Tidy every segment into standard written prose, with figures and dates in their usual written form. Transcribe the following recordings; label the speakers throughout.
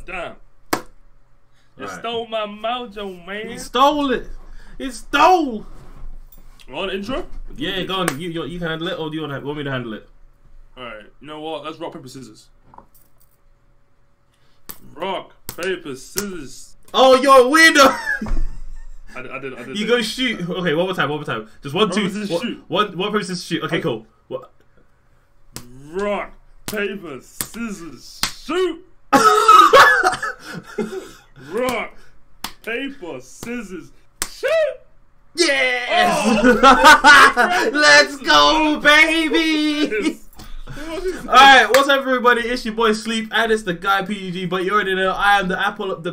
Speaker 1: Damn. You stole my mojo, man.
Speaker 2: He stole it. He stole.
Speaker 1: On intro?
Speaker 2: Yeah, go on. You can handle it, or do you want me to handle it?
Speaker 1: Alright, you know what? Let's rock, paper, scissors. Rock, paper, scissors.
Speaker 2: Oh, you're a weirdo!
Speaker 1: I did.
Speaker 2: You go shoot. Okay, one more time. Just one, two.
Speaker 1: Shoot.
Speaker 2: One paper, scissors, shoot. Okay, cool. What?
Speaker 1: Rock, paper, scissors, shoot! Rock, paper, scissors, shoot!
Speaker 2: Yes!
Speaker 1: Oh!
Speaker 2: Let's go, baby! Alright, what's up, everybody? It's your boy Sleep, and it's the guy PUG, but you already know I am the apple of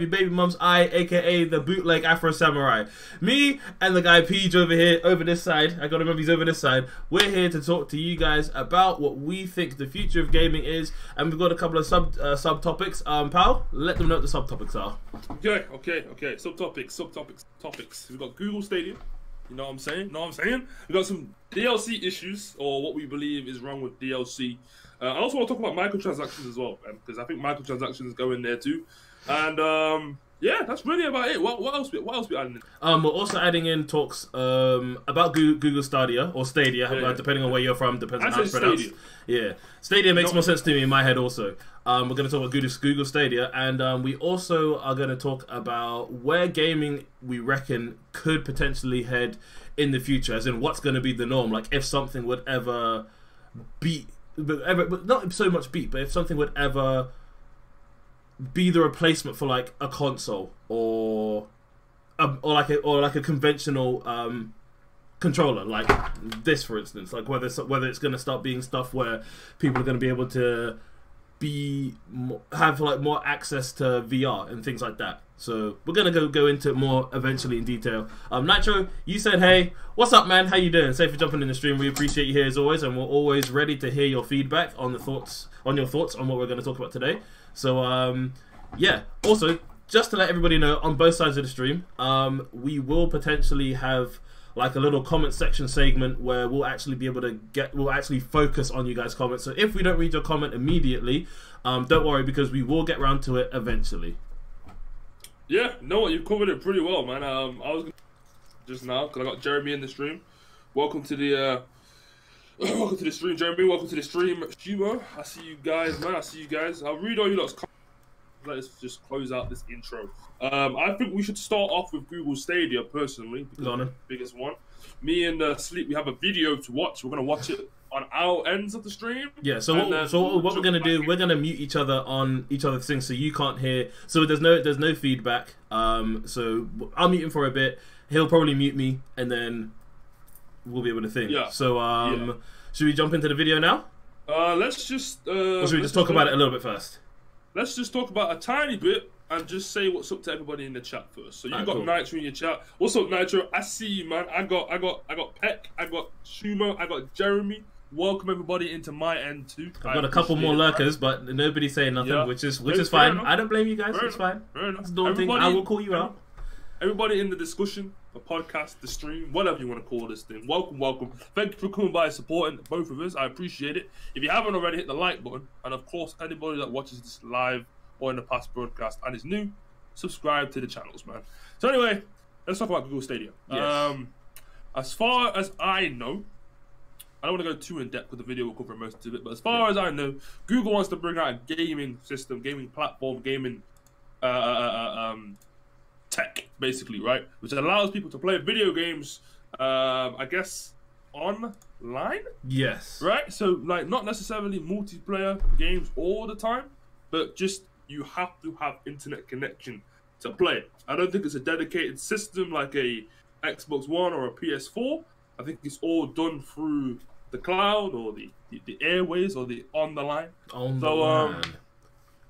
Speaker 2: your baby mum's eye, aka the bootleg Afro Samurai. Me and the guy PUG over this side, I gotta remember he's over this side, we're here to talk to you guys about what we think the future of gaming is, and we've got a couple of subtopics. Pal, let them know what the subtopics are.
Speaker 1: Okay. Subtopics. We've got Google Stadia. You know what I'm saying? We've got some DLC issues, or what we believe is wrong with DLC. I also want to talk about microtransactions as well, because I think microtransactions go in there too. And yeah, that's really about it. What else we adding in?
Speaker 2: We're also adding in talks about Google Stadia, or Stadia, depending on where you're from, depends on how it's pronounced. Yeah, Stadia makes more sense to me in my head also. We're going to talk about Google Stadia, and we also are going to talk about where gaming, we reckon, could potentially head in the future, as in what's going to be the norm. Like, if something would ever beat, but not so much beat, but if something would ever be the replacement for like a console or like a conventional controller, like this, for instance. Like whether it's going to start being stuff where people are going to be able to have like more access to VR and things like that. So we're gonna go into it more eventually in detail. Nitro, you said hey, what's up, man? How you doing? Safe for jumping in the stream. We appreciate you here as always, and we're always ready to hear your feedback on your thoughts on what we're going to talk about today. So yeah. Also, just to let everybody know, on both sides of the stream, we will potentially have like a little comment section segment where we'll actually be able to we'll actually focus on you guys' comments. So if we don't read your comment immediately, don't worry, because we will get around to it eventually.
Speaker 1: Yeah, no, what, you've covered it pretty well, man. I was just now, because I got Jeremy in the stream. Welcome to the welcome to the stream, Jeremy. Welcome to the stream, Humo. I see you guys, man. I'll read all you lot's comments. Let's just close out this intro. I think we should start off with Google Stadia, personally, because it's the biggest one. Me and Sleep, we have a video to watch. We're going to watch it on our ends of the stream. Yeah,
Speaker 2: so what we're going to do, we're going to mute each other on each other's things so you can't hear. So there's no feedback. So I'll mute him for a bit. He'll probably mute me, and then we'll be able to think. Yeah. So should we jump into the video now?
Speaker 1: Let's just...
Speaker 2: or should we just talk about it a little bit first?
Speaker 1: Let's just talk about a tiny bit and just say what's up to everybody in the chat first. So you got cool. Nitro in your chat. What's up, Nitro? I see you, man. I got Peck, I got Schumo, I got Jeremy. Welcome everybody into my end too.
Speaker 2: I've got a couple more lurkers, but nobody's saying nothing, which is fine.
Speaker 1: Enough.
Speaker 2: I don't blame you guys. It's fine.
Speaker 1: Fair enough.
Speaker 2: It's daunting. I will call you out.
Speaker 1: Everybody in the discussion, the podcast, the stream, whatever you want to call this thing. Welcome. Thank you for coming by and supporting both of us. I appreciate it. If you haven't already, hit the like button, and of course, anybody that watches this live or in the past broadcast and is new, subscribe to the channels, man. So anyway, let's talk about Google Stadia. Yes. As far as I know, I don't want to go too in depth with the video, will cover most of it, but as far as I know, Google wants to bring out a gaming system, gaming platform, gaming tech, basically, right? Which allows people to play video games, I guess, online?
Speaker 2: Yes.
Speaker 1: Right? So, like, not necessarily multiplayer games all the time, but just you have to have internet connection to play. I don't think it's a dedicated system like a Xbox One or a PS4. I think it's all done through the cloud or the airways or the on the line.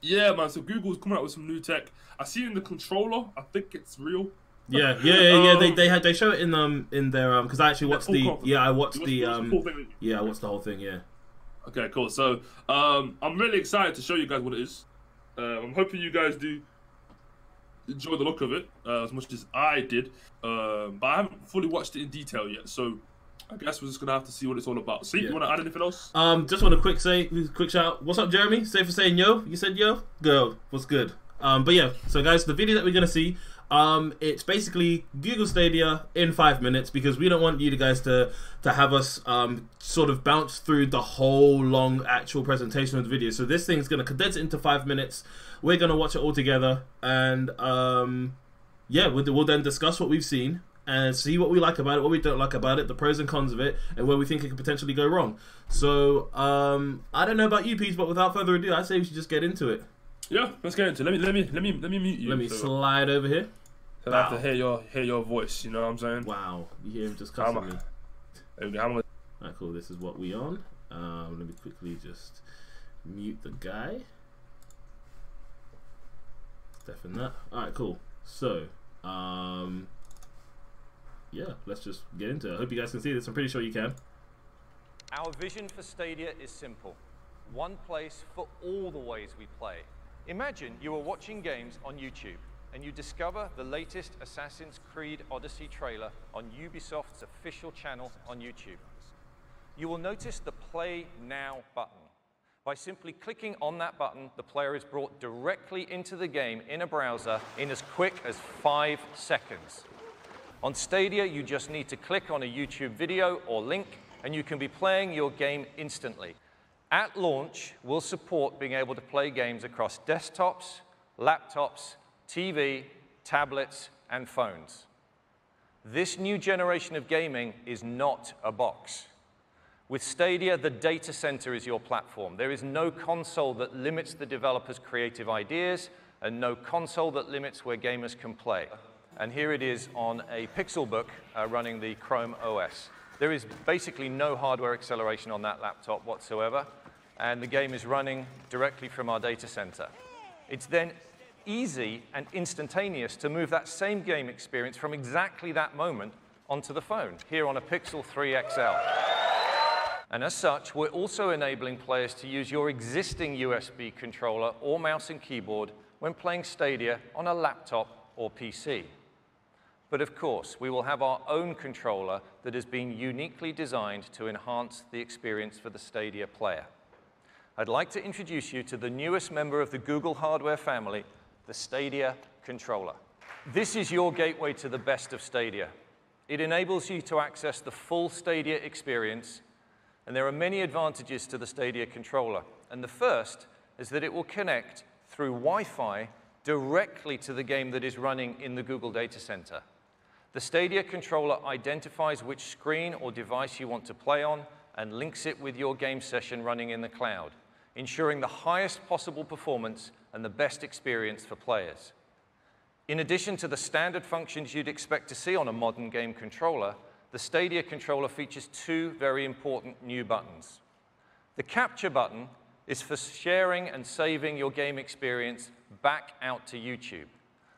Speaker 1: Yeah, man. So Google's coming out with some new tech. I see in the controller. I think it's real.
Speaker 2: Yeah. They show it in their because I actually watched I watched the whole thing. Yeah.
Speaker 1: Okay, cool. So I'm really excited to show you guys what it is. I'm hoping you guys do enjoy the look of it as much as I did, but I haven't fully watched it in detail yet. So I guess we're just gonna have to see what it's all about. See, you want to add anything else?
Speaker 2: Just want to quick shout. What's up, Jeremy? Safe for saying yo. You said yo. Go. What's good? But yeah. So guys, the video that we're gonna see, it's basically Google Stadia in 5 minutes, because we don't want you guys to have us sort of bounce through the whole long actual presentation of the video. So this thing's gonna condense it into 5 minutes. We're gonna watch it all together, and yeah, we'll then discuss what we've seen and see what we like about it, what we don't like about it, the pros and cons of it, and where we think it could potentially go wrong. So I don't know about you, Pete, but without further ado, I say we should just get into it.
Speaker 1: Yeah, let's get into it. Let me mute you.
Speaker 2: Let me slide over here.
Speaker 1: So I have to hear your voice. You know what I'm saying?
Speaker 2: Wow, you hear him just cussing me. Alright, cool. This is what we on. Let me quickly just mute the guy. Definitely that. Alright, cool. So, yeah, let's just get into it. I hope you guys can see this. I'm pretty sure you can.
Speaker 3: Our vision for Stadia is simple. One place for all the ways we play. Imagine you are watching games on YouTube and you discover the latest Assassin's Creed Odyssey trailer on Ubisoft's official channel on YouTube. You will notice the Play Now button. By simply clicking on that button, the player is brought directly into the game in a browser in as quick as 5 seconds. On Stadia, you just need to click on a YouTube video or link, and you can be playing your game instantly. At launch, we'll support being able to play games across desktops, laptops, TV, tablets, and phones. This new generation of gaming is not a box. With Stadia, the data center is your platform. There is no console that limits the developer's creative ideas, and no console that limits where gamers can play. And here it is on a Pixelbook running the Chrome OS. There is basically no hardware acceleration on that laptop whatsoever, and the game is running directly from our data center. It's then easy and instantaneous to move that same game experience from exactly that moment onto the phone, here on a Pixel 3 XL. And as such, we're also enabling players to use your existing USB controller or mouse and keyboard when playing Stadia on a laptop or PC. But of course, we will have our own controller that has been uniquely designed to enhance the experience for the Stadia player. I'd like to introduce you to the newest member of the Google hardware family, the Stadia controller. This is your gateway to the best of Stadia. It enables you to access the full Stadia experience, and there are many advantages to the Stadia controller. And the first is that it will connect through Wi-Fi directly to the game that is running in the Google data center. The Stadia controller identifies which screen or device you want to play on and links it with your game session running in the cloud, ensuring the highest possible performance and the best experience for players. In addition to the standard functions you'd expect to see on a modern game controller, the Stadia controller features 2 very important new buttons. The capture button is for sharing and saving your game experience back out to YouTube.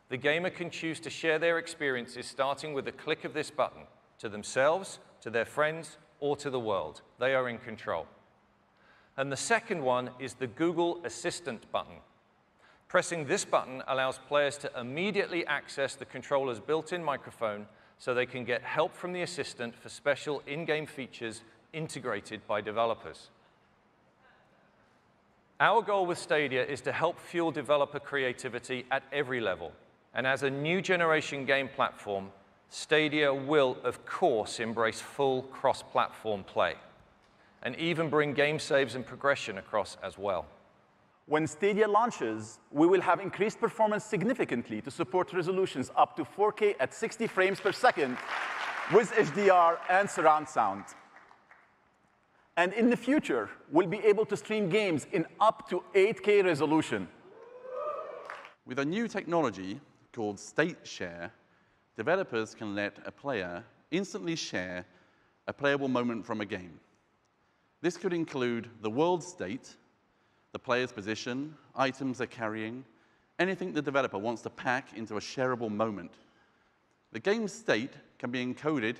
Speaker 3: The gamer can choose to share their experiences starting with a click of this button to themselves, to their friends, or to the world. They are in control. And the second one is the Google Assistant button. Pressing this button allows players to immediately access the controller's built-in microphone so they can get help from the assistant for special in-game features integrated by developers. Our goal with Stadia is to help fuel developer creativity at every level. And as a new generation game platform, Stadia will, of course, embrace full cross-platform play and even bring game saves and progression across as well.
Speaker 4: When Stadia launches, we will have increased performance significantly to support resolutions up to 4K at 60 frames per second with HDR and surround sound. And in the future, we'll be able to stream games in up to 8K resolution.
Speaker 5: With a new technology called State Share, developers can let a player instantly share a playable moment from a game. This could include the world state, the player's position, items they're carrying, anything the developer wants to pack into a shareable moment. The game's state can be encoded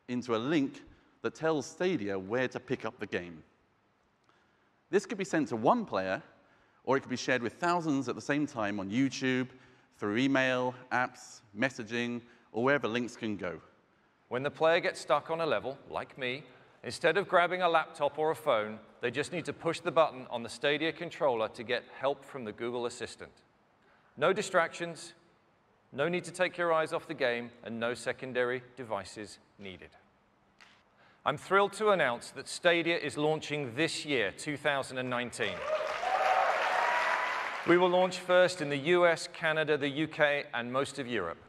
Speaker 5: into a link that tells Stadia where to pick up the game. This could be sent to one player, or it could be shared with thousands at the same time on YouTube, through email, apps, messaging, or wherever links can go.
Speaker 3: When the player gets stuck on a level, like me, instead of grabbing a laptop or a phone, they just need to push the button on the Stadia controller to get help from the Google Assistant. No distractions, no need to take your eyes off the game, and no secondary devices needed. I'm thrilled to announce that Stadia is launching this year, 2019. We will launch first in the US, Canada, the UK, and most of Europe.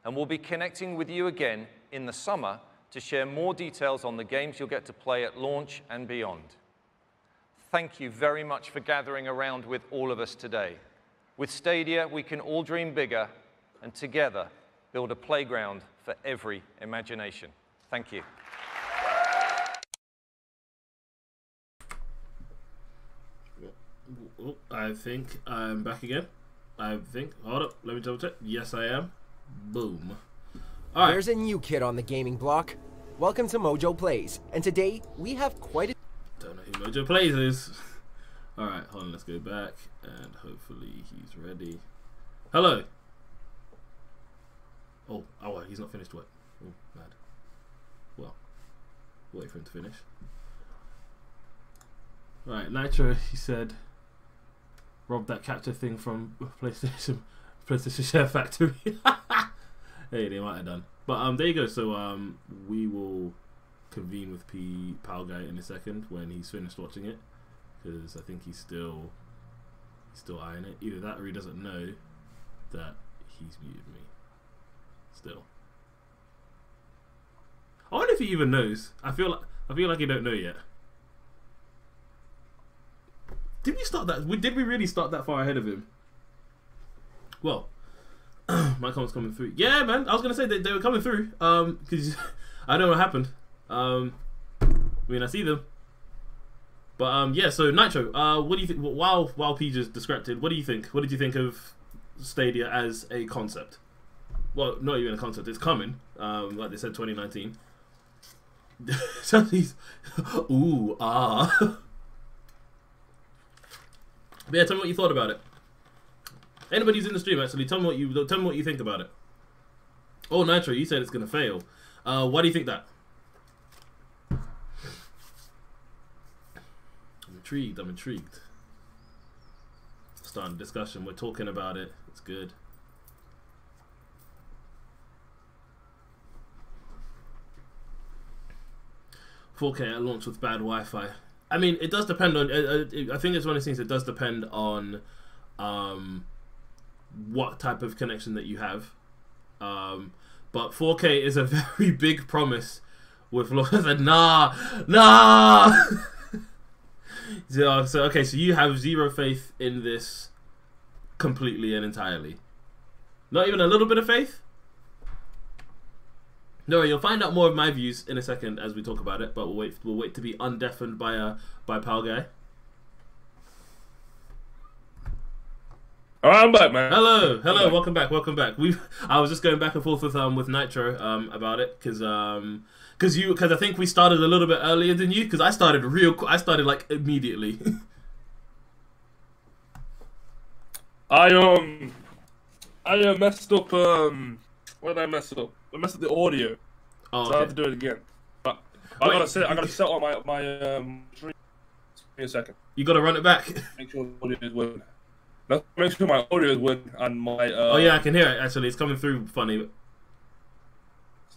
Speaker 3: And we'll be connecting with you again in the summer to share more details on the games you'll get to play at launch and beyond. Thank you very much for gathering around with all of us today. With Stadia, we can all dream bigger and together build a playground for every imagination. Thank you.
Speaker 2: I think I'm back again. Hold up, let me double check. Yes, I am. Boom. All right.
Speaker 6: There's a new kid on the gaming block. Welcome to Mojo Plays, and today we have quite a...
Speaker 2: Don't know who Mojo Plays is. All right, hold on, let's go back, and hopefully he's ready. Hello. Oh, he's not finished. What? Oh, mad. Well, wait for him to finish. Right, Nitro, he said, rob that capture thing from PlayStation Share Factory. Hey, they might have done. But there you go. So we will convene with PowellGuy in a second when he's finished watching it, because I think he's still eyeing it. Either that or he doesn't know that he's muted me. Still, I wonder if he even knows. I feel like he don't know yet. Did we start that? Did we really start that far ahead of him? Well, my comments coming through. Yeah, man. I was gonna say they were coming through. Because I know what happened. I mean, I see them. But yeah. So Nitro, what do you think? While P just distracted, what do you think? What did you think of Stadia as a concept? Well, not even a concept. It's coming. Like they said, 2019. So he's ooh ah. But yeah, tell me what you thought about it. Anybody who's in the stream, actually, tell me what you think about it. Oh, Nitro, you said it's gonna fail. Why do you think that? I'm intrigued. Starting a discussion. We're talking about it. It's good. $4K at launch with bad Wi-Fi. I mean, it does depend on. I think it's one of those things that does depend on what type of connection that you have. But 4K is a very big promise. With nah. So okay, so you have zero faith in this completely and entirely. Not even a little bit of faith. No, you'll find out more of my views in a second as we talk about it, but we'll wait to be undeafened by PowellGuy.
Speaker 1: Alright, I'm back, man.
Speaker 2: Hello, welcome back. I was just going back and forth with Nitro about it because I think we started a little bit earlier than you, because I started like immediately.
Speaker 1: I messed up. What did I mess up? I messed up the audio, so
Speaker 2: okay.
Speaker 1: I have to do it again. But I gotta set on my stream. Give me a second.
Speaker 2: You gotta run it back.
Speaker 1: Make sure the audio is working. Make sure my audio is working and my.
Speaker 2: Oh yeah, I can hear it. Actually, it's coming through funny.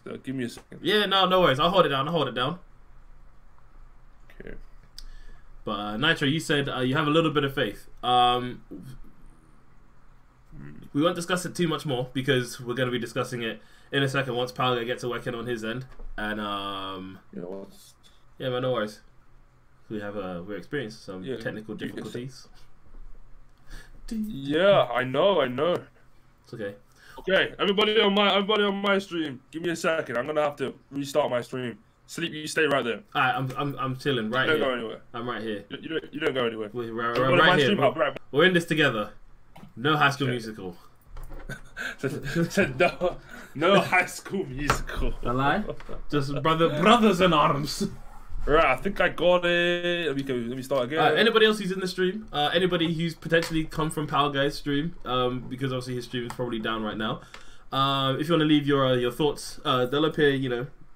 Speaker 1: So give me a second.
Speaker 2: Yeah, no worries. I'll hold it down.
Speaker 1: Okay.
Speaker 2: But Nitro, you said you have a little bit of faith. We won't discuss it too much more because we're going to be discussing it in a second once PowellGuy gets to working on his end. And yeah, man, no worries. We're experiencing some technical difficulties.
Speaker 1: Yeah, I know.
Speaker 2: It's okay.
Speaker 1: Okay, everybody on my stream, give me a second. I'm gonna have to restart my stream. Sleep, you stay right there.
Speaker 2: Alright, I'm chilling right here.
Speaker 1: You don't go anywhere.
Speaker 2: I'm right here.
Speaker 1: You don't go anywhere.
Speaker 2: We're right here. We're in this together. No High School Musical.
Speaker 1: no High School Musical.
Speaker 2: A lie? Just brothers in arms.
Speaker 1: Right, I think I got it. Let me start again.
Speaker 2: Anybody else who's in the stream? Anybody who's potentially come from PowellGuy's stream? Because obviously his stream is probably down right now. If you want to leave your thoughts, they'll appear,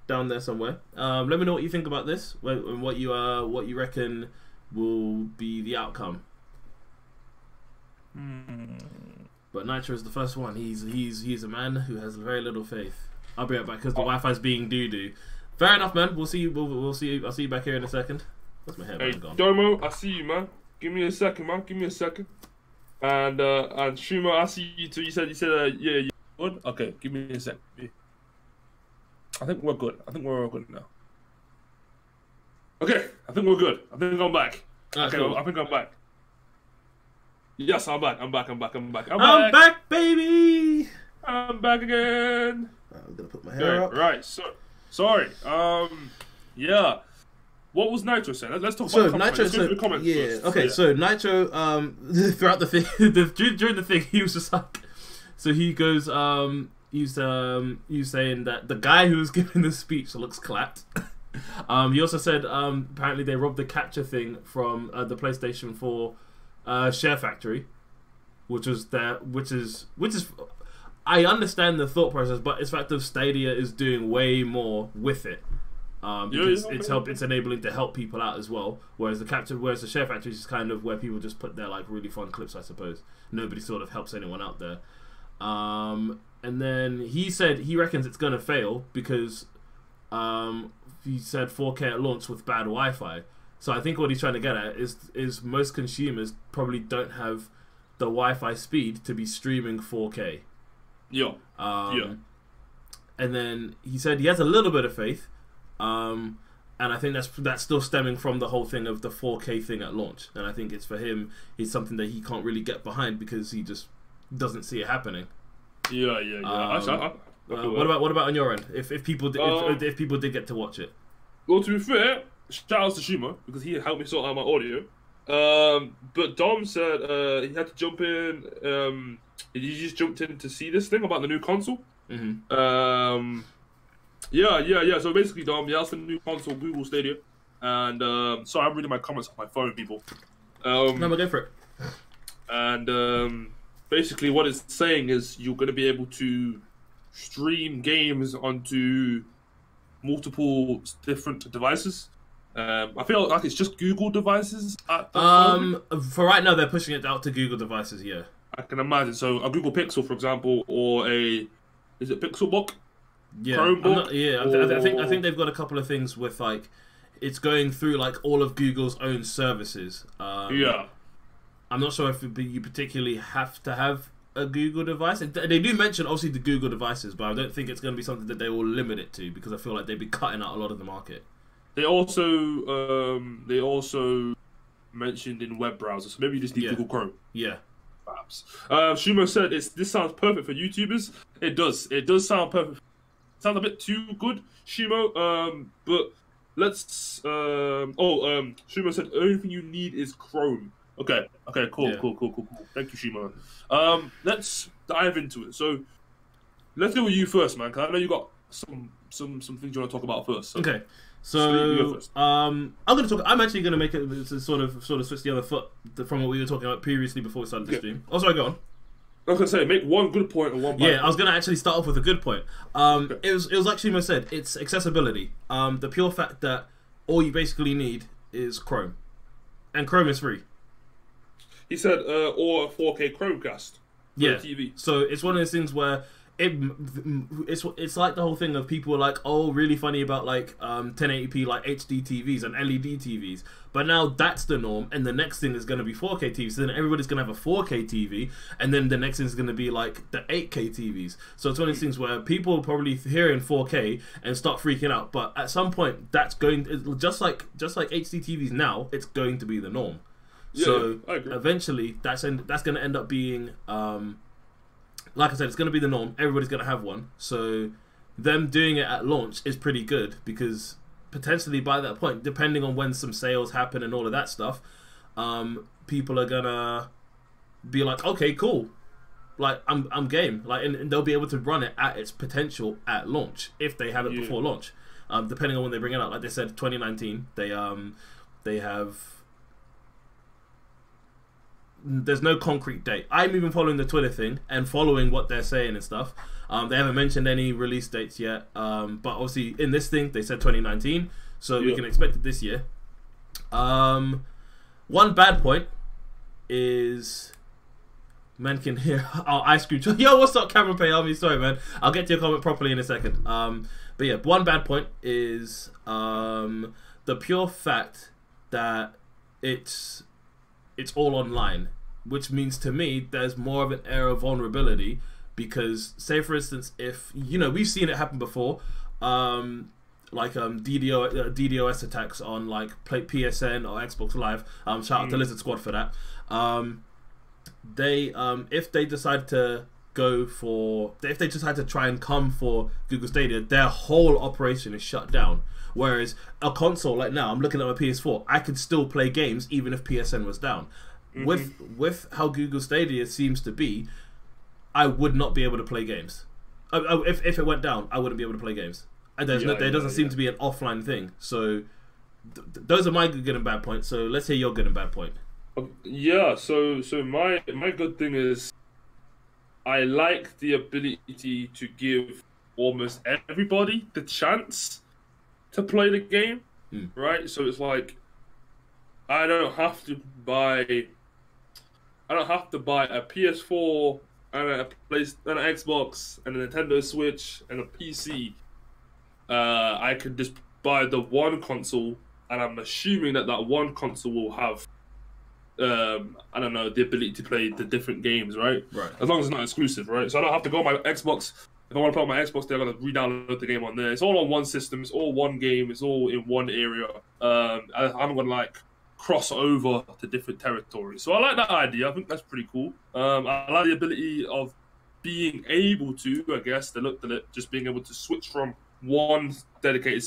Speaker 2: down there somewhere. Let me know what you think about this, and what you reckon will be the outcome. But Nitro is the first one. He's a man who has very little faith. I'll be right back because the Wi-Fi's being doo-doo. Fair enough, man. We'll see you. We'll see you. I'll see you back here in a second. Where's my hair?
Speaker 1: Hey,
Speaker 2: gone?
Speaker 1: Domo, I see you, man. Give me a second, man. Give me a second. And Schumer, I see you too. You said yeah, you good. Okay, give me a second. I think we're good. I think we're all good now. Okay, I think we're good. I think I'm back. Okay, cool. I think I'm back. Yes, I'm back. I'm back,
Speaker 2: baby.
Speaker 1: I'm back again.
Speaker 2: I'm gonna put my hair up.
Speaker 1: Right. So, sorry. Yeah. What was Nitro saying? Let's talk about the comments.
Speaker 2: Yeah. First. Okay. Yeah. So Nitro, throughout the thing, during the thing, he was just like, so he goes, he was saying that the guy who was giving the speech looks clapped. He also said apparently they robbed the capture thing from the PlayStation 4 Share Factory, which is I understand the thought process, but it's fact of Stadia is doing way more with it. Because it's enabling to help people out as well. Whereas the Share Factory is kind of where people just put their like really fun clips, I suppose. Nobody sort of helps anyone out there. And then he said he reckons it's gonna fail because he said 4K at launch with bad Wi-Fi. So I think what he's trying to get at is most consumers probably don't have the Wi-Fi speed to be streaming 4K.
Speaker 1: Yeah.
Speaker 2: And then he said he has a little bit of faith, and I think that's still stemming from the whole thing of the 4K thing at launch. And I think it's for him, it's something that he can't really get behind because he just doesn't see it happening.
Speaker 1: Yeah.
Speaker 2: What about on your end? If people did get to watch it.
Speaker 1: Well, to be fair, shout out to Shuma because he helped me sort out my audio. But Dom said he had to jump in. He just jumped in to see this thing about the new console.
Speaker 2: Mm-hmm.
Speaker 1: Yeah. So basically, Dom, that's the new console, Google Stadia. And sorry, I'm reading my comments on my phone, people.
Speaker 2: No, but go for it.
Speaker 1: And basically, what it's saying is you're going to be able to stream games onto multiple different devices. I feel like it's just Google devices at the moment.
Speaker 2: For right now, they're pushing it out to Google devices. Yeah,
Speaker 1: I can imagine. So a Google Pixel, for example, or is it Pixelbook?
Speaker 2: Yeah,
Speaker 1: Chromebook.
Speaker 2: I think they've got a couple of things with like it's going through like all of Google's own services.
Speaker 1: Yeah,
Speaker 2: I'm not sure if you particularly have to have a Google device. They do mention obviously the Google devices, but I don't think it's going to be something that they will limit it to because I feel like they'd be cutting out a lot of the market.
Speaker 1: They also mentioned in web browsers, so maybe you just need Google Chrome.
Speaker 2: Yeah.
Speaker 1: Perhaps. Schumer said this sounds perfect for YouTubers. It does. It does sound perfect. Sounds a bit too good, Schumer. But let's. Schumer said the only thing you need is Chrome. Okay. Cool. Thank you, Schumer. Let's dive into it. So let's deal with you first, man. Because I know you got some things you want to talk about first. So.
Speaker 2: Okay. So I'm actually going to make it to sort of switch the other foot from what we were talking about previously before we started the stream. Oh, sorry, go on.
Speaker 1: I was going to say, make one good point and one bad point.
Speaker 2: I was going to actually start off with a good point. It was like Shima said, it's accessibility. The pure fact that all you basically need is Chrome. And Chrome is free.
Speaker 1: He said, or a 4K Chromecast.
Speaker 2: Yeah.
Speaker 1: TV.
Speaker 2: So it's one of those things where it's like the whole thing of people are like, oh, really funny about like 1080p like HD TVs and LED TVs, but now that's the norm, and the next thing is going to be 4K TVs. So then everybody's going to have a 4K TV, and then the next thing is going to be like the 8K TVs. So it's one of those things where people will probably hear in 4K and start freaking out, but at some point that's going just like HD TVs now, it's going to be the norm. So eventually that's going to end up being like I said, it's going to be the norm. Everybody's going to have one. So them doing it at launch is pretty good because potentially by that point, depending on when some sales happen and all of that stuff, people are going to be like, okay, cool. Like, I'm game. Like, and they'll be able to run it at its potential at launch if they have it before launch. Depending on when they bring it out. Like they said, 2019, they have... there's no concrete date. I'm even following the Twitter thing and following what they're saying and stuff. They haven't mentioned any release dates yet, but obviously in this thing they said 2019, so we can expect it this year. One bad point is man can hear our ice cream truck. Yo, what's up, Camera Pay Army? Sorry, man. I'll get to your comment properly in a second. But yeah, one bad point is the pure fact that it's all online, which means to me there's more of an air of vulnerability, because say for instance, if we've seen it happen before, DDoS attacks on like PSN or Xbox Live. Shout out to Lizard Squad for that. If they decide to try and come for Google Stadia, their whole operation is shut down. Whereas a console, like now, I'm looking at my PS4, I could still play games even if PSN was down. With how Google Stadia seems to be, I would not be able to play games. If it went down, I wouldn't be able to play games. And there doesn't seem to be an offline thing. So those are my good and bad points. So let's hear your good and bad point.
Speaker 1: Yeah. So my good thing is, I like the ability to give almost everybody the chance to play the game, right? So it's like I don't have to buy a PS4 and an Xbox and a Nintendo Switch and a PC. I can just buy the one console, and I'm assuming that one console will have, the ability to play the different games, right? Right. As long as it's not exclusive, right? So I don't have to go on my Xbox. If I want to play on my Xbox, they're going to re-download the game on there. It's all on one system. It's all one game. It's all in one area. I'm going to cross over to different territories. So I like that idea. I think that's pretty cool. I like the ability of being able to, I guess, they looked at it, just being able to switch from one dedicated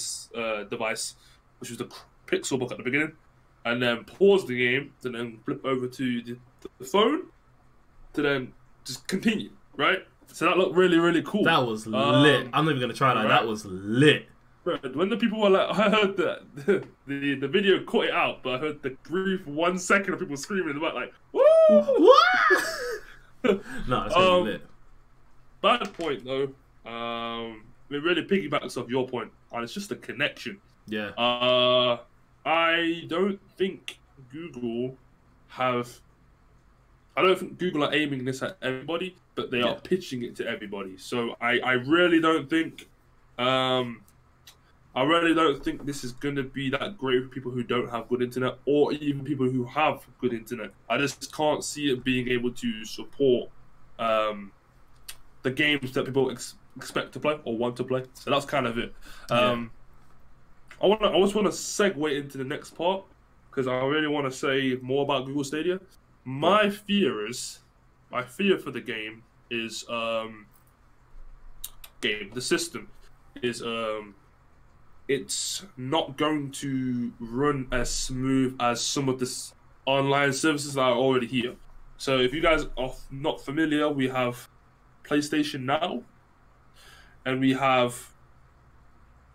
Speaker 1: device, which was the Pixel Book at the beginning, and then pause the game, and then flip over to the phone, to then just continue, right? So that looked really, really cool.
Speaker 2: That was lit. I'm not even going to try that. Right? That was lit.
Speaker 1: When the people were like, I heard that the video cut it out, but I heard the brief 1 second of people screaming in the back, like, woo! What? No, it's really lit. Bad point, though. It really piggybacks off your point, and it's just the connection. Yeah. I don't think Google are aiming this at everybody, but they are pitching it to everybody. So I really don't think this is going to be that great for people who don't have good internet, or even people who have good internet. I just can't see it being able to support the games that people expect to play or want to play. So that's kind of it. I just want to segue into the next part, because I really want to say more about Google Stadia. My fear for the game is the system is it's not going to run as smooth as some of the online services that are already here. So if you guys are not familiar, we have PlayStation Now, and we have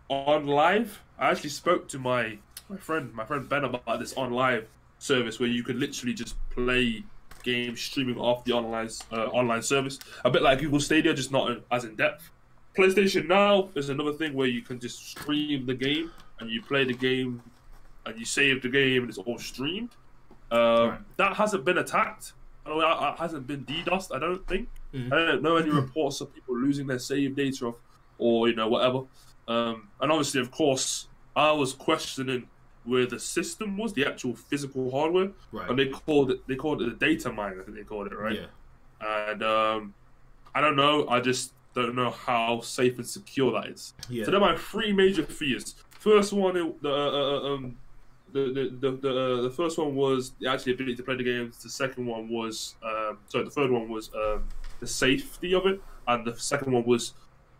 Speaker 1: OnLive. I actually spoke to my friend Ben about this OnLive service, where you could literally just play games streaming off the online service, a bit like Google Stadia, just not as in depth. PlayStation Now is another thing where you can just stream the game, and you play the game, and you save the game, and it's all streamed. That hasn't been attacked. It hasn't been DDoSed, I don't think. I don't know any reports of people losing their save data or whatever. And obviously, of course, I was questioning where the system was, the actual physical hardware, and they called it the data mine. I think they called it, right? Yeah. And I don't know. I just don't know how safe and secure that is. Yeah. So there are my three major fears. First one, the first one was the actual ability to play the games. The second one was the third one was the safety of it, and the second one was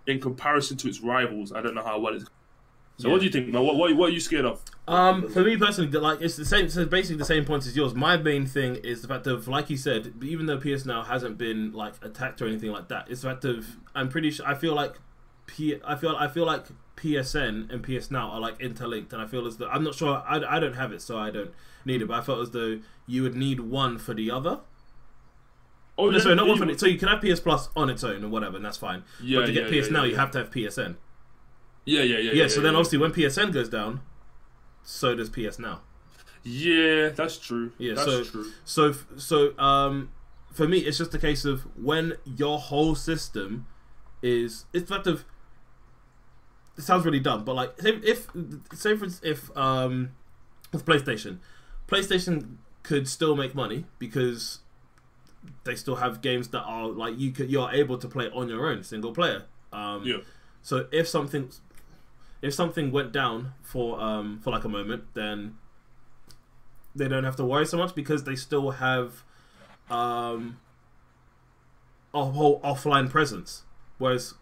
Speaker 1: in comparison to its rivals. I don't know how well it's. So what do you think, man? What are you scared of?
Speaker 2: For me personally, it's the same. So basically the same points as yours. My main thing is the fact of, like you said, even though PS Now hasn't been attacked or anything like that, it's the fact of I'm pretty sure. I feel like PSN and PS Now are interlinked, and I feel as though I'm not sure. I don't have it, so I don't need it. But I felt as though you would need one for the other.
Speaker 1: Oh,
Speaker 2: no, sorry, not 120. So you can have PS Plus on its own or whatever, and that's fine.
Speaker 1: Yeah,
Speaker 2: but to get PS Now, you have to have PSN.
Speaker 1: Yeah.
Speaker 2: So then obviously when PSN goes down, so does PS Now.
Speaker 1: Yeah, that's true.
Speaker 2: Yeah,
Speaker 1: that's true.
Speaker 2: So for me, it's just a case of when your whole system is, it's fact of, it sounds really dumb, but like if with PlayStation could still make money because they still have games that are like you're able to play on your own single player. So if something went down for like a moment, then they don't have to worry so much because they still have a whole offline presence. Whereas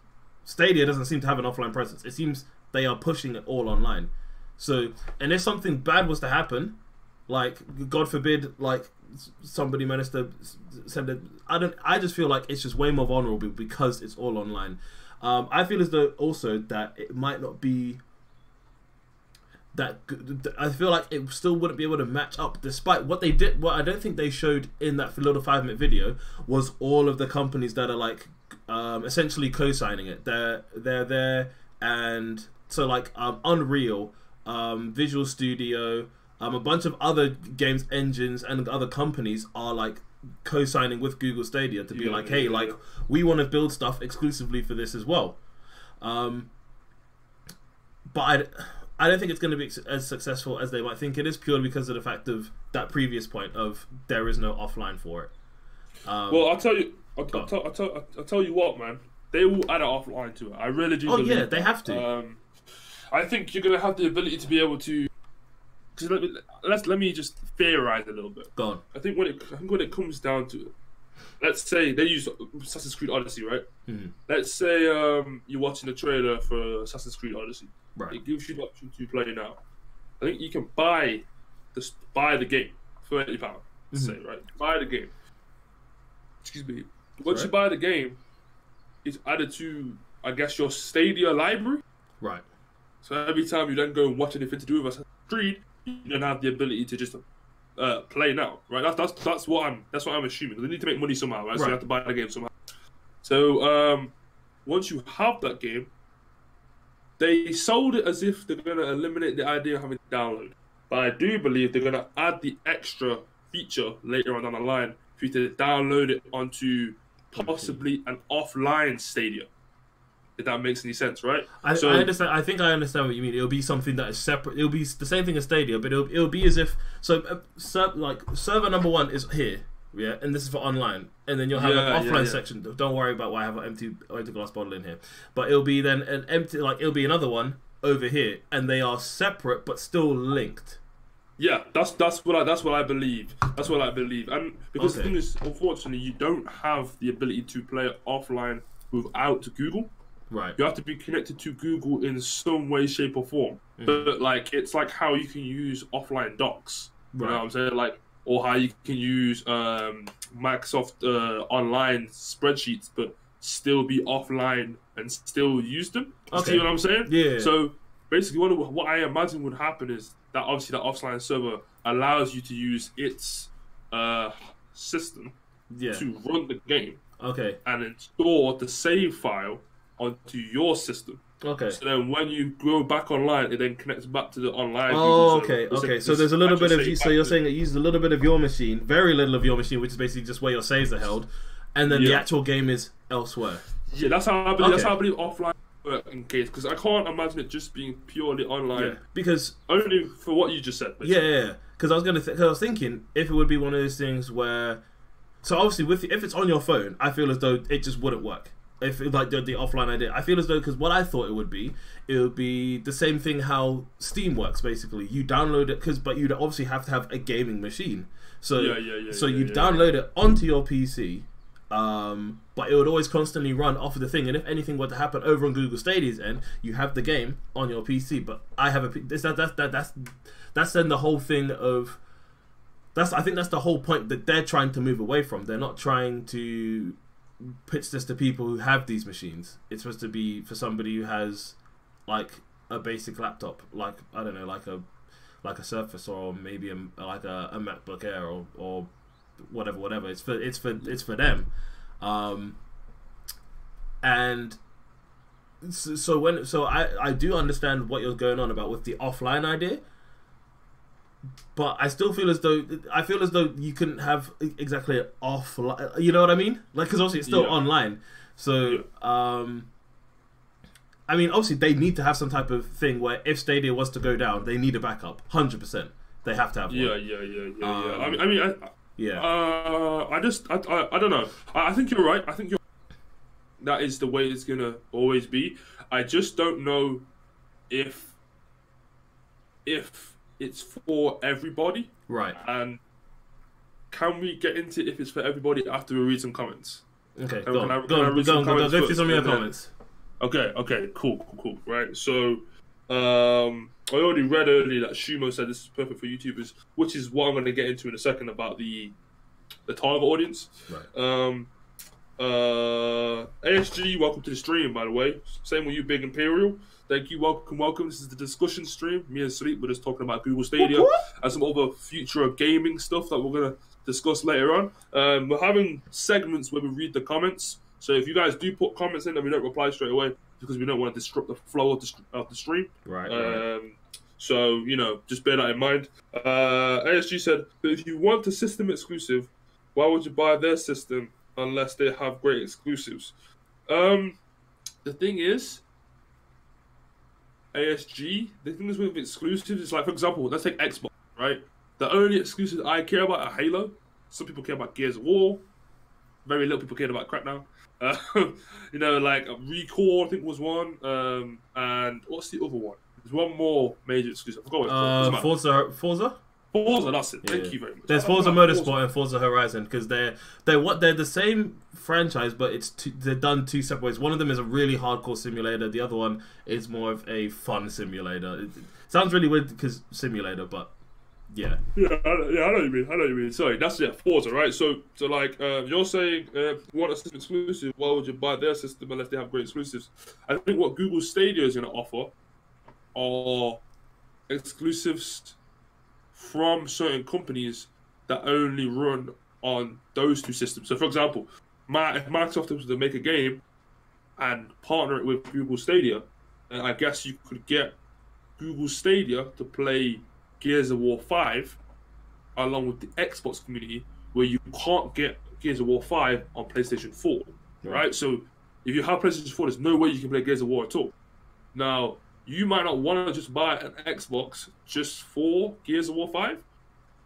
Speaker 2: Stadia doesn't seem to have an offline presence. It seems they are pushing it all online. So, and if something bad was to happen, like God forbid, like somebody managed to send it, I just feel like it's just way more vulnerable because it's all online. I feel as though also that it might not be that good. I feel like it still wouldn't be able to match up despite what they did. What I don't think they showed in that little 5-minute video was all of the companies that are like essentially co-signing it. They're there, and so like Unreal, Visual Studio, a bunch of other games engines and other companies are like co-signing with Google Stadia to be like we want to build stuff exclusively for this as well. But I don't think it's going to be as successful as they might think it is, purely because of the fact of that previous point of there is no offline for it.
Speaker 1: Well, I'll tell you what, man. They will add an offline to it. I really do.
Speaker 2: Oh yeah, they have to.
Speaker 1: I think you're going to have the ability to be able to. Because let me just theorize a little bit.
Speaker 2: Go on.
Speaker 1: I think when it comes down to it, let's say they use Assassin's Creed Odyssey, right?
Speaker 2: Mm-hmm.
Speaker 1: Let's say you're watching the trailer for Assassin's Creed Odyssey.
Speaker 2: Right.
Speaker 1: It gives you the option to play now. I think you can buy the game for £30. Say, right? Buy the game. Excuse me. Once you buy the game, it's added to, I guess, your Stadia library.
Speaker 2: Right.
Speaker 1: So every time you then go and watch anything to do with Assassin's Creed, you don't have the ability to just play now, right? That's what I'm assuming. They need to make money somehow, right? So you have to buy the game somehow. So once you have that game, they sold it as if they're going to eliminate the idea of having to download. But I do believe they're going to add the extra feature later on down the line for you to download it onto possibly an offline Stadia. If that makes any sense, right?
Speaker 2: I understand. I think I understand what you mean. It'll be something that is separate. It'll be the same thing as Stadia, but it'll be as if server number 1 is here, yeah, and this is for online, and then you'll have an offline section. Don't worry about why I have an empty glass bottle in here, but it'll be then an empty, like it'll be another one over here, and they are separate but still linked.
Speaker 1: Yeah, that's what I believe. That's what I believe, and because the thing is, unfortunately, you don't have the ability to play it offline without Google.
Speaker 2: Right.
Speaker 1: You have to be connected to Google in some way, shape, or form. But like, it's like how you can use offline docs. You know what I'm saying? Like, or how you can use Microsoft online spreadsheets, but still be offline and still use them. See what I'm saying?
Speaker 2: Yeah.
Speaker 1: So basically, what I imagine would happen is that obviously that offline server allows you to use its system to run the game.
Speaker 2: Okay.
Speaker 1: And then store the save file onto your system.
Speaker 2: Okay.
Speaker 1: So then when you go back online, it then connects back to the online.
Speaker 2: Oh, okay. So there's a little bit of. So you're saying it uses a little bit of your machine, very little of your machine, which is basically just where your saves are held, and then the actual game is elsewhere.
Speaker 1: Yeah, that's how I believe. That's how I believe offline work in case, because I can't imagine it just being purely online.
Speaker 2: Yeah. Because
Speaker 1: only for what you just said. Basically.
Speaker 2: Yeah. Because I was thinking if it would be one of those things where, so obviously if it's on your phone, I feel as though it just wouldn't work. If like the offline idea, I feel as though, because what I thought it would be the same thing how Steam works. Basically, you download it but you'd obviously have to have a gaming machine. So you'd download it onto your PC, but it would always constantly run off of the thing. And if anything were to happen over on Google Stadia's end, you have the game on your PC. But I have that's then the whole thing of. I think that's the whole point that they're trying to move away from. They're not trying to pitch this to people who have these machines. It's supposed to be for somebody who has like a basic laptop, like I don't know, like a Surface, or maybe like a MacBook Air, or whatever. It's for them. And so I do understand what you're going on about with the offline idea, but I still feel as though you couldn't have exactly an offline. You know what I mean? Like, because obviously it's still online. So I mean, obviously they need to have some type of thing where if Stadia was to go down, they need a backup. 100%. They have to have one.
Speaker 1: Yeah. I don't know. I think you're right. That is the way it's gonna always be. I just don't know if it's for everybody.
Speaker 2: Right.
Speaker 1: And can we get into if it's for everybody after we read some comments?
Speaker 2: Okay, go on. Go through some of your comments.
Speaker 1: Okay, cool. Right, so I already read earlier that Shumo said this is perfect for YouTubers, which is what I'm going to get into in a second about the target audience.
Speaker 2: Right.
Speaker 1: ASG, welcome to the stream, by the way. Same with you, Big Imperial. Thank you, welcome. This is the discussion stream. Me and Sleep, we're just talking about Google Stadia and some other future gaming stuff that we're going to discuss later on. We're having segments where we read the comments. So if you guys do put comments in and we don't reply straight away because we don't want to disrupt the flow of the stream.
Speaker 2: Right.
Speaker 1: So, you know, just bear that in mind. ASG said, but if you want a system exclusive, why would you buy their system unless they have great exclusives? The thing is, ASG, the thing is with exclusives, it's like, for example, let's take Xbox, right? The only exclusives I care about are Halo. Some people care about Gears of War. Very little people care about Crackdown. You know, like Recore, I think was one. And what's the other one? There's one more major exclusive. I forgot what
Speaker 2: Forza.
Speaker 1: Forza, that's it. Thank you very much.
Speaker 2: There's Forza Motorsport and Forza Horizon because they're the same franchise, but they're done two separate ways. One of them is a really hardcore simulator. The other one is more of a fun simulator. It sounds really weird because simulator, but yeah.
Speaker 1: I know what you mean. Sorry, that's Forza, right? So like, you're saying, want a system exclusive, why would you buy their system unless they have great exclusives? I think what Google Stadia is going to offer are exclusives from certain companies that only run on those two systems. So, for example, if Microsoft was to make a game and partner it with Google Stadia, then I guess you could get Google Stadia to play Gears of War 5 along with the Xbox community, where you can't get Gears of War 5 on PlayStation 4, right? So if you have PlayStation 4, there's no way you can play Gears of War at all. Now, you might not want to just buy an Xbox just for Gears of War 5,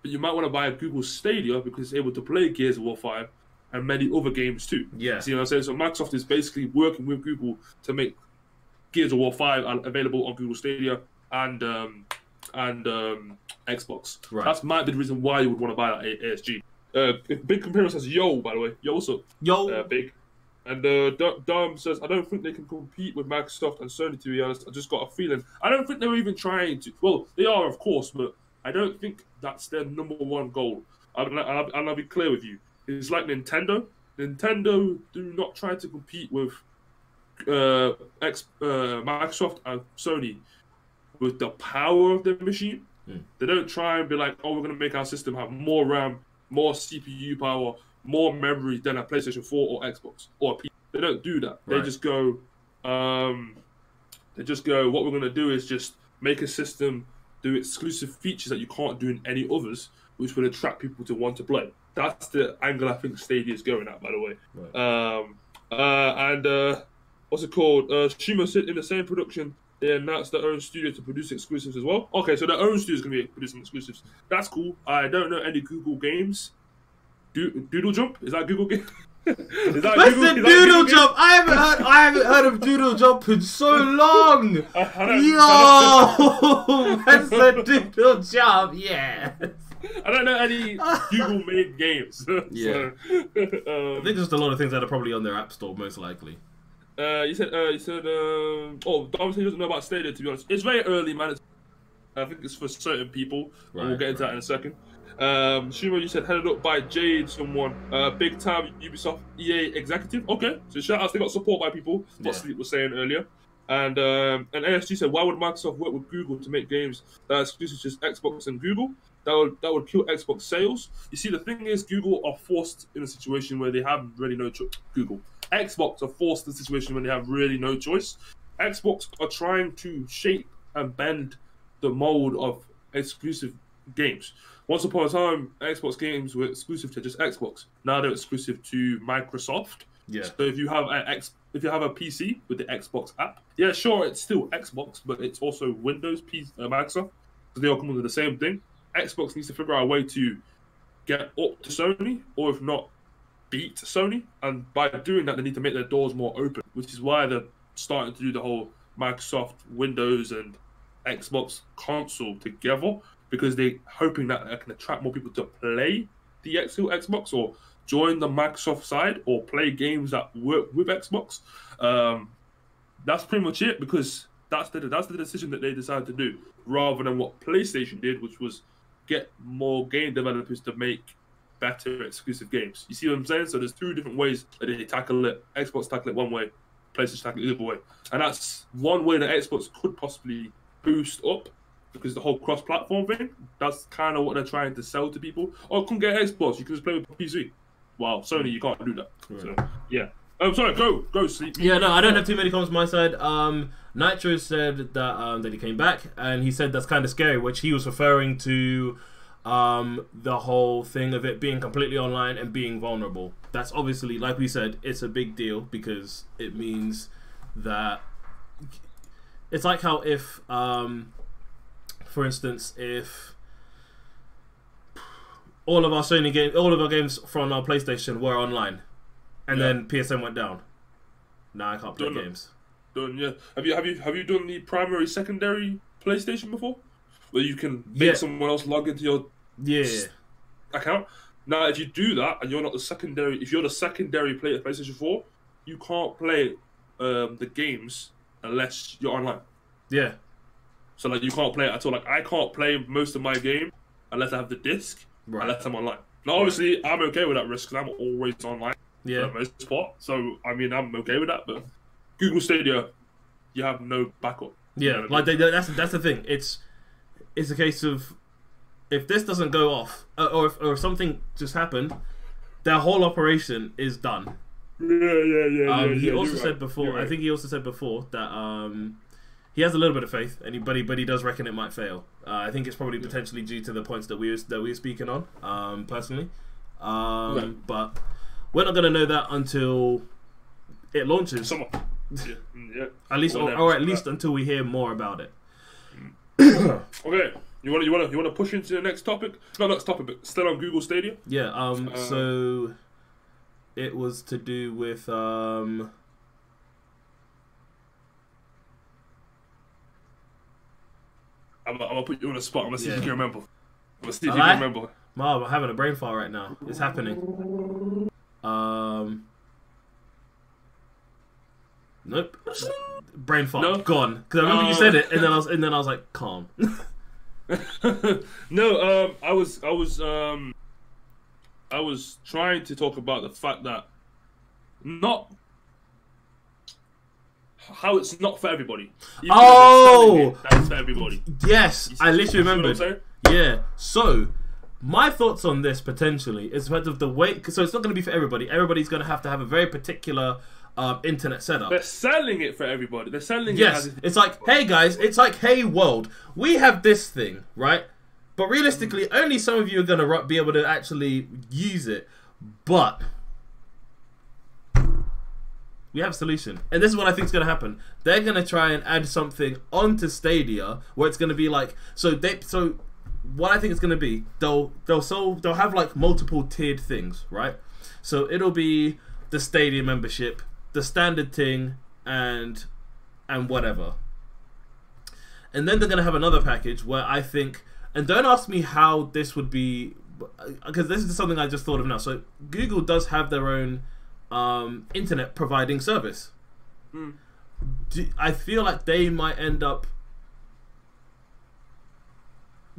Speaker 1: but you might want to buy a Google Stadia because it's able to play Gears of War 5 and many other games too.
Speaker 2: Yeah.
Speaker 1: See what I'm saying? So Microsoft is basically working with Google to make Gears of War 5 available on Google Stadia and Xbox.
Speaker 2: Right.
Speaker 1: That might be the reason why you would want to buy that ASG. Big Comparison says, yo, by the way. Yo, what's up?
Speaker 2: Yo.
Speaker 1: Big. And Dom says, I don't think they can compete with Microsoft and Sony, to be honest. I just got a feeling. I don't think they're even trying to. Well, they are, of course, but I don't think that's their number one goal. I'll be clear with you. It's like Nintendo. Nintendo do not try to compete with Microsoft and Sony with the power of their machine. They don't try and be like, oh, we're going to make our system have more RAM, more CPU power, more memory than a PlayStation 4 or Xbox or a PC. They don't do that. Right. They just go, what we're going to do is just make a system do exclusive features that you can't do in any others, which will attract people to want to play. That's the angle I think Stadia is going at, by the way. Right. What's it called? Shima sit in the same production. They announced their own studio to produce exclusives as well. Okay, so their own studio is going to be producing exclusives. That's cool. I don't know any Google games. Doodle Jump? Is that Google game?
Speaker 2: Doodle Jump? I haven't heard of Doodle Jump in so long. Yo, that's the Doodle Jump. Yeah.
Speaker 1: I don't know any Google made games.
Speaker 2: Yeah. I think just a lot of things that are probably on their app store, most likely.
Speaker 1: Dom said he doesn't know about Stadia, to be honest. It's very early, man. I think it's for certain people. Right, and we'll get into that in a second. Shuma, you said headed up by Jade, someone. Big time Ubisoft EA executive. Okay, so shout outs, they got support by people. What Sleep was saying earlier. And ASG said, why would Microsoft work with Google to make games that are exclusive to Xbox and Google? that would kill Xbox sales. You see, the thing is, Google are forced in a situation where they have really no choice. Xbox are forced in a situation when they have really no choice. Xbox are trying to shape and bend the mold of exclusive games. Once upon a time, Xbox games were exclusive to just Xbox. Now they're exclusive to Microsoft. Yeah. So if you have a PC with the Xbox app, yeah, sure, it's still Xbox, but it's also Windows, Microsoft. So they all come under the same thing. Xbox needs to figure out a way to get up to Sony, or if not, beat Sony. And by doing that, they need to make their doors more open, which is why they're starting to do the whole Microsoft Windows and Xbox console together, because they're hoping that they can attract more people to play the actual Xbox or join the Microsoft side or play games that work with Xbox. That's pretty much it, because that's the decision that they decided to do, rather than what PlayStation did, which was get more game developers to make better exclusive games. You see what I'm saying? So there's two different ways that they tackle it. Xbox tackle it one way, PlayStation tackle it the other way. And that's one way that Xbox could possibly boost up, because the whole cross-platform thing, that's kind of what they're trying to sell to people. Oh, come get Xbox, you can just play with PC. Wow, Sony, you can't do that. Right. So, yeah. I'm sorry, go, Sleep.
Speaker 2: Yeah, no, I don't have too many comments on my side. Nitro said that he came back, and he said that's kind of scary, which he was referring to the whole thing of it being completely online and being vulnerable. That's obviously, like we said, it's a big deal, because it means that it's like how if, for instance, if all of our games from our PlayStation were online, and then PSN went down, now I can't play games.
Speaker 1: Yeah. Have you done the primary secondary PlayStation before, where you can make someone else log into your account? Now, if you do that and you're not the secondary, if you're the secondary player PlayStation 4, you can't play the games unless you're online.
Speaker 2: Yeah.
Speaker 1: So like you can't play it at all. Like I can't play most of my game unless I have the disc, unless I'm online. Now, obviously, I'm okay with that risk because I'm always online for the most part. So I mean, I'm okay with that. But Google Stadia, you have no backup.
Speaker 2: Yeah, you know that's the thing. It's a case of if this doesn't go off, or if something just happened, their whole operation is done.
Speaker 1: Yeah.
Speaker 2: He also said before. I think he also said before that he has a little bit of faith, but he does reckon it might fail. I think it's probably potentially due to the points that we were speaking on, personally. But we're not gonna know that until it launches. At least, or at least until we hear more about it.
Speaker 1: Okay. You want to push into the next topic? No, next topic, but still on Google Stadia.
Speaker 2: Yeah. So it was to do with I'm
Speaker 1: gonna put you on the spot. I'm gonna see if you can remember.
Speaker 2: Mom, I'm having a brain fart right now. It's happening. Nope. Brain fart. No? Gone. Because I remember you said it, and then I was like, calm.
Speaker 1: No. I was trying to talk about the fact that how it's not for everybody. That's for everybody.
Speaker 2: Yes, I literally remembered. Yeah. So, my thoughts on this potentially is because of the way. So it's not going to be for everybody. Everybody's going to have a very particular internet setup.
Speaker 1: They're selling it for everybody. They're selling it.
Speaker 2: Yes, it's like, hey guys, it's like, hey world, we have this thing, right? But realistically, only some of you are going to be able to actually use it. But we have a solution, and this is what I think is going to happen. They're going to try and add something onto Stadia where it's going to be like, so what I think it's going to be, they'll have like multiple tiered things, right? So it'll be the Stadia membership, the standard thing, and whatever. And then they're going to have another package where I think, and don't ask me how this would be, because this is something I just thought of now. So Google does have their own internet providing service. I feel like they might end up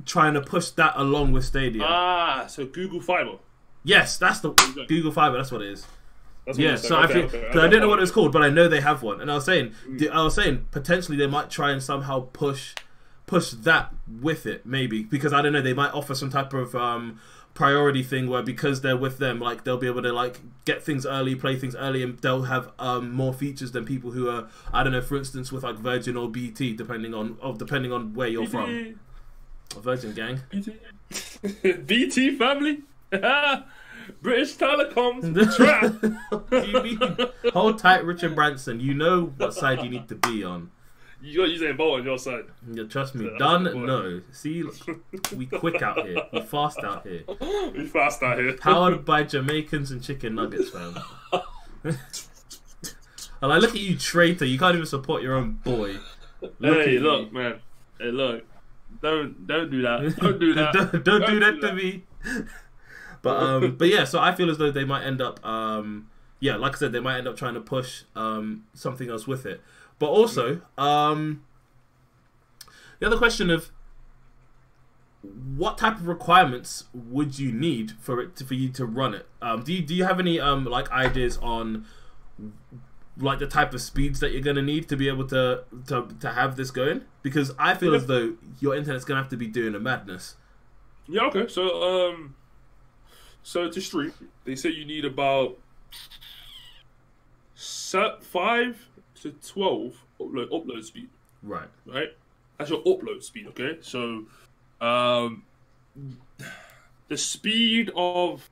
Speaker 2: trying to push that along with Stadia.
Speaker 1: So Google Fiber.
Speaker 2: Yes, that's the Google Fiber. That's what it is. So I feel because I didn't know what it was called, but I know they have one. And I was saying potentially they might try and somehow push push that with it, maybe, because I don't know, they might offer some type of priority thing where because they're with them, like they'll be able to like get things early, play things early, and they'll have more features than people who are, I don't know, for instance, with like Virgin or BT, depending on where you're from. Virgin gang.
Speaker 1: BT family. British Telecom. Trap.
Speaker 2: What do you mean? Hold tight, Richard Branson. You know what side you need to be on.
Speaker 1: You got Usain Bolt on your side.
Speaker 2: Yeah, trust me. Done? No. See, we quick out here. We fast out here.
Speaker 1: We fast out here.
Speaker 2: Powered by Jamaicans and chicken nuggets, fam. And I look at you, traitor. You can't even support your own boy.
Speaker 1: Look, man. Hey, look. Don't do that. Don't do that.
Speaker 2: don't do that to me. But yeah, so I feel as though they might end up, like I said, they might end up trying to push something else with it. But also, the other question of what type of requirements would you need for you to run it? Do you have any like ideas on like the type of speeds that you're gonna need to be able to have this going? Because I feel as though your internet's gonna have to be doing a madness.
Speaker 1: Yeah. Okay. So to stream, they say you need about 5 to 12 upload speed.
Speaker 2: Right.
Speaker 1: That's your upload speed. Okay. So, the speed of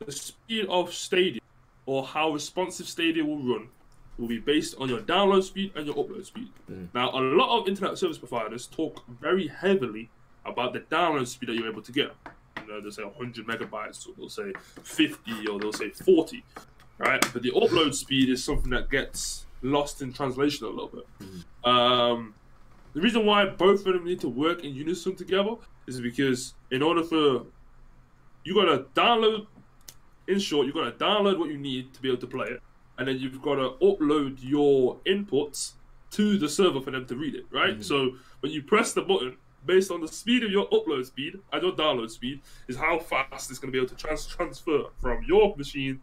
Speaker 1: Stadia, or how responsive Stadia will run, will be based on your download speed and your upload speed. Now, a lot of internet service providers talk very heavily about the download speed that you're able to get. You know, they'll say 100 megabytes, or they'll say 50, or they'll say 40, right? But the upload speed is something that gets lost in translation a little bit. The reason why both of them need to work in unison together is because in order for you got to download, in short, you've got to download what you need to be able to play it, and then you've got to upload your inputs to the server for them to read it, right? So when you press the button, based on the speed of your upload speed and your download speed, is how fast it's going to be able to transfer from your machine,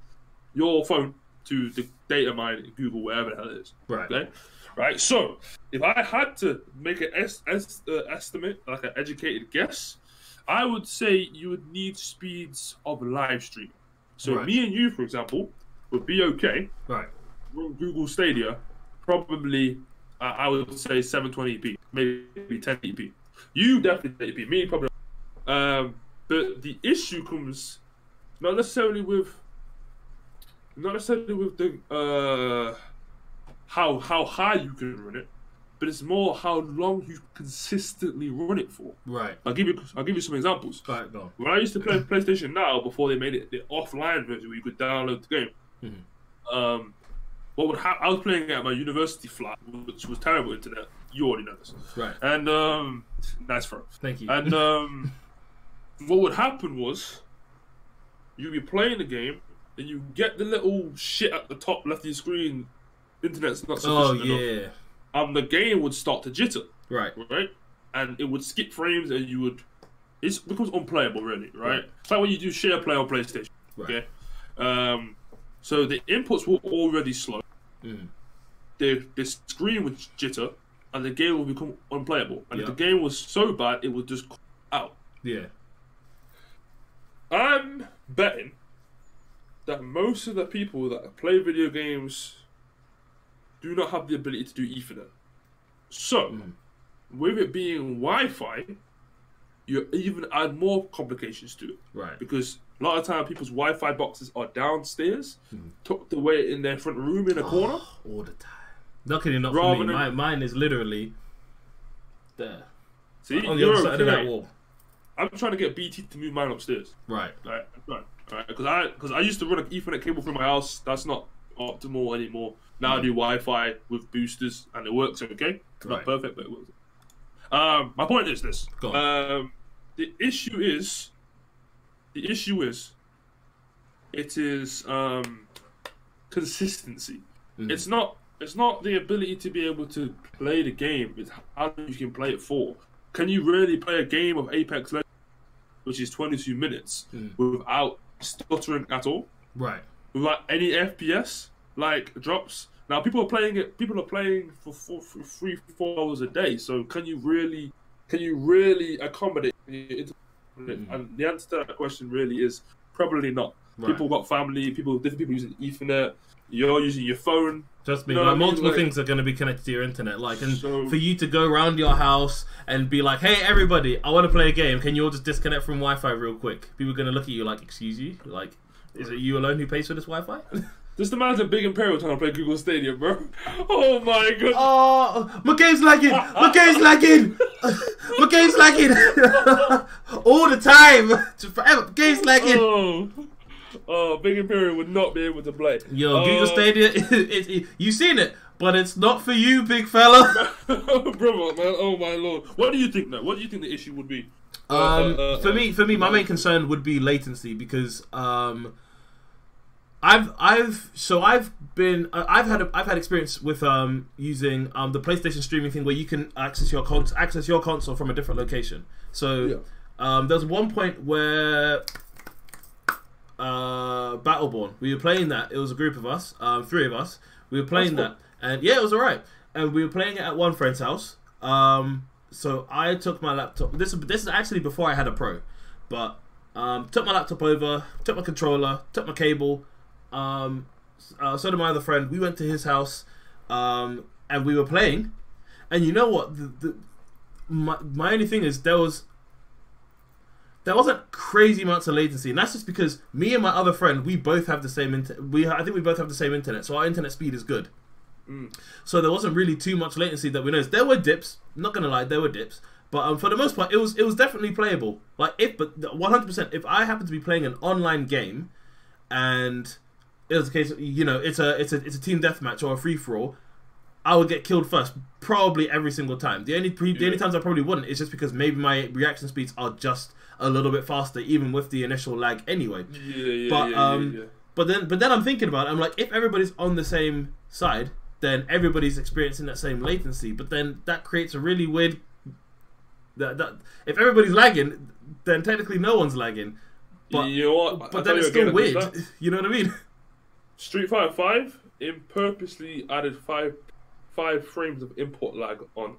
Speaker 1: your phone, to the data mine in Google, wherever the hell it is.
Speaker 2: Right.
Speaker 1: Okay? Right. So if I had to make an estimate, like an educated guess, I would say you would need speeds of live stream. So me and you, for example, would be okay.
Speaker 2: Right.
Speaker 1: Google Stadia, probably, I would say 720p, maybe 1080p. You definitely 1080p. Me probably. But the issue comes not necessarily with the how high you can run it, but it's more how long you consistently run it for.
Speaker 2: Right.
Speaker 1: I'll give you some examples.
Speaker 2: Right, go on.
Speaker 1: When I used to play PlayStation Now, before they made it the offline version where you could download the game, what would happen? I was playing at my university flat, which was terrible internet. You already know this,
Speaker 2: right?
Speaker 1: And nice throw.
Speaker 2: Thank you.
Speaker 1: And what would happen was you'd be playing the game, and you get the little shit at the top left of your screen. Internet's not sufficient enough. The game would start to jitter. Right. And it would skip frames, and it becomes unplayable, really, right? It's like when you do share play on PlayStation. Right. Okay. So the inputs were already slow. The screen would jitter, and the game will become unplayable. And if the game was so bad, it would just out. Yeah. I'm betting that most of the people that play video games do not have the ability to do Ethernet. So, with it being Wi-Fi, you even add more complications to it. Right. Because a lot of time people's Wi-Fi boxes are downstairs, tucked away in their front room in a corner.
Speaker 2: All the time. Luckily not for me. Mine is literally there.
Speaker 1: See,
Speaker 2: on the other side of that wall.
Speaker 1: I'm trying to get BT to move mine upstairs. Right. Right. Because I used to run an Ethernet cable through my house. That's not optimal anymore. Now I do Wi-Fi with boosters, and it works okay. It's not perfect, but it works. My point is this. The issue is, it is consistency. It's not the ability to be able to play the game. It's how you can play it for. Can you really play a game of Apex Legends, which is 22 minutes, without stuttering at all? Right. Without any FPS like drops, Now people are playing it. People are playing for 3-4 hours a day. So can you really accommodate it? And the answer to that question really is probably not. Right. People got family. Different people using Ethernet. You're using your phone.
Speaker 2: Just me. Like, multiple things are going to be connected to your internet. Like, and for you to go around your house and be like, "Hey, everybody, I want to play a game. Can you all just disconnect from Wi-Fi real quick?" People are going to look at you like, "Excuse you? Like, is it you alone who pays for this Wi-Fi?"
Speaker 1: Just imagine Big Imperial trying to play Google Stadia, bro. Oh my god.
Speaker 2: Oh, my game's lagging. My game's lagging. My game's lagging. All the time. Just forever. Game's lagging.
Speaker 1: Oh, Big Imperial would not be able to play.
Speaker 2: Yo, Google Stadia, you've seen it, but it's not for you, big fella.
Speaker 1: Brother, man, oh my lord. What do you think, though? What do you think the issue would be?
Speaker 2: For me, my main concern would be latency because I've had experience with using the PlayStation streaming thing where you can access your console from a different location. So there's one point where Battleborn, we were playing that. It was a group of us, 3 of us. We were playing that, and yeah, it was alright. And we were playing it at one friend's house. So I took my laptop. This is actually before I had a Pro, but took my laptop over, took my controller, took my cable. So did my other friend. We went to his house, and we were playing. And you know what? My only thing is there wasn't crazy amounts of latency, and that's just because me and my other friend, we both have the same I think we both have the same internet, so our internet speed is good. So there wasn't really too much latency that we noticed. There were dips, not gonna lie, there were dips, but for the most part, it was definitely playable. Like 100%, if I happen to be playing an online game, and it was a case, it's a team deathmatch or a free for all, I would get killed first, probably every single time. The only times I probably wouldn't is just because maybe my reaction speeds are just a little bit faster, even with the initial lag anyway. But then I'm thinking about it. I'm like, if everybody's on the same side, then everybody's experiencing that same latency. But then that creates a really weird. That if everybody's lagging, then technically no one's lagging. But
Speaker 1: you know what?
Speaker 2: But then it's still weird. You know what I mean?
Speaker 1: Street Fighter 5, it purposely added five frames of input lag on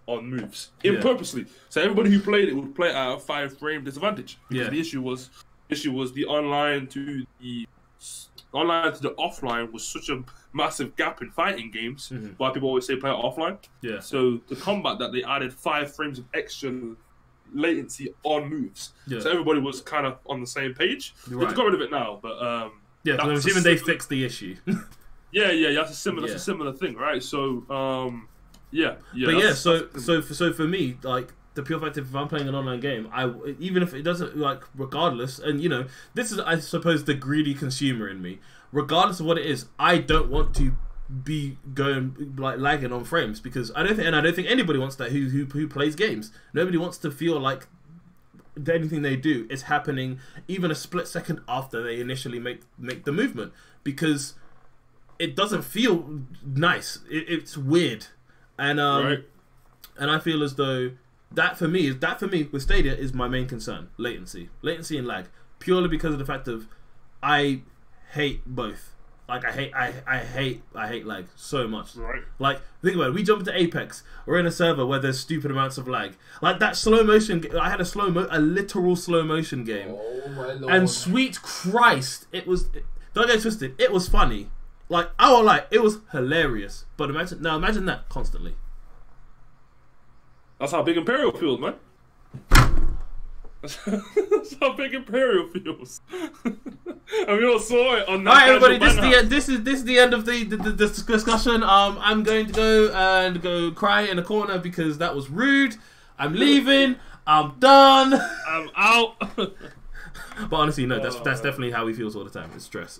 Speaker 1: moves. Purposely. So everybody who played it would play at a 5 frame disadvantage. Because the issue was the online to the offline was such a massive gap in fighting games. Why people always say play it offline. Yeah. So to combat that, they added 5 frames of extra latency on moves. Yeah. So everybody was kind of on the same page. Right. They've got rid of it now, but
Speaker 2: yeah, so I'm assuming they fixed the issue.
Speaker 1: Yeah, that's a similar thing, right? So
Speaker 2: so for me, like, the pure fact, if I'm playing an online game, even if it doesn't, like, regardless, and this is, I suppose, the greedy consumer in me. Regardless of what it is, I don't want to be going like lagging on frames, because I don't think anybody wants that who plays games. Nobody wants to feel like anything they do is happening even a split second after they initially make the movement, because it doesn't feel nice. It's weird, and right. And I feel as though that for me with Stadia is my main concern: latency and lag, purely because of the fact of I hate both. Like, I hate lag so much. Right. Like, think about it. We jump into Apex. We're in a server where there's stupid amounts of lag. Like, that slow motion. I had a literal slow motion game. Oh my lord! And sweet Christ, it was. Don't get twisted. It was funny. Like, I won't lie, it was hilarious. But imagine that constantly.
Speaker 1: That's how Big Imperial feels, man. That's how Big Imperial feels. And we all saw it on that.
Speaker 2: Alright, everybody, this is the end of the discussion. I'm going to go cry in a corner because that was rude. I'm leaving. I'm done.
Speaker 1: I'm out.
Speaker 2: But honestly, no, that's definitely how he feels all the time. It's stress.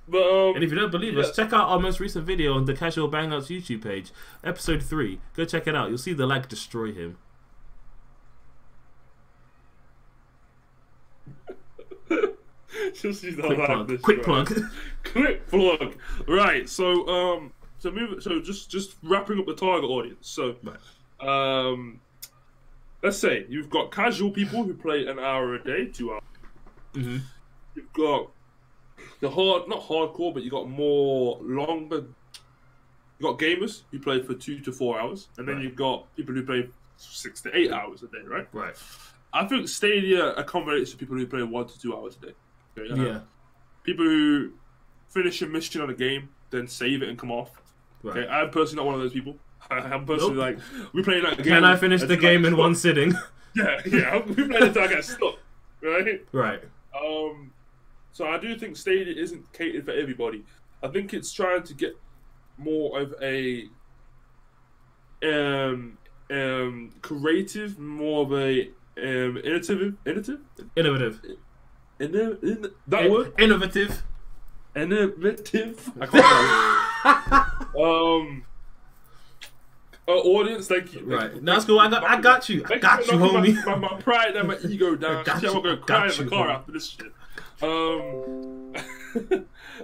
Speaker 1: But,
Speaker 2: and if you don't believe us, check out our most recent video on the Casual Bangouts YouTube page, episode 3. Go check it out. You'll see the lag destroy him. Quick plug.
Speaker 1: Quick plug. Right. So just wrapping up the target audience. So, let's say you've got casual people who play an hour a day, 2 hours. You've got the not hardcore, but you got more longer got gamers who play for 2 to 4 hours, and then you've got people who play 6 to 8 hours a day, right?
Speaker 2: Right.
Speaker 1: I think Stadia accommodates to people who play 1 to 2 hours a day. Okay,
Speaker 2: Yeah.
Speaker 1: People who finish a mission on a game, then save it and come off.
Speaker 2: Right.
Speaker 1: Okay, I'm personally not one of those people. I'm personally like, we play that game.
Speaker 2: Can I finish the game in one sitting?
Speaker 1: Yeah. We play it until I get stuck, right?
Speaker 2: Right.
Speaker 1: So I do think Stadia isn't catered for everybody. I think it's trying to get more of a creative, more of a innovative. That word?
Speaker 2: Innovative.
Speaker 1: I can't audience, thank you.
Speaker 2: Right. No, that's cool. I got you. I got you, homie.
Speaker 1: My pride and my ego down. I'm gonna cry in the car
Speaker 2: homie.
Speaker 1: after this shit.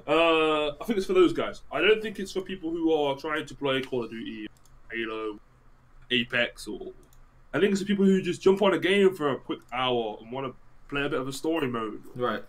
Speaker 1: I think it's for those guys. I don't think it's for people who are trying to play Call of Duty, Halo, Apex, or I think it's for people who just jump on a game for a quick hour and want to play a bit of a story mode.
Speaker 2: Right.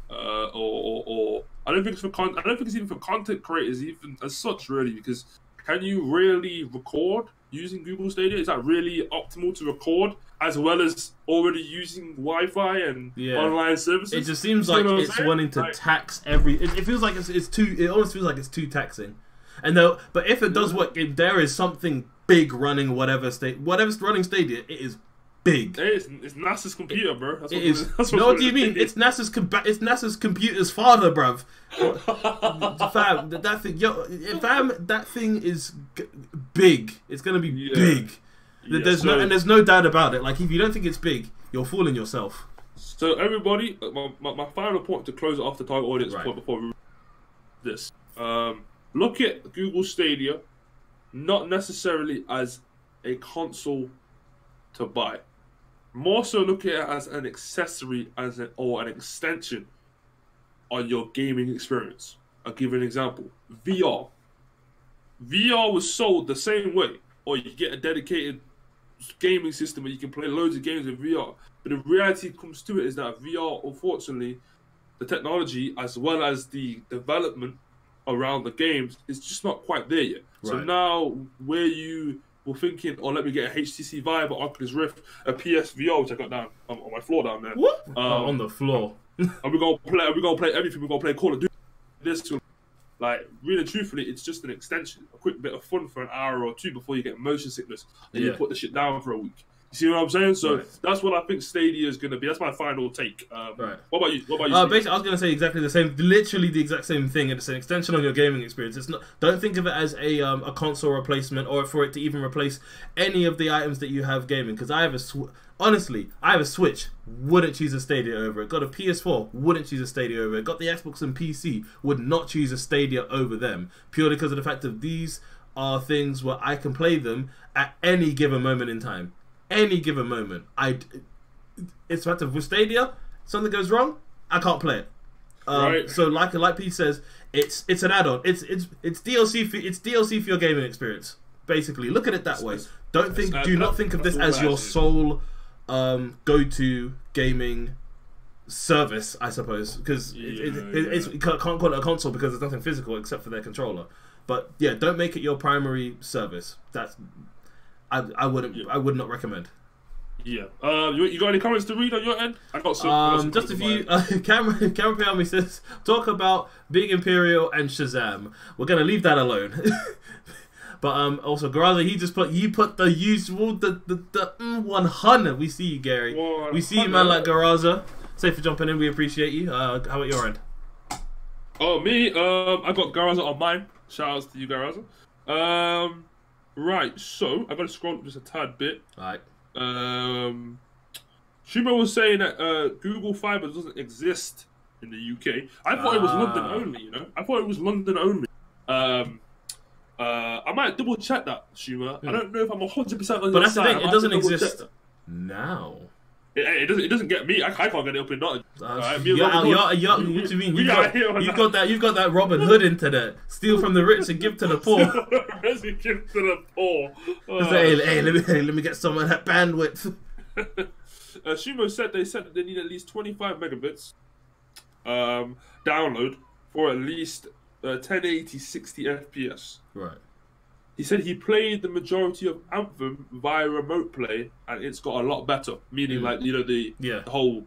Speaker 1: Or I don't think it's for I don't think it's even for content creators even as such, really, because can you really record using Google Stadia? Is that really optimal to record as well as already using Wi-Fi and online services?
Speaker 2: It just seems like it's wanting to tax every. It feels like it's too. It almost feels like it's too taxing. And though, but if it does work, if there is something big running whatever's running Stadia, it is big.
Speaker 1: It's NASA's computer, bro. That's
Speaker 2: it is. No, what do you mean? It's NASA's computer's father, bruv. Fam, that thing, that thing is big. It's gonna be big. There's no doubt about it. Like, if you don't think it's big, you're fooling yourself.
Speaker 1: So everybody, my final point to close it off the target audience point before we this. Look at Google Stadia, not necessarily as a console to buy. More so look at it as an accessory, or an extension on your gaming experience. I'll give you an example. VR. VR was sold the same way, or you get a dedicated gaming system where you can play loads of games with VR. But the reality comes to it is that VR, unfortunately, the technology as well as the development around the games is just not quite there yet. Right. So now where you were thinking, oh, let me get a HTC Vive, or Oculus Rift, a PSVR, which I got down on my floor down there.
Speaker 2: What? On the floor.
Speaker 1: And we're gonna play everything. We're gonna play Call of Duty. This, like, really, truthfully, it's just an extension, a quick bit of fun for an hour or two before you get motion sickness and you put the shit down for a week. You see what I'm saying? So that's what I think Stadia is gonna be. That's my final take. What about you? Basically,
Speaker 2: I was gonna say exactly the same, literally the exact same thing. It's an extension on your gaming experience. It's not. Don't think of it as a console replacement, or for it to even replace any of the items that you have gaming. Because I have a Switch. Wouldn't choose a Stadia over it. Got a PS4. Wouldn't choose a Stadia over it. Got the Xbox and PC. Would not choose a Stadia over them, purely because of the fact that these are things where I can play them at any given moment in time. Any given moment, it's fact of with Stadia, something goes wrong, I can't play it. So like Pete says, it's an add-on. It's DLC for your gaming experience. Basically, look at it that way. Do not think of this as your sole go-to gaming service, I suppose, because you can't call it a console because there's nothing physical except for their controller. But yeah, don't make it your primary service. I would not recommend.
Speaker 1: Yeah. You got any comments to read on your end? I got some.
Speaker 2: Just a few. Cameron Piami says, talk about Big Imperial and Shazam. We're gonna leave that alone. But also Garaza, you put the usual the 100. We see you, Gary. 100. We see you, man, like Garaza. Safe for jumping in. We appreciate you. How about your end?
Speaker 1: Oh, me. I got Garaza on mine. Shout outs to you, Garaza. Right, so I've got to scroll up just a tad bit.
Speaker 2: Alright.
Speaker 1: Schumer was saying that Google Fiber doesn't exist in the UK. I thought it was London only, you know? I thought it was London only. I might double check that, Schumer. I don't know if I'm 100% on your side.
Speaker 2: But that's the thing, it doesn't exist now.
Speaker 1: It doesn't get me. I can't get it up in nothing.
Speaker 2: What do you mean? You've got that Robin Hood internet. Steal from the rich and give to the poor.
Speaker 1: Give to the poor.
Speaker 2: Hey, let me get some of that bandwidth.
Speaker 1: Schumer said that they need at least 25 megabits download for at least 1080 60 FPS.
Speaker 2: Right.
Speaker 1: He said he played the majority of Anthem via remote play, and it's got a lot better. Meaning, like, you know, the whole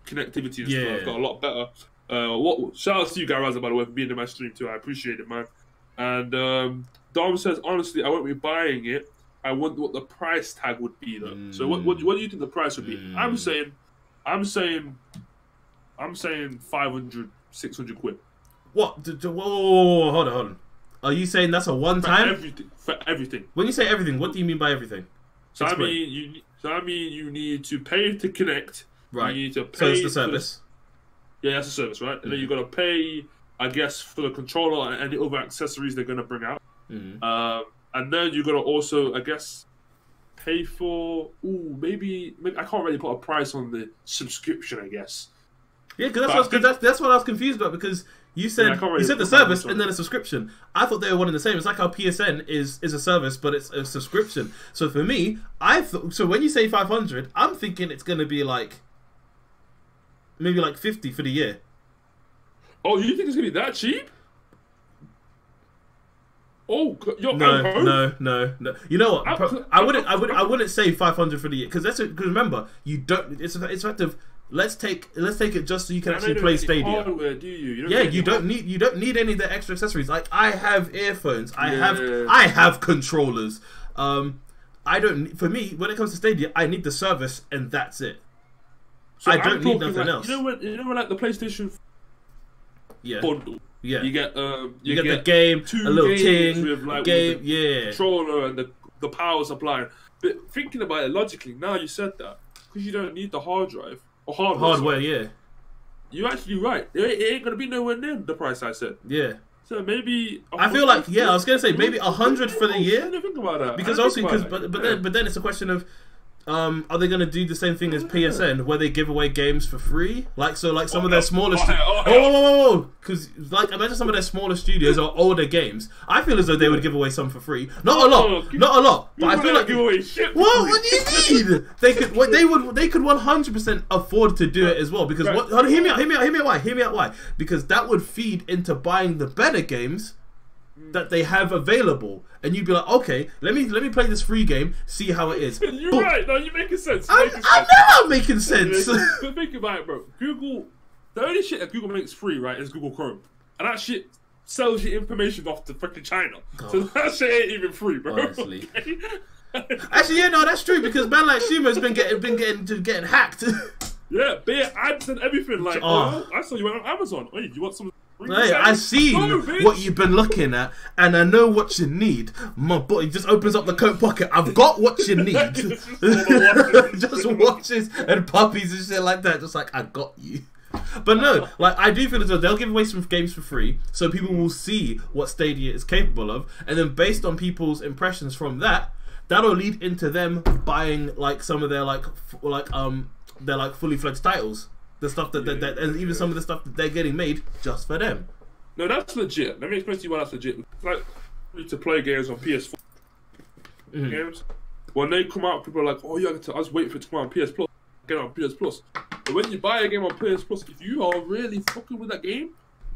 Speaker 1: connectivity and stuff got a lot better. Shout out to you, Guy Raza, by the way, for being in my stream too. I appreciate it, man. And Dom says, honestly, I won't be buying it. I wonder what the price tag would be, though. So what do you think the price would be? I'm saying 500, 600 quid.
Speaker 2: What? Whoa, hold on. Are you saying that's a one-time?
Speaker 1: For everything.
Speaker 2: When you say everything, what do you mean by everything?
Speaker 1: So I mean you need to pay to connect.
Speaker 2: Right.
Speaker 1: You need to pay.
Speaker 2: So it's the service.
Speaker 1: Yeah, that's a service, right? And then you got to pay, I guess, for the controller and the other accessories they're going to bring out. And then you got to also, I guess, pay for. Maybe I can't really put a price on the subscription, I guess.
Speaker 2: Yeah, because that's what I was confused about, because you said the service and then a subscription. I thought they were one and the same. It's like how PSN is a service, but it's a subscription. So for me, so when you say 500, I'm thinking it's going to be like maybe like 50 for the year.
Speaker 1: Oh, you think it's going to be that cheap? Oh,
Speaker 2: no. You know what? I wouldn't say 500 for the year, because remember, you don't. It's effective. Let's take it just so you can actually play Stadia.
Speaker 1: Hardware, do you?
Speaker 2: You don't need any of the extra accessories. Like, I have earphones. I have controllers. I don't. For me, when it comes to Stadia, I need the service and that's it. So I don't need nothing else.
Speaker 1: You know when like the PlayStation bundle.
Speaker 2: Yeah,
Speaker 1: you get
Speaker 2: the game, a little ting
Speaker 1: with like
Speaker 2: game,
Speaker 1: the controller and the power supply. But thinking about it logically, now you said that, because you don't need the hard drive or hardware.
Speaker 2: Yeah,
Speaker 1: you're actually right. It ain't gonna be nowhere near the price I said.
Speaker 2: Yeah.
Speaker 1: So maybe
Speaker 2: I feel like I was gonna say maybe 100 for the year.
Speaker 1: I didn't think about that.
Speaker 2: Because also but then it's a question of. Are they going to do the same thing as PSN, where they give away games for free? Like some of their smaller because like imagine some of their smaller studios or older games. I feel as though they would give away some for free. Not a lot. But I feel like
Speaker 1: give away shit.
Speaker 2: What do you mean? They could 100% afford to do it as well, because hear me out why? Because that would feed into buying the better games that they have available, and you'd be like, okay, let me play this free game, see how it is.
Speaker 1: You're right. No, you're making sense.
Speaker 2: I know I'm making sense.
Speaker 1: But think about it, bro. Google, the only shit that Google makes free, right, is Google Chrome, and that shit sells your information off to freaking China. So that shit ain't even free, bro.
Speaker 2: Honestly. Actually, yeah, no, that's true, because man like Sumo's been getting hacked.
Speaker 1: Yeah, bare ads and everything. Like, I saw you went on Amazon. Hey, do you want some?
Speaker 2: Hey, I see what you've been looking at, and I know what you need. My boy just opens up the coat pocket. I've got what you need. Just watches and puppies and shit like that. Just like, I got you. But no, like, I do feel as though they'll give away some games for free, so people will see what Stadia is capable of, and then based on people's impressions from that, that'll lead into them buying like some of their their fully fledged titles. The stuff that and even some of the stuff that they're getting made just for them.
Speaker 1: No, that's legit. Let me explain to you why that's legit. Like, to play games on PS4 games, when they come out, people are like, "Oh, yeah, I was waiting for it to come out on PS Plus." Get it on PS Plus. But when you buy a game on PS Plus, if you are really fucking with that game,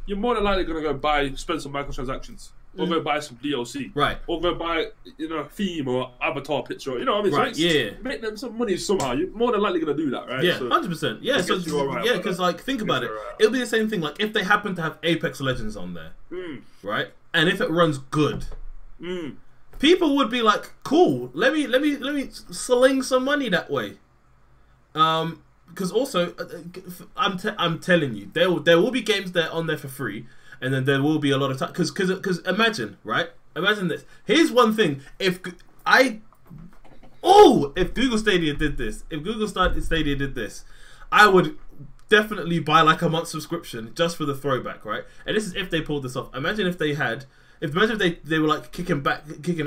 Speaker 1: you're more than likely gonna go spend some microtransactions, or go buy some DLC,
Speaker 2: right?
Speaker 1: Or go buy theme or avatar picture, you know what I mean?
Speaker 2: Right?
Speaker 1: So make them some money somehow. You're more than likely gonna do that, right?
Speaker 2: Yeah, 100%. Yeah, so because like think about it, it'll be the same thing. Like if they happen to have Apex Legends on there, right? And if it runs good, people would be like, "Cool, let me sling some money that way." Because also, I'm telling you, there will be games that are on there for free, and then there will be a lot of time. Because imagine, right? Imagine this. Here's one thing: if Google Stadia did this, if Google Stadia did this, I would definitely buy like a month subscription just for the throwback, right? And this is if they pulled this off. Imagine if they were like kicking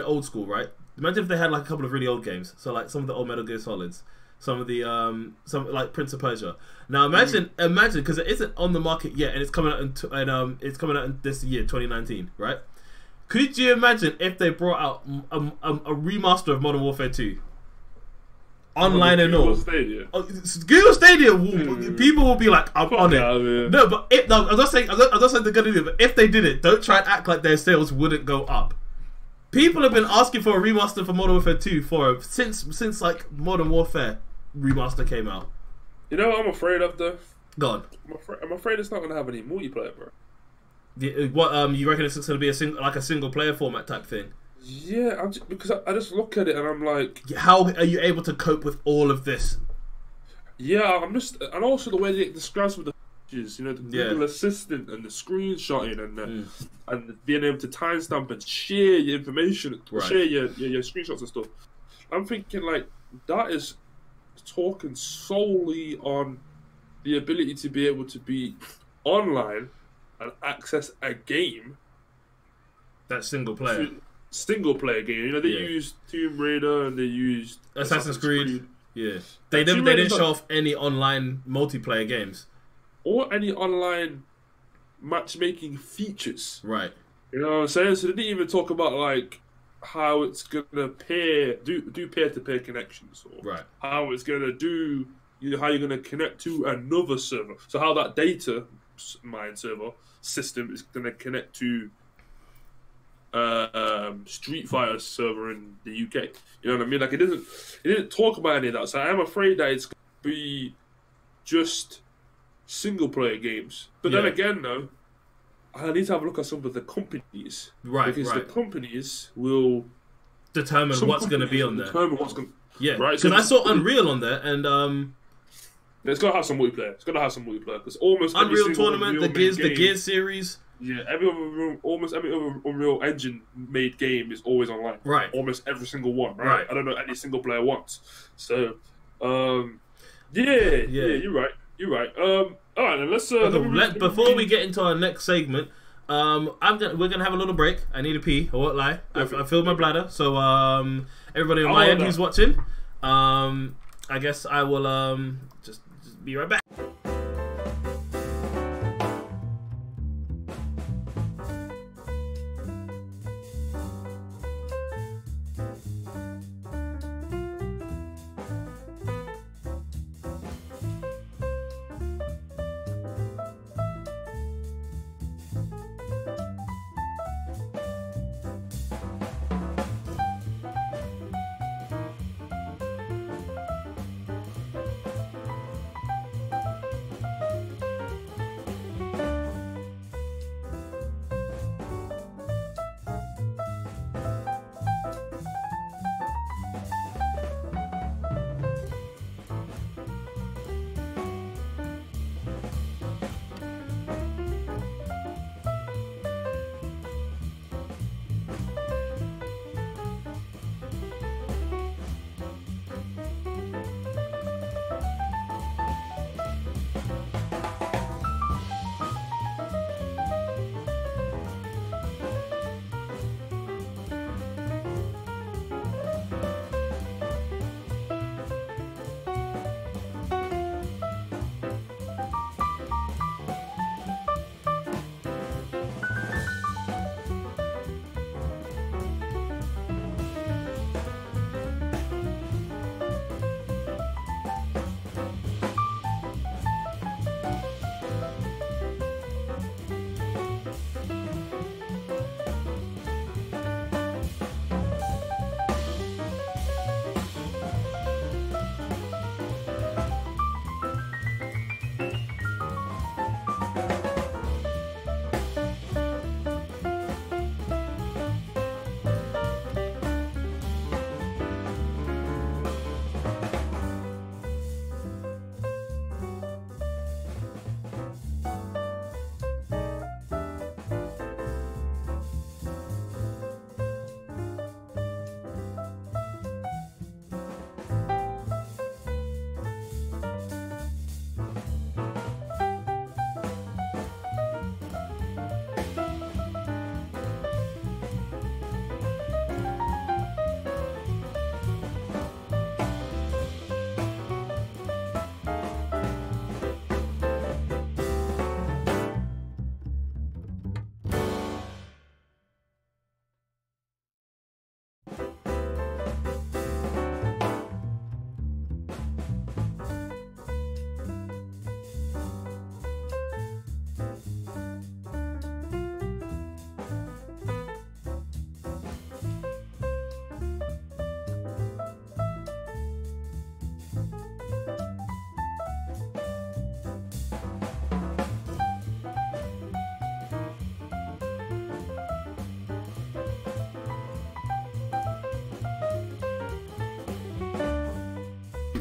Speaker 2: old school, right? Imagine if they had like a couple of really old games, so like some of the old Metal Gear Solids. Some of the some like Prince of Persia. Now imagine because it isn't on the market yet, and it's coming out in this year, 2019, right? Could you imagine if they brought out a remaster of Modern Warfare 2, online and all? Google Stadia people will be like, I'm on it. Man. No, but I'm not saying they're gonna do it. But if they did it, don't try and act like their sales wouldn't go up. People have been asking for a remaster for Modern Warfare 2 since like Modern Warfare remaster came out.
Speaker 1: You know what I'm afraid of though?
Speaker 2: Go on.
Speaker 1: I'm afraid it's not going to have any multiplayer, bro.
Speaker 2: What you reckon it's going to be a single player format type thing?
Speaker 1: Yeah, because I just look at it and I'm like,
Speaker 2: how are you able to cope with all of this?
Speaker 1: Yeah, and also the way they describe with the features, you know, the Google Assistant and the screenshotting and being able to timestamp and share your information, share your screenshots and stuff. I'm thinking like that is talking solely on the ability to be able to be online and access a game.
Speaker 2: That's single player.
Speaker 1: Single player game. You know, they used Tomb Raider and they used
Speaker 2: Assassin's Creed. Yeah. They didn't show off any online multiplayer games.
Speaker 1: Or any online matchmaking features.
Speaker 2: Right.
Speaker 1: You know what I'm saying? So they didn't even talk about like how it's gonna do peer-to-peer connections, or how it's gonna do, you know, how you're gonna connect to another server. So how that data mine server system is gonna connect to Street Fighter server in the UK. You know what I mean? Like it didn't talk about any of that. So I'm afraid that it's gonna be just single player games. But then again, though, I need to have a look at some of the companies, because the companies will
Speaker 2: determine what's going to be on there.
Speaker 1: Right?
Speaker 2: Because I saw Unreal on there, and
Speaker 1: it's got to have some multiplayer. It's got to have some multiplayer because almost
Speaker 2: Unreal Tournament, the Gears series.
Speaker 1: Yeah, almost every other Unreal Engine made game is always online.
Speaker 2: Right.
Speaker 1: Almost every single one. Right. I don't know any single player once. So, you're right. You're right. All right, then let's.
Speaker 2: Before we get into our next segment, we're gonna have a little break. I need a pee. I won't lie. I filled my bladder. So everybody on my end who's watching, I guess I will just be right back.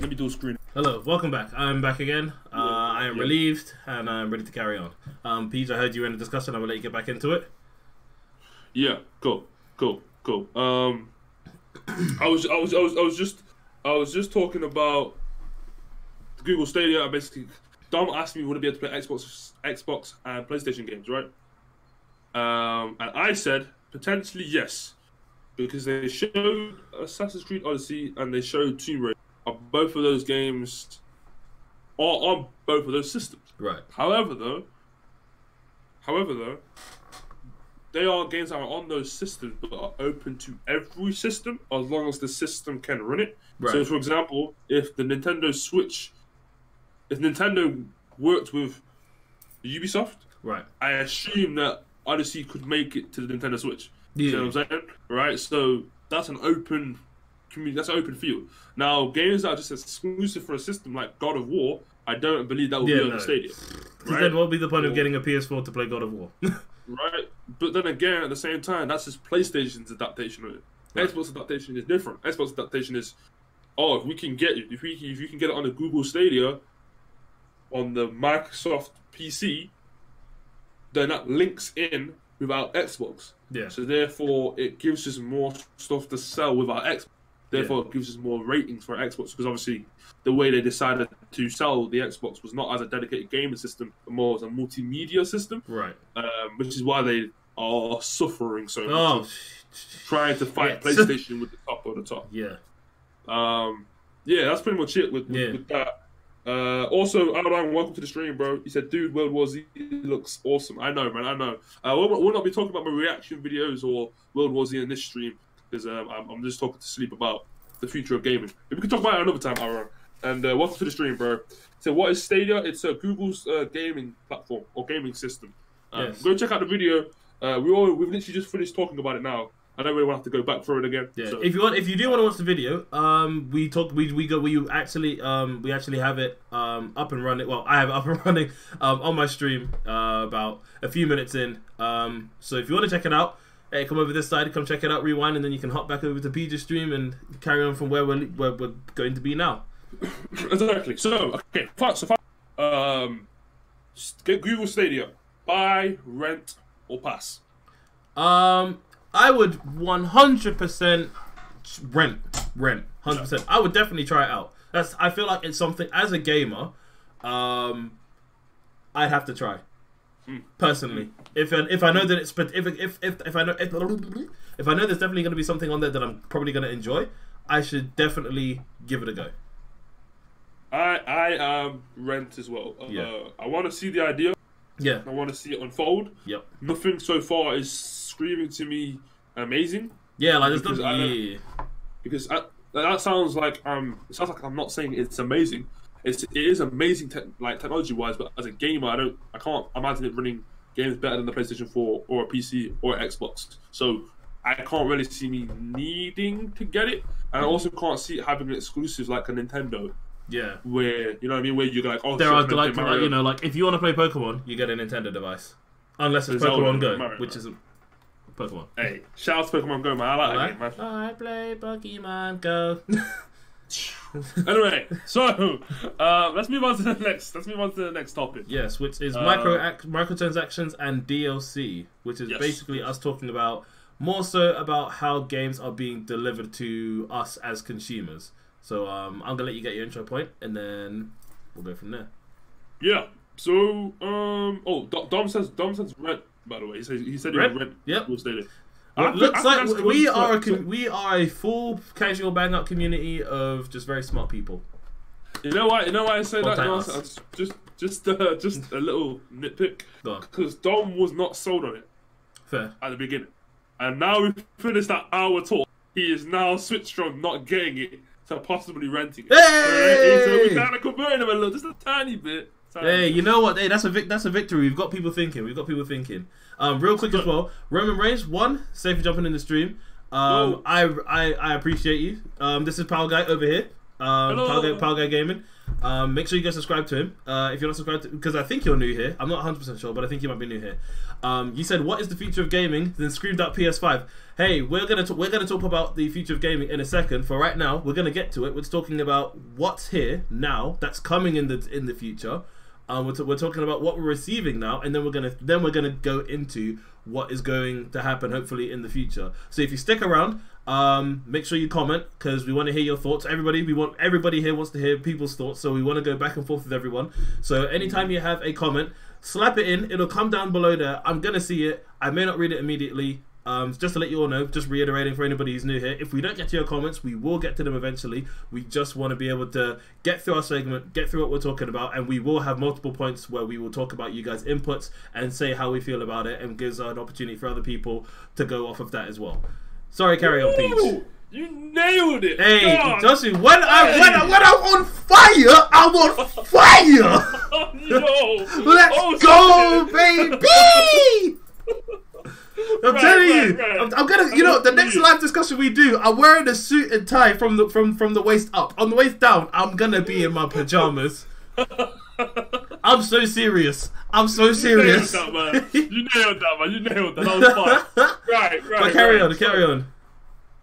Speaker 1: Let me do a screen.
Speaker 2: Hello, welcome back. I'm back again. I am relieved and I'm ready to carry on. Pete, I heard you were in a discussion. I'm gonna let you get back into it.
Speaker 1: Yeah, cool. I was just talking about Google Stadia. I basically, Dom asked me would I be able to play Xbox and PlayStation games, right? And I said potentially yes, because they showed Assassin's Creed Odyssey and they showed Tomb Raider. Both of those games are on both of those systems.
Speaker 2: Right.
Speaker 1: However, though, they are games that are on those systems but are open to every system as long as the system can run it.
Speaker 2: Right.
Speaker 1: So, for example, if Nintendo worked with Ubisoft,
Speaker 2: right,
Speaker 1: I assume that Odyssey could make it to the Nintendo Switch.
Speaker 2: Yeah.
Speaker 1: You know what I'm saying? Right? So that's an open community. That's an open field. Now, games that are just exclusive for a system like God of War, I don't believe that will be on the Stadia.
Speaker 2: Right? Then what would be the point of getting a PS4 to play God of War?
Speaker 1: Right? But then again, at the same time, that's just PlayStation's adaptation of it. Right. Xbox adaptation is different. Xbox adaptation is, if we can get it, if you can get it on the Google Stadia, on the Microsoft PC, then that links in with our Xbox.
Speaker 2: Yeah.
Speaker 1: So therefore, it gives us more stuff to sell with our Xbox. Therefore, it gives us more ratings for Xbox, because obviously the way they decided to sell the Xbox was not as a dedicated gaming system, but more as a multimedia system.
Speaker 2: Right.
Speaker 1: Which is why they are suffering so much. Trying to fight PlayStation with the top of the top.
Speaker 2: Yeah.
Speaker 1: That's pretty much it with that. Also, Alan, welcome to the stream, bro. He said, dude, World War Z looks awesome. I know, man, I know. We'll not be talking about my reaction videos or World War Z in this stream, because I'm just talking to Sleep about the future of gaming. We can talk about it another time, Aaron. And welcome to the stream, bro. So what is Stadia? It's Google's gaming platform or gaming system. Go check out the video. We've literally just finished talking about it now. I don't really want to have to go back through it again. Yeah. So.
Speaker 2: If you do want to watch the video, we actually have it up and running. Well, I have it up and running on my stream about a few minutes in. So if you want to check it out, hey, come over this side, come check it out, rewind, and then you can hop back over to PJ's stream and carry on from where we're going to be now.
Speaker 1: Exactly. So okay, get Google Stadia. Buy, rent, or pass.
Speaker 2: I would 100% rent. 100%. I would definitely try it out. I feel like it's something as a gamer, I'd have to try. Personally, if I know that if I know there's definitely going to be something on there that I'm probably going to enjoy, I should definitely give it a go.
Speaker 1: I rent as well. I want to see the idea.
Speaker 2: Yeah,
Speaker 1: I want to see it unfold.
Speaker 2: Yep.
Speaker 1: Nothing so far is screaming to me amazing.
Speaker 2: Yeah, like there's nothing.
Speaker 1: Because that sounds like I'm not saying it's amazing. It is amazing, technology wise, but as a gamer, I can't imagine it running games better than the PlayStation 4 or a PC or Xbox. So I can't really see me needing to get it, and I also can't see it having exclusives like a Nintendo.
Speaker 2: Yeah,
Speaker 1: where you know what I mean, where you're like,
Speaker 2: there are like if you want to play Pokemon, you get a Nintendo device, unless it's Pokemon Go, which is Pokemon.
Speaker 1: Hey, shout out to Pokemon Go, man. I like that game, man.
Speaker 2: I play Pokemon Go.
Speaker 1: Anyway, so let's move on to the next topic.
Speaker 2: Yes, which is microtransactions and DLC, which is basically us talking about more so about how games are being delivered to us as consumers. So I'm gonna let you get your intro point, and then we'll go from there.
Speaker 1: Yeah. So Dom says rent. By the way, he said he would rent.
Speaker 2: Yep.
Speaker 1: We'll stay there.
Speaker 2: Looks like we are a full casual bang up community of just very smart people.
Speaker 1: You know why I say that? Just a little nitpick. Because Dom was not sold on it.
Speaker 2: Fair.
Speaker 1: At the beginning, and now we've finished that hour talk. He is now switched from not getting it to possibly renting it.
Speaker 2: Hey!
Speaker 1: So we kind of converted him a little, just a tiny bit.
Speaker 2: Hey, you know what? Hey, that's a victory. We've got people thinking. Real quick as well. Roman Reigns, safe for jumping in the stream. I appreciate you. This is PowellGuy over here. PowellGuyGaming. Make sure you guys subscribe to him. If you're not subscribed, because I think you're new here. I'm not 100% sure, but I think you might be new here. You said, "What is the future of gaming?" Then screamed out PS5. Hey, we're gonna talk about the future of gaming in a second. For right now, we're gonna get to it. We're talking about what's here now, that's coming in the future. We're talking about what we're receiving now, and then we're gonna go into what is going to happen hopefully in the future. So if you stick around, make sure you comment, because we want to hear your thoughts. Everybody here wants to hear people's thoughts, so we want to go back and forth with everyone. So anytime you have a comment, slap it in. It'll come down below there. I'm gonna see it. I may not read it immediately. Just to let you all know, just reiterating for anybody who's new here, if we don't get to your comments, we will get to them eventually. We just want to be able to get through our segment, get through what we're talking about, and we will have multiple points where we will talk about you guys' inputs and say how we feel about it, and gives an opportunity for other people to go off of that as well. Sorry, carry on, Peach.
Speaker 1: You nailed it.
Speaker 2: Hey, Joshua, when I'm on fire, I'm on fire.
Speaker 1: Oh, no.
Speaker 2: Let's go, baby. I'm telling you, I'm gonna. You know, the next live discussion we do, I'm wearing a suit and tie from the waist up. On the waist down, I'm gonna be in my pajamas. I'm so serious. I'm so serious.
Speaker 1: You nailed that, man. You nailed that. That was fun. Right.
Speaker 2: But carry on.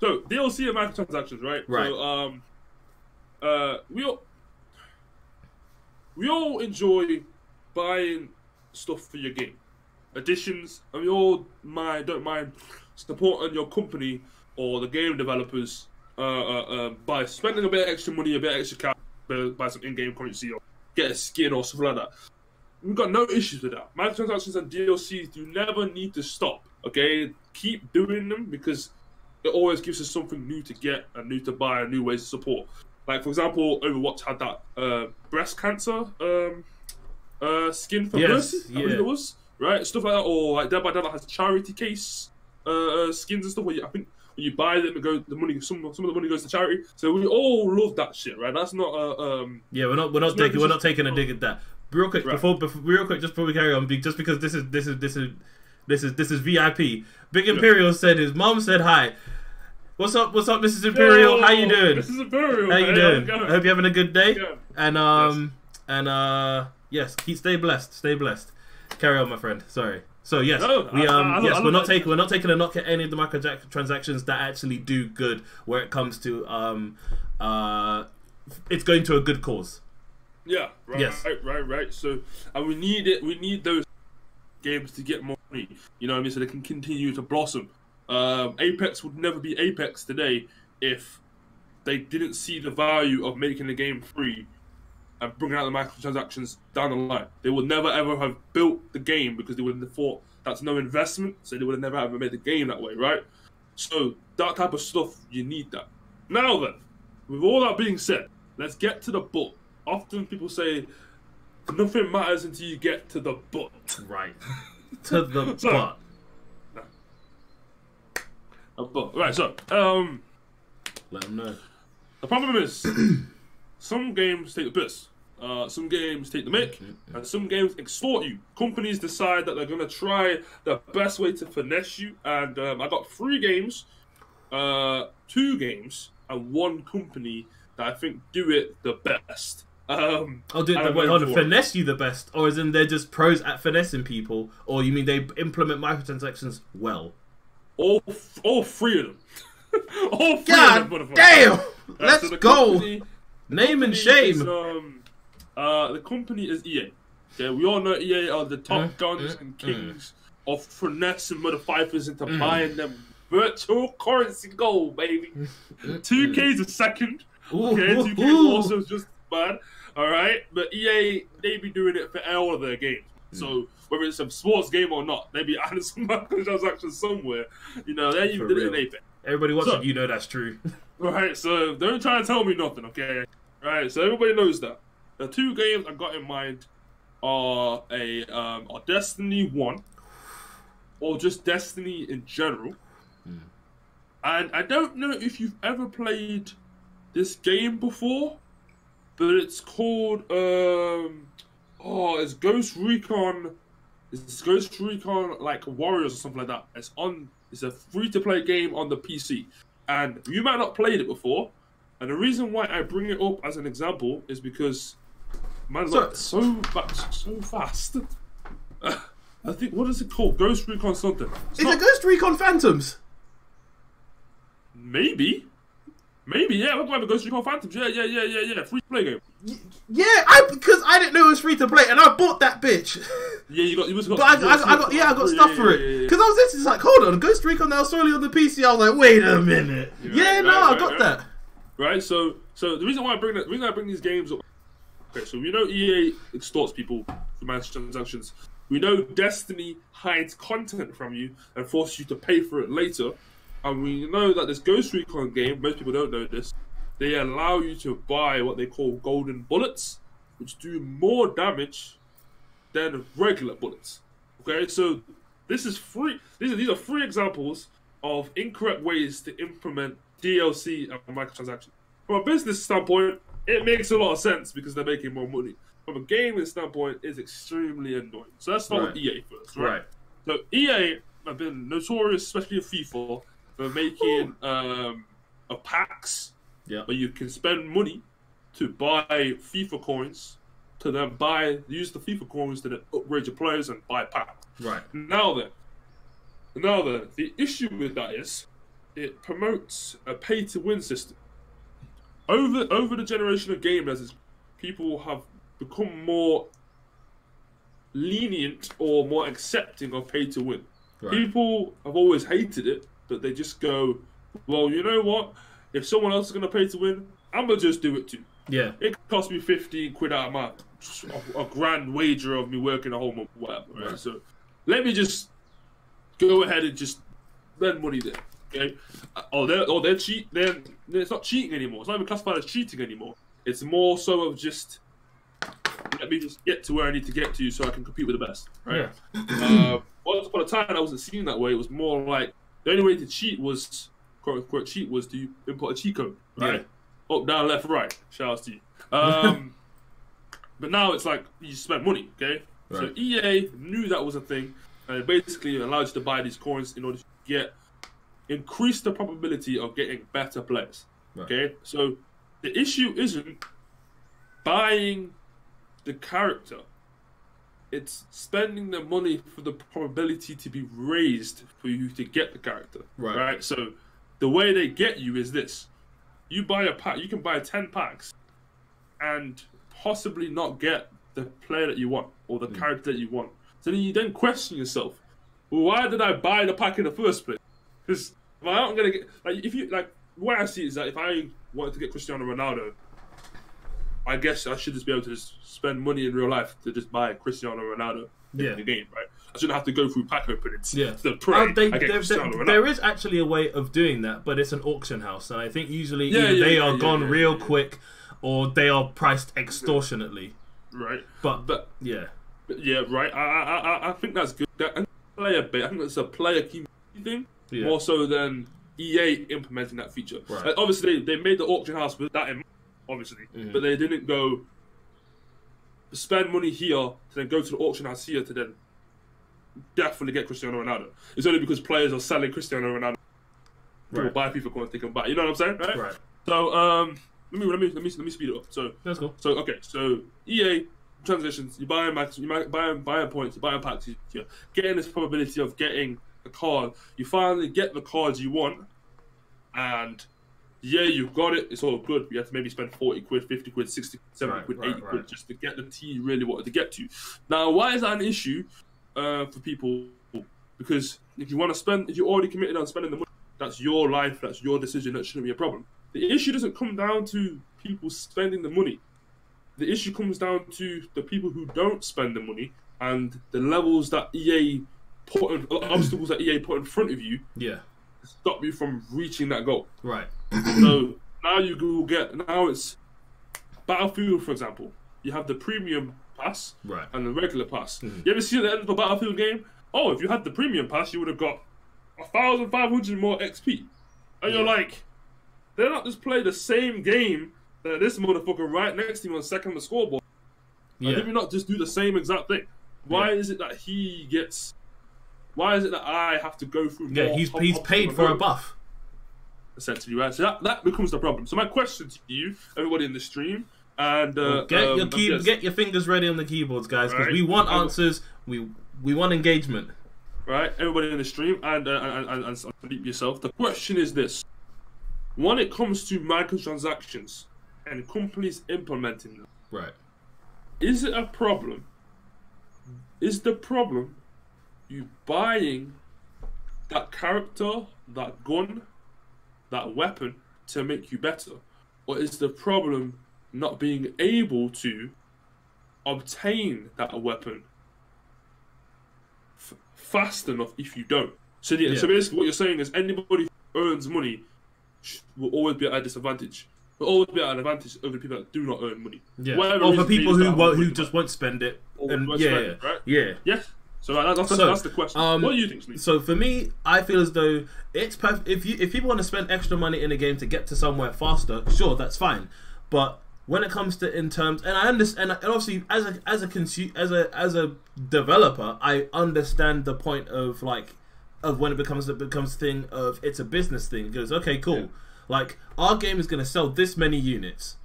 Speaker 1: So DLC and microtransactions, right?
Speaker 2: Right.
Speaker 1: So, we all enjoy buying stuff for your game. Additions, and we all don't mind supporting your company or the game developers by spending a bit of extra money, a bit of extra cash, buy some in-game currency or get a skin or something like that. We've got no issues with that. Microtransactions and DLCs, you never need to stop. Okay, keep doing them, because it always gives us something new to get and new to buy and new ways to support. Like, for example, Overwatch had that breast cancer skin for Mercy, I believe it was. Right, stuff like that, or like Dead by Daylight has charity case skins and stuff where I think when you buy them, some of the money goes to charity. So we all love that shit, right? That's not
Speaker 2: yeah, we're not taking a dig at that. Real quick, just before we carry on, just because this is VIP. Big Imperial said his mom said hi. What's up, Mrs. Imperial? How you doing?
Speaker 1: Mrs. Imperial,
Speaker 2: how you doing? I hope you're having a good day.
Speaker 1: Yeah.
Speaker 2: And yes, stay blessed. Carry on, my friend. Sorry. So yes, we're not taking a knock at any of the microtransactions that actually do good where it comes to it's going to a good cause.
Speaker 1: Yeah. Right.
Speaker 2: Yes.
Speaker 1: Right. So, and we need it. We need those games to get more money. You know what I mean? So they can continue to blossom. Apex would never be Apex today if they didn't see the value of making the game free and bringing out the microtransactions down the line. They would never ever have built the game because they would have thought that's no investment, so they would have never ever made the game that way, right? So that type of stuff, you need that. Now then, with all that being said, let's get to the butt. Often people say nothing matters until you get to the butt.
Speaker 2: Right. To the butt.
Speaker 1: A butt. Right, so
Speaker 2: let them know.
Speaker 1: The problem is some games take the piss. Some games take the mick, and some games extort you. Companies decide that they're going to try the best way to finesse you, and I got 3 games, 2 games, and 1 company that I think do it the best.
Speaker 2: Finesse you the best, or as in they're just pros at finessing people, or you mean they implement microtransactions well?
Speaker 1: All 3 of them. All 3
Speaker 2: God
Speaker 1: of them,
Speaker 2: damn! Let's go! Name and shame.
Speaker 1: The company is EA. Okay, we all know EA are the top guns and kings of finessing motherfuckers into buying them virtual currency gold, baby. 2K's a second. Okay, 2K also is just bad. All right, but EA, they be doing it for all of their games. So whether it's a sports game or not, they be adding some microtransactions somewhere. You know, they even did it in Apex.
Speaker 2: Everybody watching, you know that's true.
Speaker 1: Right, so don't try to tell me nothing, okay? Right, so everybody knows that. The 2 games I got in mind are Destiny 1, or just Destiny in general. And I don't know if you've ever played this game before, but it's called it's Ghost Recon. It's Ghost Recon like Warriors or something like that. It's a free-to-play game on the PC, and you might not played it before. And the reason why I bring it up as an example is because man, look, so fast. I think, what is it called? Ghost Recon something.
Speaker 2: Is it Ghost Recon Phantoms?
Speaker 1: Maybe, yeah. What about Ghost Recon Phantoms? Yeah. Free to play game.
Speaker 2: Yeah, because I didn't know it was free to play, and I bought that bitch.
Speaker 1: Yeah, you got.
Speaker 2: But I got stuff for it because I was just like, hold on, Ghost Recon now solely on the PC. I was like, wait a minute. I got that.
Speaker 1: Right. So the reason why I bring these games up. Okay, so we know EA extorts people for microtransactions. We know Destiny hides content from you and forces you to pay for it later. And we know that this Ghost Recon game, most people don't know this, they allow you to buy what they call golden bullets, which do more damage than regular bullets. Okay, so this is free. These are free examples of incorrect ways to implement DLC and microtransactions. From a business standpoint, it makes a lot of sense because they're making more money. From a gaming standpoint, it's extremely annoying. So let's start with EA first, right? So EA have been notorious, especially in FIFA, for making packs where you can spend money to buy FIFA coins, to then use the FIFA coins to then upgrade your players and buy packs.
Speaker 2: Right.
Speaker 1: Now then, the issue with that is it promotes a pay-to-win system. Over the generation of gamers, people have become more lenient or more accepting of pay-to-win. Right. People have always hated it, but they just go, well, you know what? If someone else is going to pay to win, I'm going to just do it too.
Speaker 2: Yeah.
Speaker 1: It cost me 15 quid out of my a grand wager of me working a whole month, whatever. Right? So let me just go ahead and just spend money there. Okay? They're cheat. Then it's not cheating anymore. It's not even classified as cheating anymore. It's more so of just let me just get to where I need to get to so I can compete with the best. Right? Yeah. Once upon a time, I wasn't seen that way. It was more like the only way to cheat was, quote unquote, cheat was to input a cheat code. Right? Yeah. Up, down, left, right. Shout out to you. But now it's like you spend money. Okay. Right. So EA knew that was a thing, and it basically allowed you to buy these coins in order to increase the probability of getting better players. Right. Okay. So the issue isn't buying the character. It's spending the money for the probability to be raised for you to get the character. Right? So the way they get you is this. You buy a pack, you can buy 10 packs and possibly not get the player that you want or the character that you want. So then you then question yourself, well, why did I buy the pack in the first place? Because if I aren't going to get, like, if you, like, what I see is that if I wanted to get Cristiano Ronaldo, I guess I should just be able to just spend money in real life to just buy Cristiano Ronaldo in the game, right? I shouldn't have to go through pack openings. Yeah.
Speaker 2: There is actually a way of doing that, but it's an auction house, and I think usually they are gone real quick, or they are priced extortionately.
Speaker 1: Right.
Speaker 2: But
Speaker 1: right. I think that's good. I think that's a player key thing more so than EA implementing that feature. Right. Like, obviously, they made the auction house with that in mind. Obviously, but they didn't go spend money here to then go to the auction house here to then definitely get Cristiano Ronaldo. It's only because players are selling Cristiano Ronaldo. People buy FIFA coins they can buy. You know what I'm saying? Right. So let me speed it up. So
Speaker 2: that's cool.
Speaker 1: So okay, so EA transitions. You buy max, you buy points, you buy packs. You're getting this probability of getting a card. You finally get the cards you want, and you've got it. It's all good. You have to maybe spend 40 quid, 50 quid, 60, 70 quid, 80 quid just to get the tea you really wanted to get to. Now, why is that an issue for people? Because if you want to spend, if you're already committed on spending the money, that's your life, that's your decision, that shouldn't be a problem. The issue doesn't come down to people spending the money. The issue comes down to the people who don't spend the money and the levels that EA put in, obstacles that EA put in front of you.
Speaker 2: Yeah.
Speaker 1: Stop you from reaching that goal.
Speaker 2: Right.
Speaker 1: So now it's Battlefield, for example. You have the premium pass and the regular pass. You ever see at the end of a Battlefield game? Oh, if you had the premium pass, you would have got 1,500 more XP. And you're like, they're not just playing the same game that this motherfucker right next to me on second on the scoreboard. Like, did we not just do the same exact thing? Why is it that he gets? Why is it that I have to go through?
Speaker 2: Yeah, he's paid for a buff.
Speaker 1: essentially, right? So that becomes the problem. So my question to you, everybody in the stream, and
Speaker 2: get your fingers ready on the keyboards, guys, because we want answers. We want engagement.
Speaker 1: Right, everybody in the stream, and Sleep yourself. The question is this: when it comes to microtransactions and companies implementing them,
Speaker 2: right?
Speaker 1: Is it a problem? Is the problem you buying that character, that gun, that weapon to make you better? Or is the problem not being able to obtain that weapon fast enough if you don't? So, so basically what you're saying is anybody who earns money will always be at a disadvantage. Will always be at an advantage over the people that do not earn money.
Speaker 2: Yeah. Or for people who just won't spend it. And
Speaker 1: right? Yes. So that's the question. What do you think, Sleep?
Speaker 2: So for me, I feel as though it's perfect. If people want to spend extra money in a game to get to somewhere faster, sure, that's fine. But when it comes to in terms, and I understand, and obviously as a developer, I understand the point of when it becomes a thing of it's a business thing. It goes, okay, cool. Yeah. Like, our game is going to sell this many units.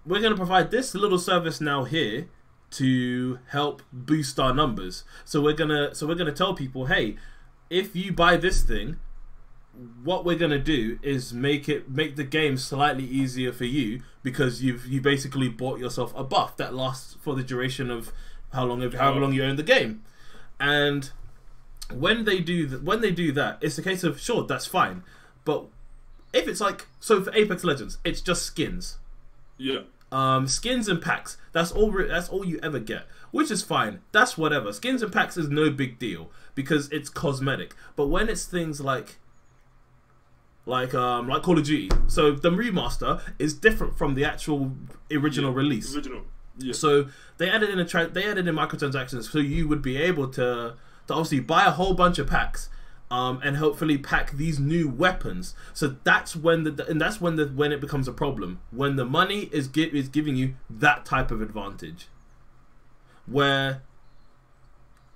Speaker 2: We're going to provide this little service now here to help boost our numbers. So we're gonna tell people, hey, if you buy this thing, what we're gonna do is make the game slightly easier for you, because you basically bought yourself a buff that lasts for the duration of however long you own the game. And when they do that, it's a case of, sure, that's fine, but if it's like, so for Apex Legends, it's just skins.
Speaker 1: Yeah.
Speaker 2: Skins and packs. That's all you ever get, which is fine. That's whatever. Skins and packs is no big deal because it's cosmetic. But when it's things like Call of Duty, so the remaster is different from the actual original release.
Speaker 1: Yeah.
Speaker 2: So they added in microtransactions, so you would be able to obviously buy a whole bunch of packs. And hopefully pack these new weapons. So that's when when it becomes a problem. When the money is giving you that type of advantage, where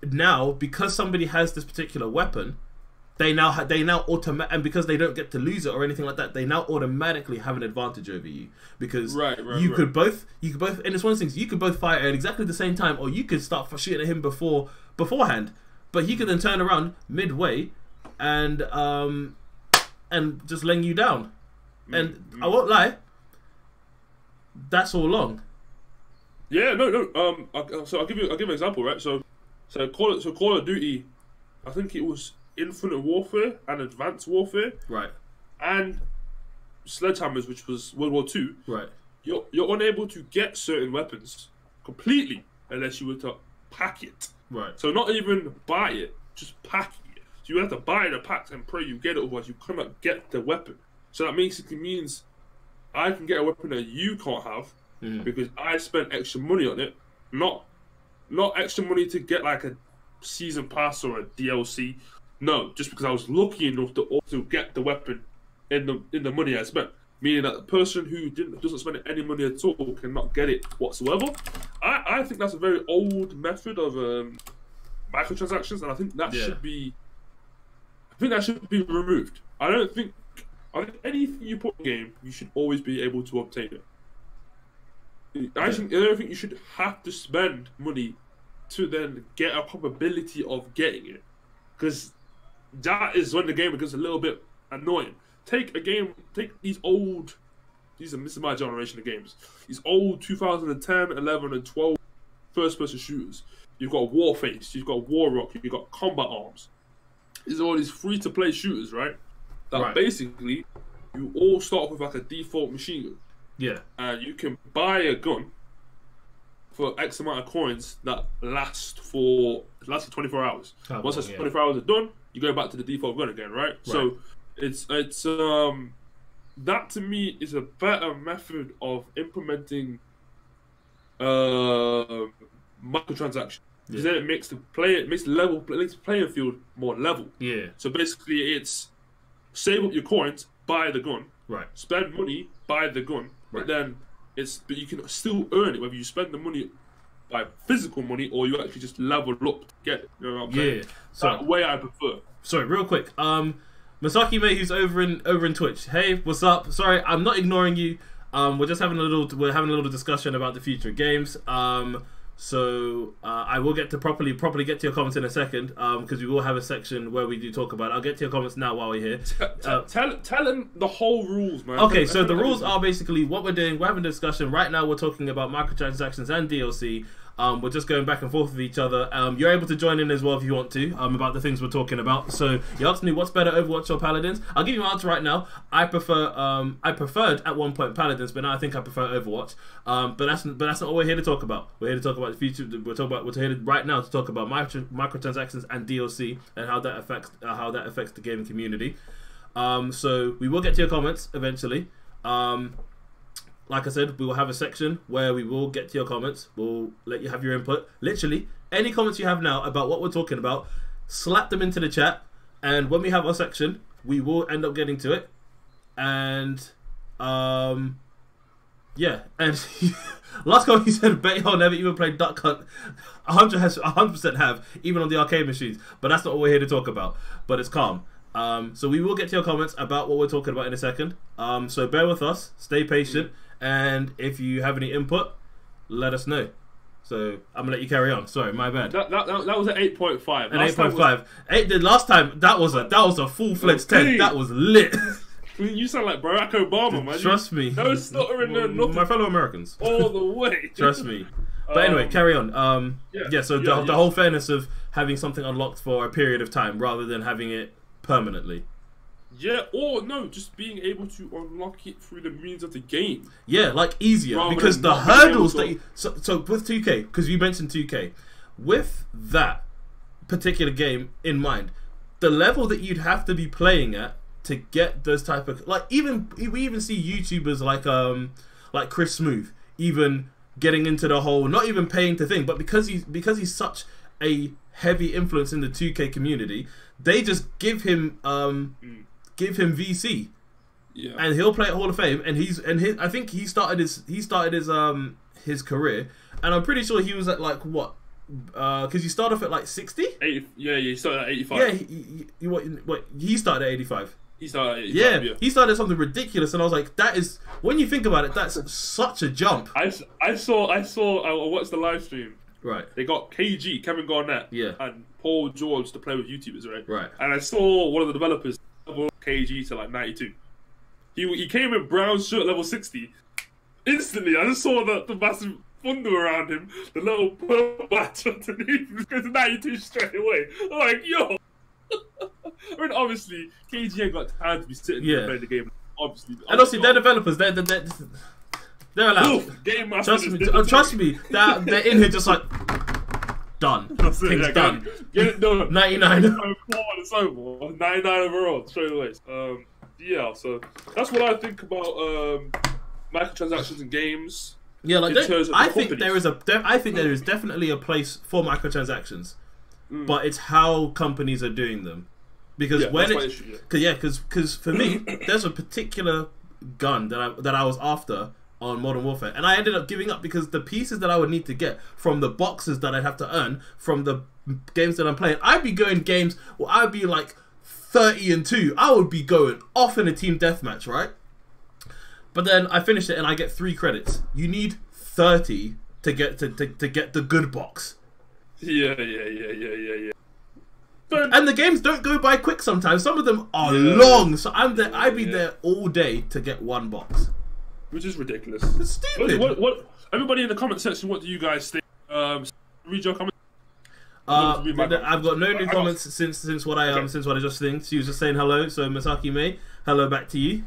Speaker 2: now because somebody has this particular weapon, they now and because they don't get to lose it or anything like that, they now automatically have an advantage over you, because you could both, and it's one of those things, you could both fire at exactly the same time, or you could start shooting at him beforehand, but he could then turn around midway and just laying you down. And I won't lie, that's all long.
Speaker 1: Yeah, no. So I'll give you an example, right? So Call of Duty, I think it was Infinite Warfare and Advanced Warfare,
Speaker 2: right?
Speaker 1: And Sledgehammers, which was World War II,
Speaker 2: right?
Speaker 1: You're unable to get certain weapons completely unless you were to pack it,
Speaker 2: right?
Speaker 1: So not even buy it, just pack it. So you have to buy the packs and pray you get it, otherwise you cannot get the weapon. So that basically means I can get a weapon that you can't have because I spent extra money on it, not extra money to get like a season pass or a DLC. No, just because I was lucky enough to also get the weapon in the money I spent. Meaning that the person who doesn't spend any money at all cannot get it whatsoever. I think that's a very old method of microtransactions, and I think that should be. I think that should be removed. I think anything you put in the game, you should always be able to obtain it. I don't think you should have to spend money to then get a probability of getting it, because that is when the game becomes a little bit annoying. This is my generation of games. These old 2010, 11, and 12 first-person shooters. You've got Warface, you've got Warrock, you've got Combat Arms. These are all these free-to-play shooters, right? That basically, you all start off with like a default machine gun.
Speaker 2: Yeah.
Speaker 1: And you can buy a gun for X amount of coins that lasts for 24 hours. Once those 24 hours are done, you go back to the default gun again, right? So it's that to me is a better method of implementing microtransactions. Because then it makes the playing field more level.
Speaker 2: Yeah.
Speaker 1: So basically, it's save up your coins, buy the gun.
Speaker 2: Right.
Speaker 1: Spend money, buy the gun.
Speaker 2: Right.
Speaker 1: But you can still earn it whether you spend the money by physical money or you actually just level up to get it. You know what I'm saying?
Speaker 2: So
Speaker 1: that way I prefer.
Speaker 2: Sorry, real quick. Masaki May, who's over in Twitch. Hey, what's up? Sorry, I'm not ignoring you. We're just having a little discussion about the future of games. So I will get to properly get to your comments in a second, because we will have a section where we do talk about it. I'll get to your comments now while we're here.
Speaker 1: Tell them the whole rules, man.
Speaker 2: Okay, so the rules are basically what we're doing. We're having a discussion right now. We're talking about microtransactions and DLC. We're just going back and forth with each other. You're able to join in as well if you want to, about the things we're talking about. So you asked me what's better, Overwatch or Paladins. I'll give you an answer right now. I preferred at one point Paladins, but now I think I prefer Overwatch. But that's not what we're here to talk about. We're here to talk about the future. We're here right now to talk about microtransactions and DLC and how that affects the gaming community. So we will get to your comments eventually. Like I said, we will have a section where we will get to your comments. We'll let you have your input. Literally, any comments you have now about what we're talking about, slap them into the chat. And when we have our section, we will end up getting to it. And, yeah. And last comment you said, Bayhole never even played Duck Hunt. 100% have, even on the arcade machines. But that's not what we're here to talk about. But it's calm. So we will get to your comments about what we're talking about in a second. So bear with us. Stay patient. And if you have any input, let us know. So I'm gonna let you carry on. Sorry, my bad.
Speaker 1: That was an 8.5.
Speaker 2: An 8.5. The last time that was a full-fledged 10. That was lit.
Speaker 1: You sound like Barack Obama, man.
Speaker 2: Trust me.
Speaker 1: No stuttering, no nothing.
Speaker 2: My fellow Americans.
Speaker 1: All the way.
Speaker 2: Trust me. But anyway, carry on. The whole fairness of having something unlocked for a period of time rather than having it permanently.
Speaker 1: Yeah, or no, just being able to unlock it through the means of the game.
Speaker 2: Yeah, like easier, because the hurdles that so with 2K, because you mentioned 2K, with that particular game in mind, the level that you'd have to be playing at to get those type of, like, we even see YouTubers like Chris Smooth even getting into the whole, not even paying to think, but because he's such a heavy influence in the 2K community, they just give him VC, and he'll play at Hall of Fame, and I think he started his career, and I'm pretty sure he was at like what, because you start off at like 60.
Speaker 1: He started at 85.
Speaker 2: Yeah, he started at 85.
Speaker 1: He started at 85. Yeah,
Speaker 2: he started at something ridiculous, and I was like, that is, when you think about it, that's such a jump.
Speaker 1: I watched the live stream.
Speaker 2: Right.
Speaker 1: They got KG, Kevin Garnett, and Paul George to play with YouTubers, right?
Speaker 2: Right.
Speaker 1: And I saw one of the developers level KG to like 92. He came in brown shirt level 60. Instantly, I just saw the massive fundo around him, the little purple badge underneath him, goes to 92 straight away. I'm like, yo. I mean, obviously, KG ain't got time to be sitting there playing the game. Obviously,
Speaker 2: and obviously, they're developers. They're allowed.
Speaker 1: Game
Speaker 2: trust me. They're in here just like done. Things done.
Speaker 1: Get it done.
Speaker 2: 99.
Speaker 1: It's over. 99 overall straight away. Yeah. So that's what I think about microtransactions in games.
Speaker 2: Yeah, like I think there is definitely a place for microtransactions, but it's how companies are doing them. Because because for me, there's a particular gun that I was after on Modern Warfare, and I ended up giving up because the pieces that I would need to get from the boxes that I'd have to earn from the games that I'm playing, I'd be going games where I'd be like 30-2. I would be going off in a team deathmatch, right? But then I finish it and I get 3 credits. You need 30 to get the good box.
Speaker 1: Yeah.
Speaker 2: And the games don't go by quick sometimes. Some of them are long, so I'd be there all day to get 1 box.
Speaker 1: Which is ridiculous.
Speaker 2: It's stupid.
Speaker 1: What everybody in the comment section, what do you guys think? Read your comments.
Speaker 2: I've got no new comments since what I just think. She was just saying hello. So Masaki May, hello back to you.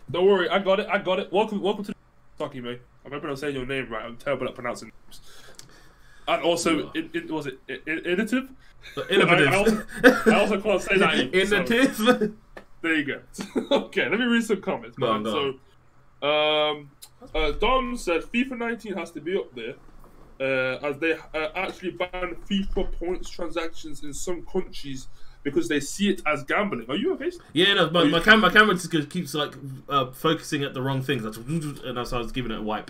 Speaker 1: Don't worry, I got it. Welcome to Masaki May. I'm hoping I'm saying your name right. I'm terrible at pronouncing names. And also, was it innovative?
Speaker 2: Innovative.
Speaker 1: I also can't say that.
Speaker 2: Innovative.
Speaker 1: So, there you go. Okay, let me read some comments.
Speaker 2: Go on.
Speaker 1: Dom said FIFA 19 has to be up there, as they actually ban FIFA points transactions in some countries because they see it as gambling. Are you okay?
Speaker 2: Yeah, no, my camera just keeps like focusing at the wrong things, and so I was giving it a wipe.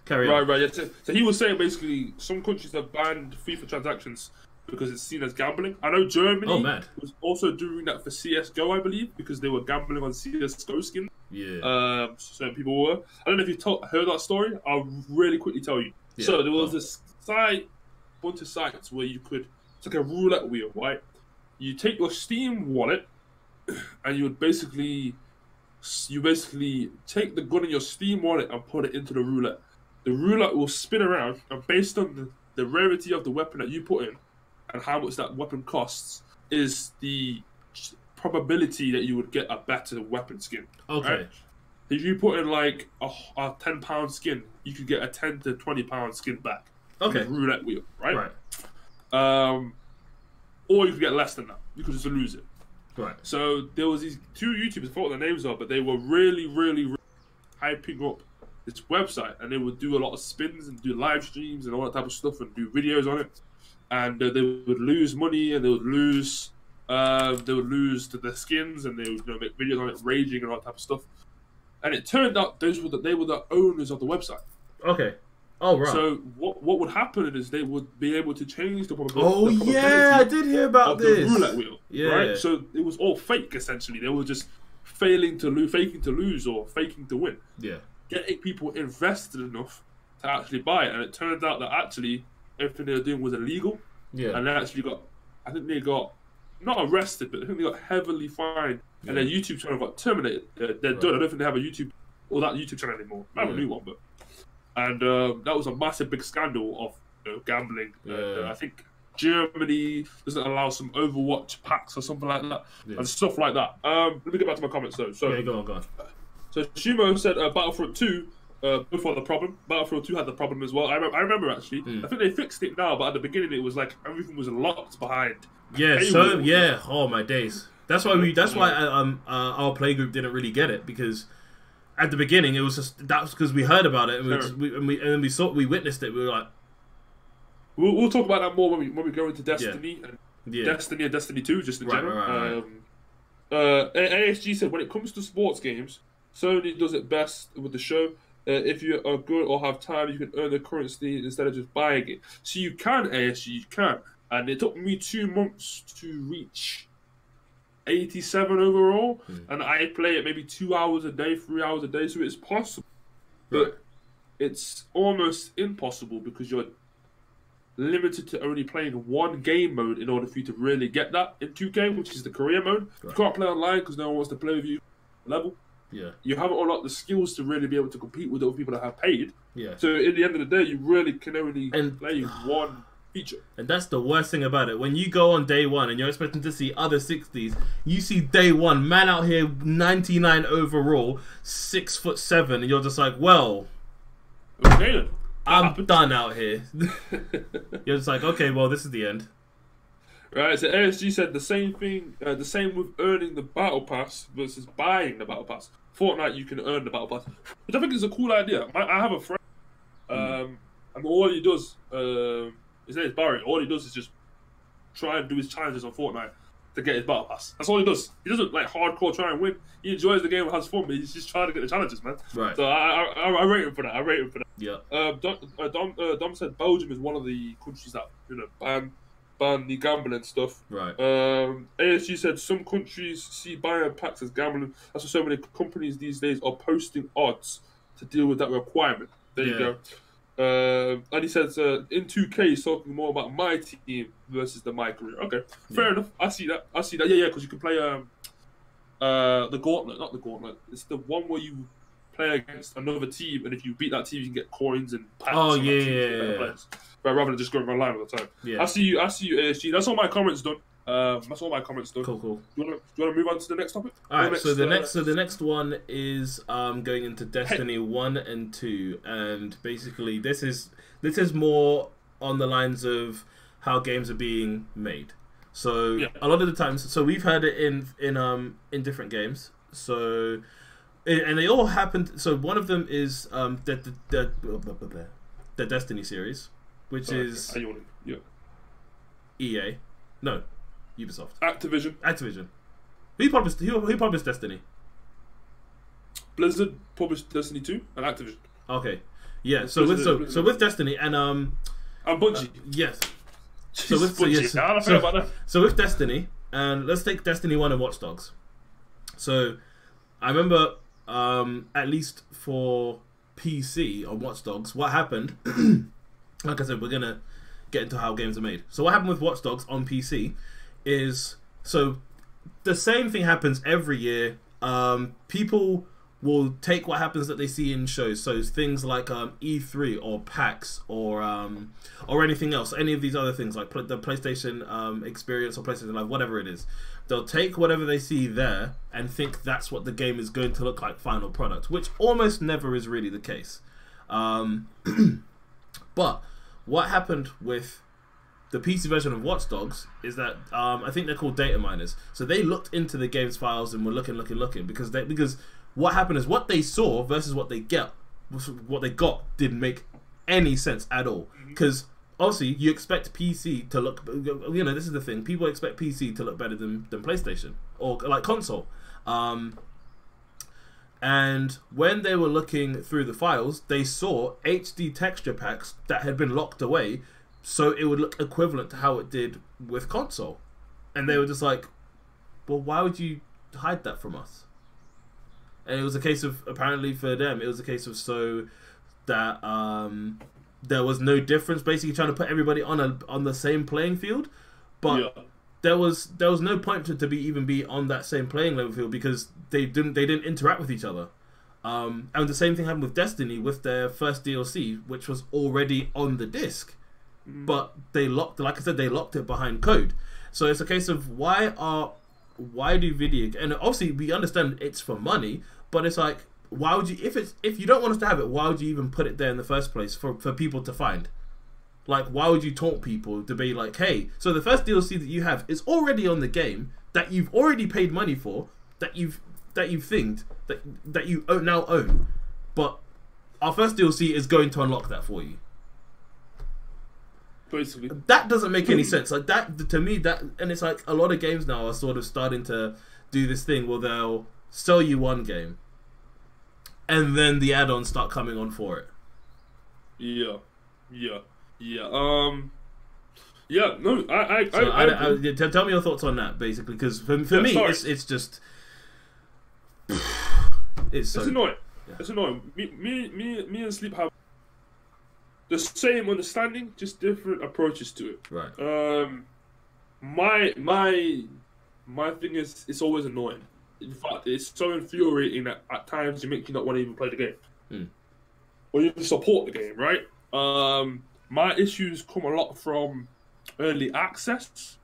Speaker 2: Carry on.
Speaker 1: Right. Yeah. So he was saying basically some countries have banned FIFA transactions because it's seen as gambling. I know Germany
Speaker 2: mad.
Speaker 1: was also doing that for CS:GO, I believe, because they were gambling on CS:GO skins.
Speaker 2: Yeah.
Speaker 1: Certain people were. I don't know if you heard that story. I'll really quickly tell you.
Speaker 2: Yeah.
Speaker 1: So there was this bunch of sites where you could. It's like a roulette wheel, right? You take your Steam wallet, and you would basically take the gun in your Steam wallet and put it into the roulette. The roulette will spin around, and based on the rarity of the weapon that you put in and how much that weapon costs is the probability that you would get a better weapon skin.
Speaker 2: Okay.
Speaker 1: Right? If you put in like a £10 skin, you could get a £10 to £20 skin back.
Speaker 2: Okay.
Speaker 1: Roulette wheel, right?
Speaker 2: Right.
Speaker 1: Or you could get less than that. You could just lose it.
Speaker 2: Right.
Speaker 1: So there was these two YouTubers, I forgot what their names are, but they were really, really, really hyping up this website, and they would do a lot of spins and do live streams and all that type of stuff and do videos on it. And they would lose money, and they would lose the skins, and they would make videos on it, raging and all that type of stuff. And it turned out they were the owners of the website.
Speaker 2: Okay. Oh, right.
Speaker 1: So what would happen is they would be able to change the probability.
Speaker 2: Oh, yeah, I did hear about this.
Speaker 1: The roulette wheel.
Speaker 2: Yeah.
Speaker 1: Right. So it was all fake essentially. They were just faking to lose, or faking to win.
Speaker 2: Yeah.
Speaker 1: Getting people invested enough to actually buy it, and it turned out that actually everything they were doing was illegal.
Speaker 2: Yeah.
Speaker 1: And they actually I think they got not arrested, but I think they got heavily fined, and their YouTube channel got terminated. They're done. I don't think they have a YouTube channel anymore. I have a new one, but. And that was a massive, big scandal of gambling. I think Germany doesn't allow some Overwatch packs or something like that, and stuff like that. Let me get back to my comments though. So,
Speaker 2: yeah, go on.
Speaker 1: So Shumo said Battlefront 2 both had the problem. Battlefield 2 had the problem as well. I remember actually. I think they fixed it now, but at the beginning it was like everything was locked behind.
Speaker 2: Yeah. Oh my days. That's why our playgroup didn't really get it, because at the beginning it was just because we heard about it and we witnessed it. We were like,
Speaker 1: we'll talk about that more when we go into Destiny and Destiny and Destiny 2 just in general. Right. ASG said when it comes to sports games, Sony does it best with the show. If you are good or have time, you can earn the currency instead of just buying it. So you can, ASG, you can. And it took me 2 months to reach 87 overall, and I play it maybe 2 hours a day, 3 hours a day, so it's possible. But it's almost impossible because you're limited to only playing one game mode in order for you to really get that in 2K, which is the career mode. You can't play online because no one wants to play with you level.
Speaker 2: Yeah. You
Speaker 1: haven't unlocked the skills to really be able to compete with other people that have paid.
Speaker 2: Yeah.
Speaker 1: So in the end of the day, you really can only play one feature.
Speaker 2: And that's the worst thing about it. When you go on day one and you're expecting to see other 60s, you see day one, man out here 99 overall, 6'7", and you're just like, well,
Speaker 1: okay then.
Speaker 2: I'm done out here. You're just like, okay, well, this is the end.
Speaker 1: Right, so ASG said the same thing, the same with earning the Battle Pass versus buying the Battle Pass. Fortnite, you can earn the Battle Pass, which I think is a cool idea. I have a friend, and all he does, his name is Barry, all he does is just try and do his challenges on Fortnite to get his Battle Pass. That's all he does. He doesn't like hardcore try and win. He enjoys the game and has fun, but he's just trying to get the challenges, man.
Speaker 2: Right.
Speaker 1: So I rate him for that.
Speaker 2: Yeah.
Speaker 1: Dom said Belgium is one of the countries that ban the gambling stuff.
Speaker 2: Right.
Speaker 1: ASG said some countries see buying packs as gambling. That's why so many companies these days are posting odds to deal with that requirement. There you go. And he says in 2K he's talking more about my team versus my career. Okay, fair enough. I see that. Yeah, because you can play the gauntlet, not the gauntlet. It's the one where you play against another team, and if you beat that team, you can get coins and packs.
Speaker 2: Oh yeah.
Speaker 1: But rather than just going online all the time.
Speaker 2: Yeah.
Speaker 1: I see you, ASG. That's all my comments done. Cool. Do you want to move on to the next topic?
Speaker 2: All right. So the next one is going into Destiny 1 and 2, and basically this is more on the lines of how games are being made. So a lot of the times, so we've heard it in different games. So and they all happened. So one of them is the Destiny series, which is EA. No, Ubisoft.
Speaker 1: Activision.
Speaker 2: Who published Destiny?
Speaker 1: Blizzard published Destiny 2 and Activision.
Speaker 2: Okay. Yeah, so with Destiny and
Speaker 1: Bungie.
Speaker 2: Yes. So with Destiny, and let's take Destiny 1 and Watch Dogs. So I remember, at least for PC on Watch Dogs, what happened, like I said, we're going to get into how games are made. So what happened with Watch Dogs on PC is, so the same thing happens every year. People will take what happens that they see in shows, so things like E3 or PAX or anything else, any of these other things like the PlayStation Experience or PlayStation Live, whatever it is. They'll take whatever they see there and think that's what the game is going to look like, final product, which almost never is really the case. But what happened with the PC version of Watch Dogs is that I think they're called data miners. So they looked into the game's files and were looking because what happened is what they saw versus what they got didn't make any sense at all. Because obviously you expect PC to look, this is the thing, people expect PC to look better than PlayStation or like console. And when they were looking through the files, they saw HD texture packs that had been locked away so it would look equivalent to how it did with console. And they were just like, well, why would you hide that from us? And it was a case of, apparently for them, it was a case of so that there was no difference, basically trying to put everybody on the same playing field. But there was no point to even be on that same playing level field because they didn't interact with each other. And the same thing happened with Destiny with their first DLC, which was already on the disc. But they locked it behind code. So it's a case of why do video, and obviously we understand it's for money, but it's like, why would you, if you don't want us to have it, why would you even put it there in the first place for people to find? Like, why would you taunt people to be like, hey, so the first DLC that you have is already on the game that you've already paid money for, that you now own, but our first DLC is going to unlock that for you.
Speaker 1: Basically,
Speaker 2: that doesn't make any sense. Like that, to me, and it's like a lot of games now are sort of starting to do this thing where they'll sell you one game, and then the add-ons start coming on for it.
Speaker 1: Yeah.
Speaker 2: Tell me your thoughts on that, basically, because for me, it's just it's
Speaker 1: annoying.
Speaker 2: Yeah.
Speaker 1: It's annoying. Me and Sleep have the same understanding, just different approaches to it.
Speaker 2: Right.
Speaker 1: My thing is, it's always annoying. In fact, it's so infuriating that at times it makes you not want to even play the game, or even support the game. Right. My issues come a lot from early access,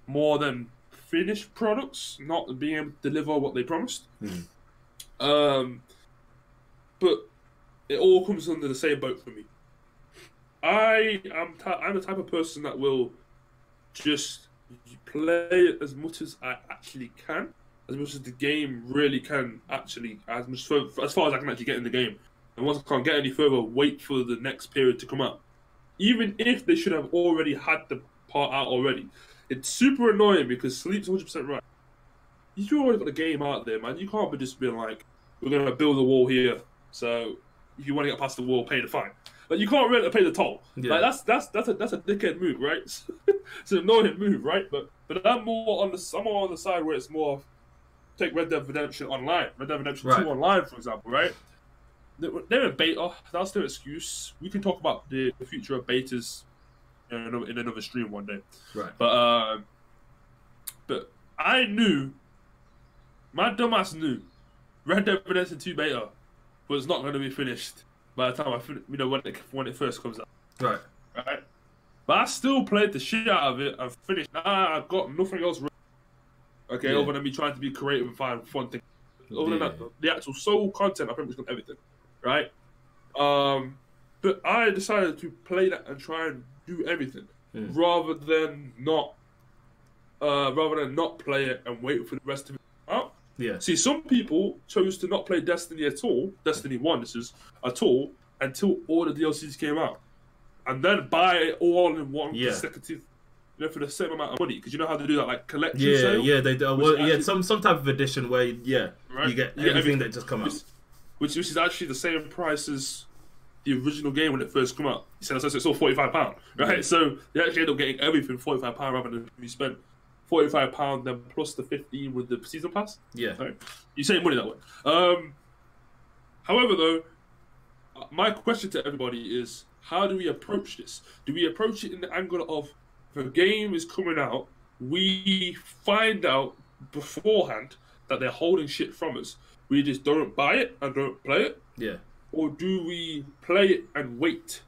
Speaker 1: more than finished products not being able to deliver what they promised. But it all comes under the same boat for me. I'm the type of person that will just play as much as I actually can, as much as the game really can actually, as far as I can actually get in the game. And once I can't get any further, wait for the next period to come out. Even if they should have already had the part out already. It's super annoying because Sleep's 100% right. You've already got the game out there, man. You can't be just being like, we're going to build a wall here, so if you want to get past the wall, pay the fine. Like, you can't really pay the toll. Yeah. Like, that's a dickhead move, right? It's an annoying move, right? But I'm more on the side where it's more, take Red Dead Redemption Online, Red Dead Redemption 2 Online, for example, right? They're in beta. That's their excuse. We can talk about the future of betas in another stream one day.
Speaker 2: Right.
Speaker 1: But I knew, my dumbass knew, Red Dead Redemption 2 beta was not going to be finished by the time when it first comes out.
Speaker 2: Right.
Speaker 1: Right. But I still played the shit out of it and finished. I've got nothing else. Okay, other than me trying to be creative and find fun things. Other than that, the actual sole content, I pretty much got everything. Right. But I decided to play that and try and do everything rather than not play it and wait for the rest of it out.
Speaker 2: Yeah.
Speaker 1: See, some people chose to not play Destiny at all, Destiny 1, this is, at all, until all the DLCs came out. And then buy it all in one consecutive, for the same amount of money. Because you know how to do that, like, collection sale?
Speaker 2: Yeah, they do. Some type of edition where, you get everything that just come out.
Speaker 1: Which is actually the same price as the original game when it first came out. So it's all £45, right? So they actually end up getting everything £45 rather than you spent £45 then plus the 15 with the season pass.
Speaker 2: Yeah,
Speaker 1: right? You save money that way. However, though, my question to everybody is: how do we approach this? Do we approach it in the angle of if a game is coming out, we find out beforehand that they're holding shit from us, we just don't buy it and don't play it?
Speaker 2: Yeah.
Speaker 1: Or do we play it and wait?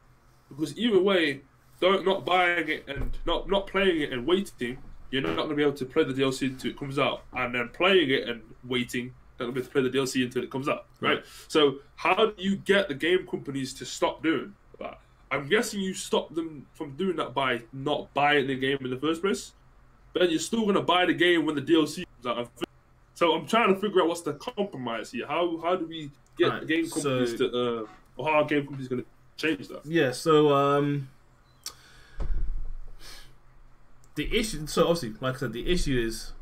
Speaker 1: Because either way, not buying it and not playing it and waiting, you're not going to be able to play the DLC until it comes out. And then playing it and waiting, you're not going to be able to play the DLC until it comes out, right? So how do you get the game companies to stop doing that? I'm guessing you stop them from doing that by not buying the game in the first place. But you're still going to buy the game when the DLC comes out. So I'm trying to figure out what's the compromise here. How do we get the game companies to, or how are game companies going to change that?
Speaker 2: Yeah, so the issue, so obviously, like I said, the issue is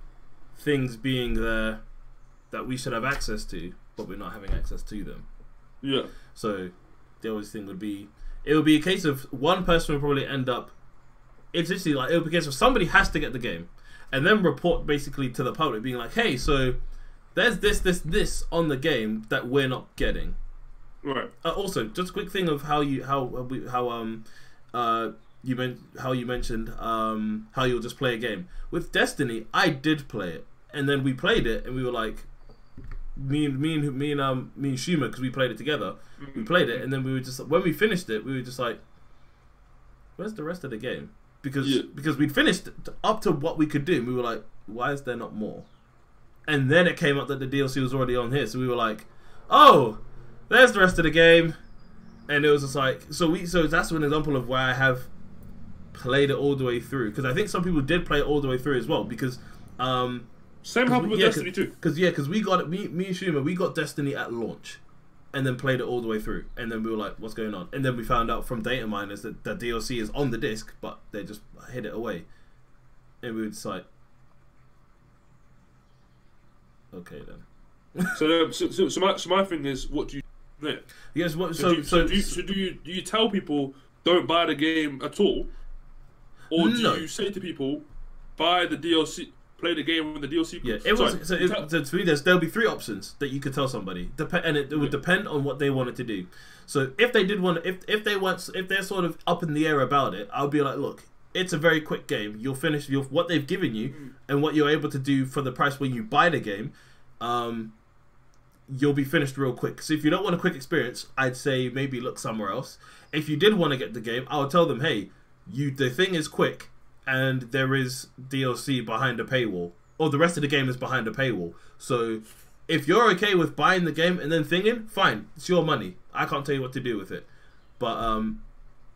Speaker 2: things being there that we should have access to, but we're not having access to them.
Speaker 1: Yeah.
Speaker 2: So the only thing would be, it would be a case of one person would probably end up, it's literally like, it would be a case of somebody has to get the game and then report basically to the public being like, hey, so there's this on the game that we're not getting.
Speaker 1: Right.
Speaker 2: Also, just a quick thing of how you mentioned how you'll just play a game. With Destiny, I did play it, and then we played it, and we were like, me and Shuma, because we played it together. We played it, and then we were just, when we finished it, we were just like, where's the rest of the game? Because we'd finished up to what we could do, and we were like, why is there not more? And then it came up that the DLC was already on here, so we were like, oh, there's the rest of the game. And it was just like, so that's an example of why I have played it all the way through, because I think some people did play it all the way through as well, because
Speaker 1: same happened with Destiny too.
Speaker 2: Because we got it, me and Shuma, we got Destiny at launch, and then played it all the way through, and then we were like, what's going on? And then we found out from data miners that the DLC is on the disc, but they just hid it away, and we were just like, okay then.
Speaker 1: So my thing is, what do you do?
Speaker 2: Yes, what,
Speaker 1: do you tell people don't buy the game at all, or do you say to people buy the DLC, play the game when the DLC comes?
Speaker 2: Yeah, to me, there'll be three options that you could tell somebody, and it would depend on what they wanted to do. So if they did want, if they're sort of up in the air about it, I'll be like, look, it's a very quick game. You'll finish what they've given you, and what you're able to do for the price when you buy the game. You'll be finished real quick. So if you don't want a quick experience, I'd say maybe look somewhere else. If you did want to get the game, I would tell them, hey, the thing is quick, and there is DLC behind a paywall, or the rest of the game is behind a paywall. So if you're okay with buying the game and then thinking, fine, it's your money. I can't tell you what to do with it. But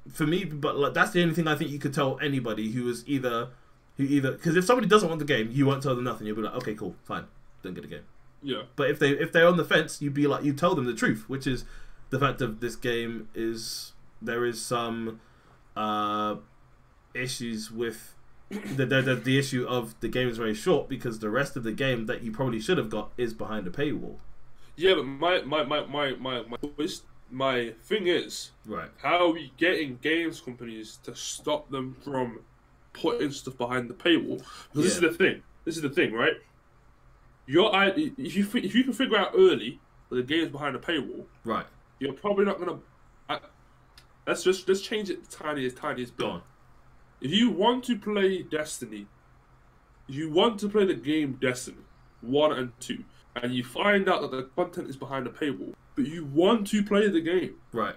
Speaker 2: for me, that's the only thing I think you could tell anybody who either, because if somebody doesn't want the game, you won't tell them nothing. You'll be like, okay, cool, fine, don't get the game.
Speaker 1: Yeah.
Speaker 2: But if they're on the fence, you'd be like, you tell them the truth, which is the fact of this game is there is some issues with the issue of the game is very short, because the rest of the game that you probably should have got is behind a paywall.
Speaker 1: Yeah, but my thing is,
Speaker 2: right, how
Speaker 1: are we getting games companies to stop them from putting stuff behind the paywall? Because this is the thing, right? If you can figure out early that the game's behind the paywall,
Speaker 2: right,
Speaker 1: you're probably not gonna. Let's change it the tiniest bit. If you want to play Destiny, you want to play the game Destiny 1 and 2, and you find out that the content is behind the paywall, but you want to play the game,
Speaker 2: right?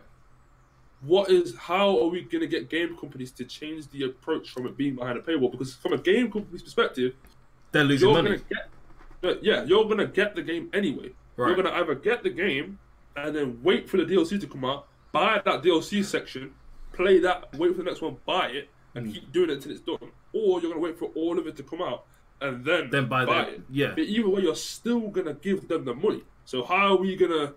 Speaker 1: How are we gonna get game companies to change the approach from it being behind a paywall? Because from a game company's perspective,
Speaker 2: they're losing money.
Speaker 1: You're gonna get the game anyway.
Speaker 2: Right.
Speaker 1: You're gonna either get the game and then wait for the DLC to come out, buy that DLC section, play that, wait for the next one, buy it, and keep doing it until it's done. Or you're gonna wait for all of it to come out and then buy it.
Speaker 2: Yeah.
Speaker 1: But either way, you're still gonna give them the money. So how are we gonna?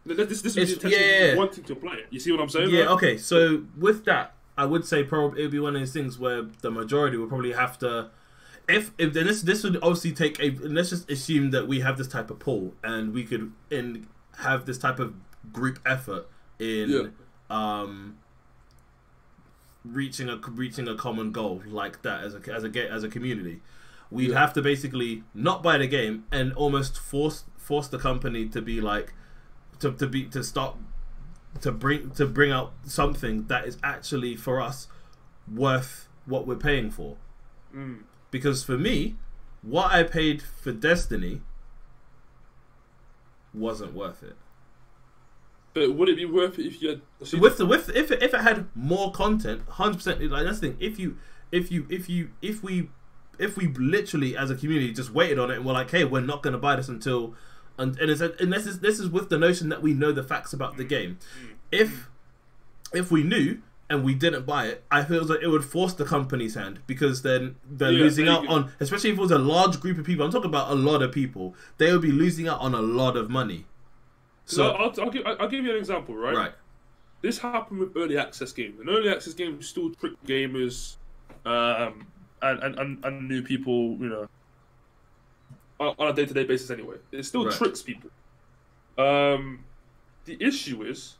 Speaker 1: This is the intention of wanting to play it. You see what I'm saying?
Speaker 2: Yeah. Right? Okay. So with that, I would say probably it would be one of those things where the majority would probably have to. If then this would obviously take a, let's just assume that we have this type of pool and we could have this type of group effort in reaching a common goal like that as a community. We'd have to basically not buy the game and almost force the company to be like to bring out something that is actually for us worth what we're paying for. Because for me, what I paid for Destiny wasn't worth it.
Speaker 1: But would it be worth it if you had
Speaker 2: if it had more content? 100%. Like, that's the thing. If we literally as a community just waited on it and we're like, hey, we're not going to buy this until, and this is with the notion that we know the facts about the game. If we knew and we didn't buy it, I feel like it would force the company's hand, because then they're losing out on, especially if it was a large group of people. I'm talking about a lot of people. They would be losing out on a lot of money. So
Speaker 1: I'll give you an example, right?
Speaker 2: Right.
Speaker 1: This happened with early access games. And early access games still trick gamers, and new people, you know, on a day-to-day basis anyway. It still tricks people. The issue is,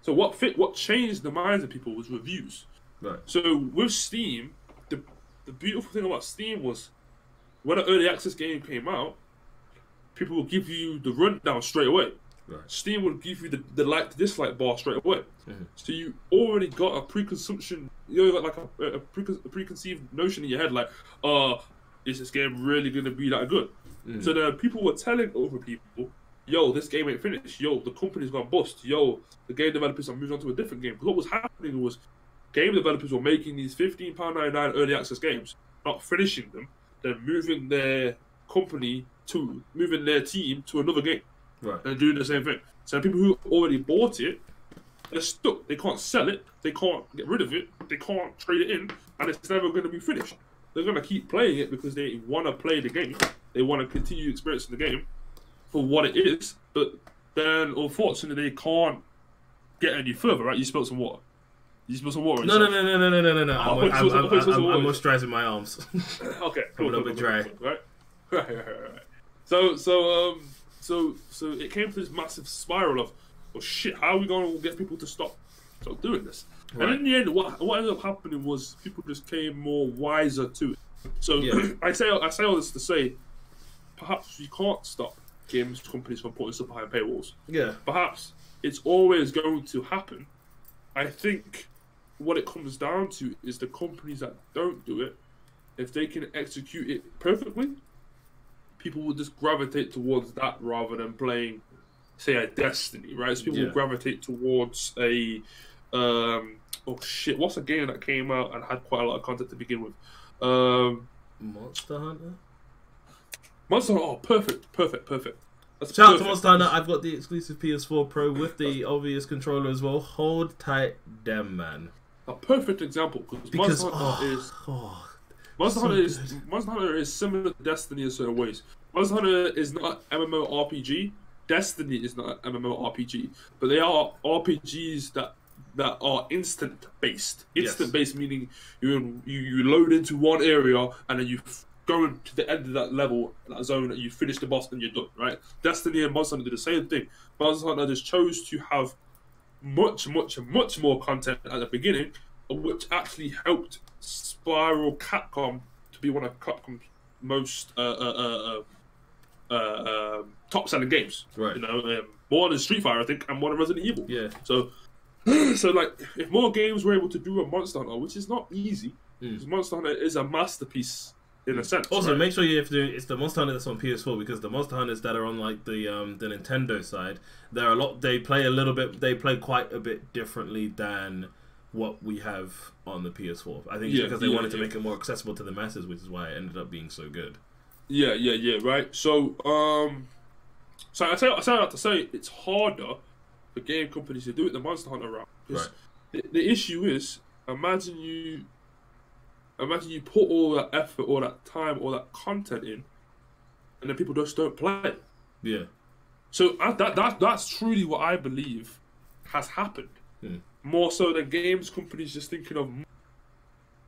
Speaker 1: so what changed the minds of people was reviews.
Speaker 2: Right.
Speaker 1: So with Steam, the beautiful thing about Steam was, when an early access game came out, people will give you the rundown straight away.
Speaker 2: Right.
Speaker 1: Steam will give you the like to dislike bar straight away. So you already got a preconception, you got like a preconceived notion in your head, like, is this game really going to be that good? So then people were telling over people, yo, this game ain't finished. Yo, the company's gone bust. Yo, the game developers are moving on to a different game. Because what was happening was, game developers were making these £15.99 early access games, not finishing them, then moving their team to another game.
Speaker 2: Right.
Speaker 1: And doing the same thing. So people who already bought it, they're stuck. They can't sell it. They can't get rid of it. They can't trade it in, and it's never going to be finished. They're going to keep playing it because they want to play the game. They want to continue experiencing the game for what it is. But then, unfortunately, they can't get any further. Right? You spilled some water. You spilled some water.
Speaker 2: No. I'm moisturizing my arms.
Speaker 1: Okay. Cool,
Speaker 2: I'm a little bit dry.
Speaker 1: Right. So it came to this massive spiral of, oh shit, how are we going to get people to stop doing this? Right. And in the end, what ended up happening was people just came more wiser to it. So I say all this to say, perhaps you can't stop games companies from putting stuff behind paywalls.
Speaker 2: Yeah.
Speaker 1: Perhaps it's always going to happen. I think what it comes down to is the companies that don't do it, if they can execute it perfectly, people will just gravitate towards that rather than playing, say, a Destiny, right? So people will gravitate towards a, what's a game that came out and had quite a lot of content to begin with?
Speaker 2: Monster Hunter?
Speaker 1: Monster Hunter, perfect. That's
Speaker 2: Shout out to Monster Hunter. I've got the exclusive PS4 Pro with the obvious controller as well. Hold tight, damn man.
Speaker 1: A perfect example, because Monster Hunter is similar to Destiny in certain ways. Monster Hunter is not an MMORPG. Destiny is not an MMORPG, but they are RPGs that are instant based. Instant based meaning you load into one area and then you go to the end of that level, that zone, and you finish the boss and you're done. Right? Destiny and Monster Hunter did the same thing. Monster Hunter just chose to have much more content at the beginning, which actually helped spiral Capcom to be one of Capcom's most top-selling games. Right. You know, more than Street Fighter, I think, and more than Resident Evil.
Speaker 2: Yeah.
Speaker 1: So like, if more games were able to do a Monster Hunter, which is not easy, because Monster Hunter is a masterpiece in a sense.
Speaker 2: Also, make sure you have to do it's the Monster Hunter that's on PS4, because the Monster Hunters that are on like the Nintendo side, they're a lot. They play quite a bit differently than what we have on the PS4. I think it's because they wanted to make it more accessible to the masses, which is why it ended up being so good.
Speaker 1: Yeah, right. So, I say that to say it's harder for game companies to do it the Monster Hunter route. Right. The issue is, imagine you put all that effort, all that time, all that content in, and then people just don't play.
Speaker 2: Yeah.
Speaker 1: So that's truly what I believe has happened. More so than games companies just thinking of.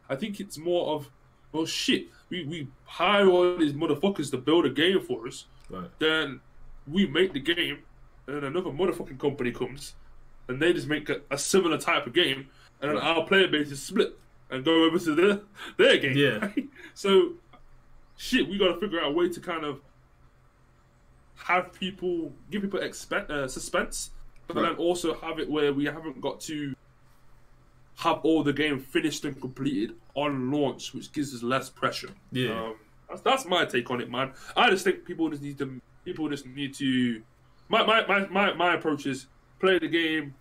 Speaker 1: I think it's more of, well, shit, we hire all these motherfuckers to build a game for us.
Speaker 2: Right.
Speaker 1: Then we make the game, and another motherfucking company comes and they just make a similar type of game, and then our player base is split and go over to their game.
Speaker 2: Yeah.
Speaker 1: Right? So, shit, we got to figure out a way to kind of give people suspense, but then also have it where we haven't got to have all the game finished and completed on launch, which gives us less pressure.
Speaker 2: Yeah.
Speaker 1: That's my take on it, man. I just think people just need to. My approach is play the game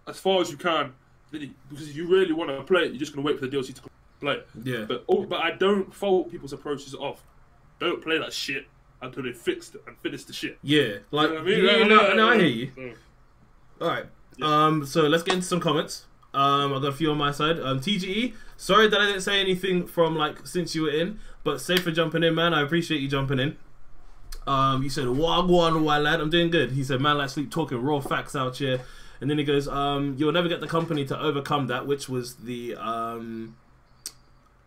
Speaker 1: as far as you can, because if you really want to play it, you're just gonna wait for the DLC to play it.
Speaker 2: Yeah.
Speaker 1: But I don't fault people's approaches of don't play that shit until they fixed it and finished the shit.
Speaker 2: Yeah, like
Speaker 1: you know what I mean?
Speaker 2: no, I hear you. All right. Yeah. So let's get into some comments. I've got a few on my side. TGE, sorry that I didn't say anything from like since you were in, but safe for jumping in, man. I appreciate you jumping in. You said wagwan, wild lad. I'm doing good. He said, man, like sleep talking raw facts out here. And then he goes, you'll never get the company to overcome that, which was the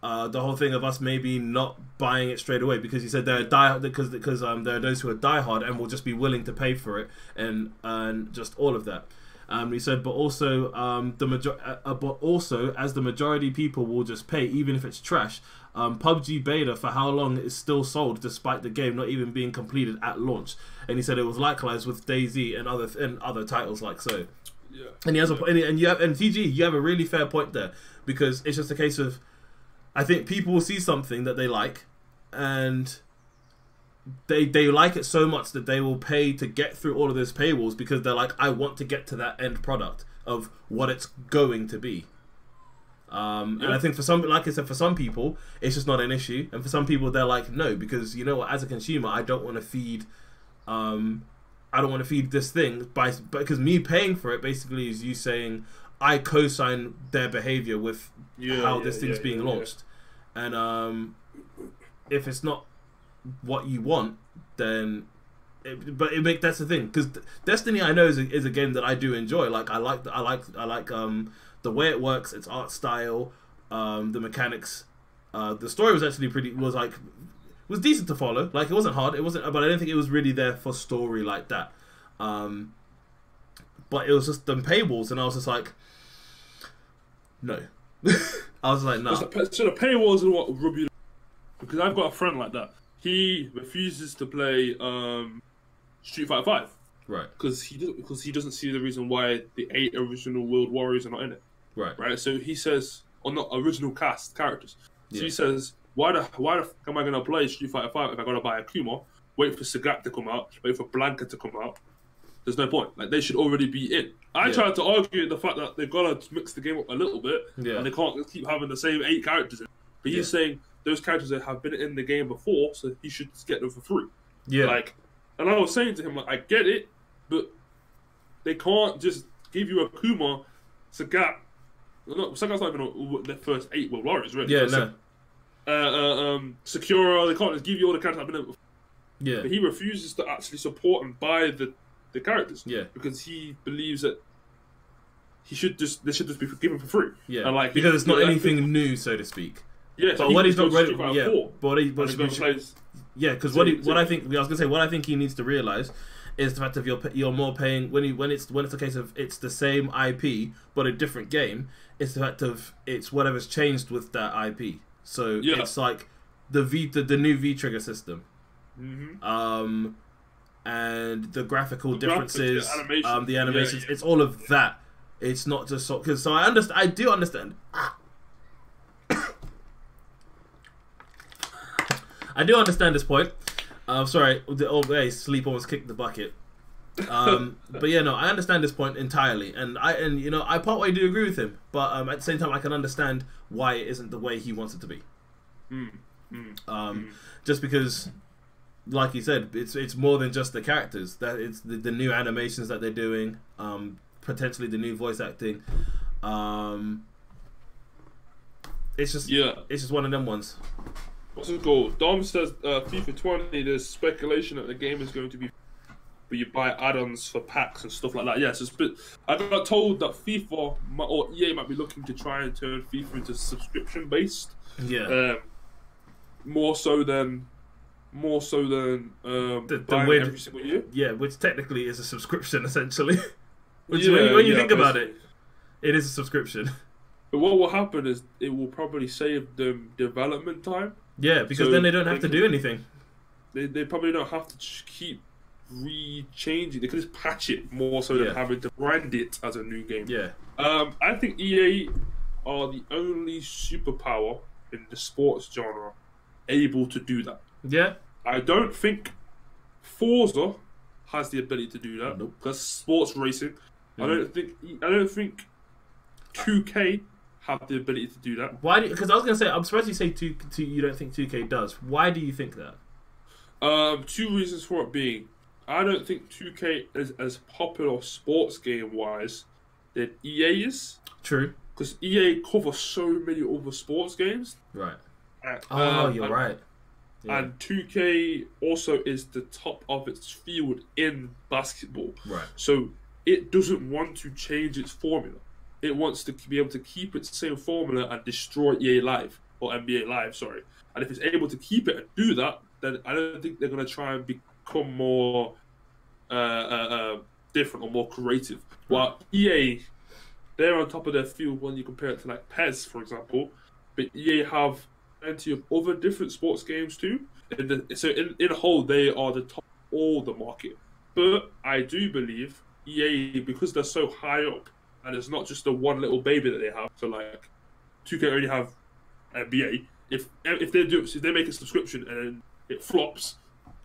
Speaker 2: whole thing of us maybe not buying it straight away, because he said there are because there are those who are diehard and will just be willing to pay for it and just all of that. He said, but also as the majority people will just pay even if it's trash. PUBG beta for how long is still sold despite the game not even being completed at launch. And he said it was likewise with DayZ and other titles like so.
Speaker 1: Yeah.
Speaker 2: And he has and TG, you have a really fair point there, because it's just a case of, I think people will see something that they like, and they like it so much that they will pay to get through all of those paywalls, because they're like, I want to get to that end product of what it's going to be. And I think for some, like I said, for some people it's just not an issue, and for some people they're like, no, because you know what, as a consumer, I don't want to feed this thing because me paying for it basically is you saying I co-sign their behavior with how this thing's being launched. And if it's not what you want, then that's the thing, because Destiny, I know, is a game that I do enjoy. Like I like the way it works, its art style, the mechanics. The story was actually was decent to follow. Like, it wasn't hard, but I don't think it was really there for story like that. But it was just them paywalls, and I was just like, no. I was like, no. So
Speaker 1: the paywalls are what rub you, because I've got a friend like that. He refuses to play Street Fighter 5. Right. Because he doesn't see the reason why the 8 original World Warriors are not in it. Right. So he says, or not original cast characters. So he says, why the fuck am I gonna play Street Fighter 5 if I gotta buy Akuma, wait for Sagat to come out, wait for Blanca to come out? There's no point. Like, they should already be in. I tried to argue the fact that they've gotta mix the game up a little bit, and they can't keep having the same 8 characters in. But he's saying those characters that have been in the game before, so he should just get them for free. Yeah. Like, and I was saying to him, like, I get it, but they can't just give you Akuma, Sagat. No, Sagat's not even their first 8 World Warriors, really. Yeah, no. Sakura, they can't just give you all the characters that have been in before. Yeah. But he refuses to actually support and buy the characters. Yeah. Because he believes that they should just be given for free. Yeah. And like,
Speaker 2: because it's not anything new, so to speak.
Speaker 1: Yeah.
Speaker 2: But what he's not ready. Because what I think he needs to realize is the fact of you're more paying when it's a case of it's the same IP but a different game. It's the fact of it's whatever's changed with that IP. So it's like the new V trigger system, and the graphical differences, the animations. It's all of that. It's not just because. So I do understand. I do understand this point. Sorry, the old sleep almost kicked the bucket. But yeah, no, I understand this point entirely, and I part way do agree with him, but at the same time, I can understand why it isn't the way he wants it to be. Just because, like he said, it's more than just the characters. That it's the new animations that they're doing, potentially the new voice acting. It's just one of them ones.
Speaker 1: What's it called? Dom says FIFA 20. There's speculation that the game is going to be, but you buy add-ons for packs and stuff like that. Yes, I got told that FIFA or EA might be looking to try and turn FIFA into subscription-based. Yeah. More so than
Speaker 2: the
Speaker 1: buying every single year.
Speaker 2: Yeah, which technically is a subscription essentially. When you think about it, it is a subscription.
Speaker 1: But what will happen is it will probably save them development time.
Speaker 2: Yeah, because then they don't have to do anything.
Speaker 1: They probably don't have to keep re-changing. They can just patch it more so than having to brand it as a new game.
Speaker 2: Yeah.
Speaker 1: I think EA are the only superpower in the sports genre able to do that.
Speaker 2: Yeah.
Speaker 1: I don't think Forza has the ability to do that.
Speaker 2: Nope.
Speaker 1: Because sports racing. I don't think 2K have the ability to do that.
Speaker 2: Why? Because I was gonna say, I'm surprised you say you don't think 2K does. Why do you think that?
Speaker 1: Two reasons for it being, I don't think 2K is as popular sports game wise than EA is.
Speaker 2: True.
Speaker 1: Because EA covers so many other sports games.
Speaker 2: Right.
Speaker 1: You're
Speaker 2: right. Yeah.
Speaker 1: And 2K also is the top of its field in basketball.
Speaker 2: Right.
Speaker 1: So it doesn't want to change its formula. It wants to be able to keep its same formula and destroy EA Live, or NBA Live, sorry. And if it's able to keep it and do that, then I don't think they're going to try and become more different or more creative. While EA, they're on top of their field when you compare it to like PES, for example. But EA have plenty of other different sports games too. So in a whole, they are the top of all the market. But I do believe EA, because they're so high up, and it's not just the one little baby that they have. So like, 2K only have NBA. If they make a subscription and then it flops,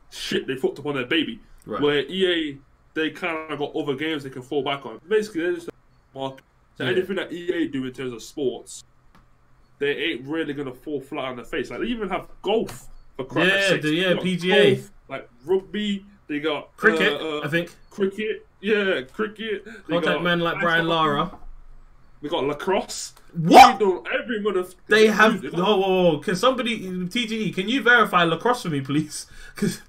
Speaker 1: shit, they fucked up on their baby.
Speaker 2: Right.
Speaker 1: Where EA, they kind of got other games they can fall back on. Basically, they're just a market. So anything that EA do in terms of sports, they ain't really gonna fall flat on their face. Like they even have golf for crap's sake.
Speaker 2: PGA,
Speaker 1: golf, like rugby. They got
Speaker 2: cricket. I think
Speaker 1: cricket. Yeah, cricket.
Speaker 2: Contact men like Brian Lara.
Speaker 1: We got lacrosse.
Speaker 2: What?
Speaker 1: Everyone of
Speaker 2: they have. Whoa! Can somebody TGE? Can you verify lacrosse for me, please? Because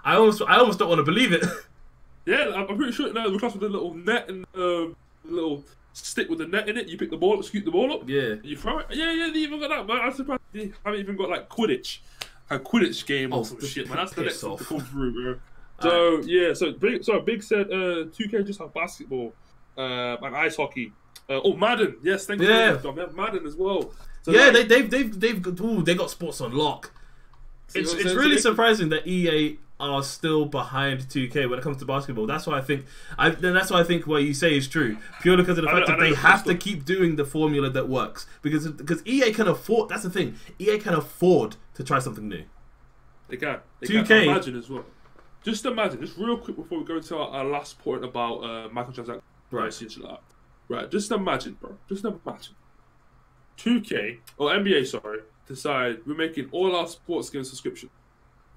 Speaker 2: I almost don't want to believe it.
Speaker 1: Yeah, I'm pretty sure now lacrosse with a little net and little stick with the net in it. You pick the ball up, scoop the ball up.
Speaker 2: Yeah.
Speaker 1: You throw it. Yeah. They even got that. Man, I'm surprised they haven't even got like Quidditch, a Quidditch game or some shit. Man, that's the next one to come through, bro. So Big said 2K just have basketball and ice hockey. Madden, yes, thank you.
Speaker 2: Yeah,
Speaker 1: they have Madden as well. So
Speaker 2: yeah, like, they got sports on lock. It's really surprising that EA are still behind 2K when it comes to basketball. That's why I think what you say is true. Purely because of the fact that they have to keep doing the formula that works. Because EA can afford. That's the thing. EA can afford to try something new.
Speaker 1: They can.
Speaker 2: 2K
Speaker 1: can imagine as well. Just imagine, just real quick before we go into our last point about microtransactions. Right, just imagine, bro. Just imagine. 2K, or NBA, sorry, decide we're making all our sports game subscription.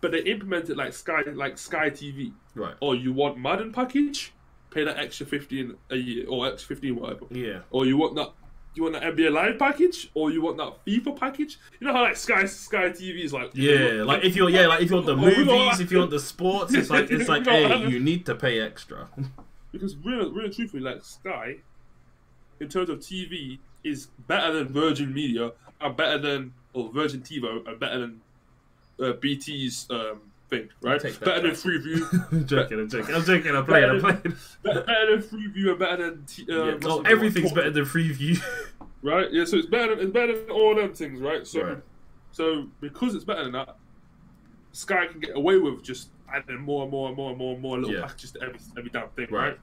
Speaker 1: But they implement it like Sky TV.
Speaker 2: Right.
Speaker 1: Or you want Madden package, pay that extra 15 a year, or extra 15 whatever.
Speaker 2: Yeah.
Speaker 1: Or you want that NBA Live package, or you want that FIFA package. You know how like Sky TV is like.
Speaker 2: Yeah, like if you want the movies, if you want the sports, it's like hey, you need to pay extra.
Speaker 1: Because really truthfully, like Sky, in terms of TV, is better than Virgin Media, and better than Virgin TiVo, and better than BT's thing, right? Better than Freeview.
Speaker 2: I'm joking. I'm playing.
Speaker 1: Better than Freeview and better than
Speaker 2: everything's better than Freeview.
Speaker 1: Right? Yeah. So it's better than all them things, right? So because it's better than that, Sky can get away with just adding more little packages to every damn thing, right?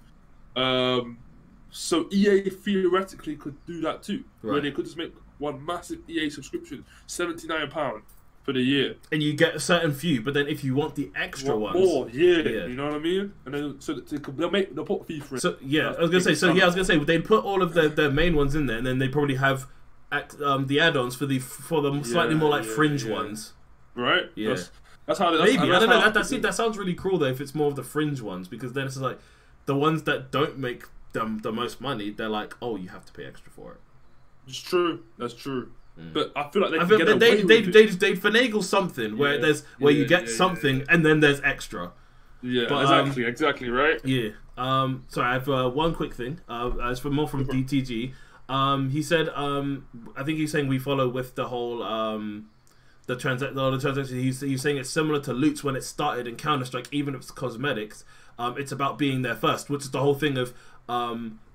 Speaker 1: So EA theoretically could do that too, where they could just make one massive EA subscription, £79 for the year,
Speaker 2: and you get a certain few. But then if you want the extra ones,
Speaker 1: more, you know what I mean. And then so they'll put FIFA in.
Speaker 2: So I was gonna say they'd put all of the main ones in there, and then they probably have the add-ons for the slightly more like fringe ones,
Speaker 1: right?
Speaker 2: Yeah,
Speaker 1: that's how.
Speaker 2: Maybe I don't know. That sounds really cruel though. If it's more of the fringe ones, because then it's like the ones that don't make the most money, they're like, oh, you have to pay extra for it.
Speaker 1: It's true. That's true. But I feel like they'd finagle something where you get something and then there's extra. Yeah, but, exactly right.
Speaker 2: Yeah. Sorry, I have one quick thing. As for more from DTG, he said, I think he's saying we follow with the whole the transaction. He's saying it's similar to loots when it started in Counter-Strike, even if it's cosmetics. it's about being there first, which is the whole thing of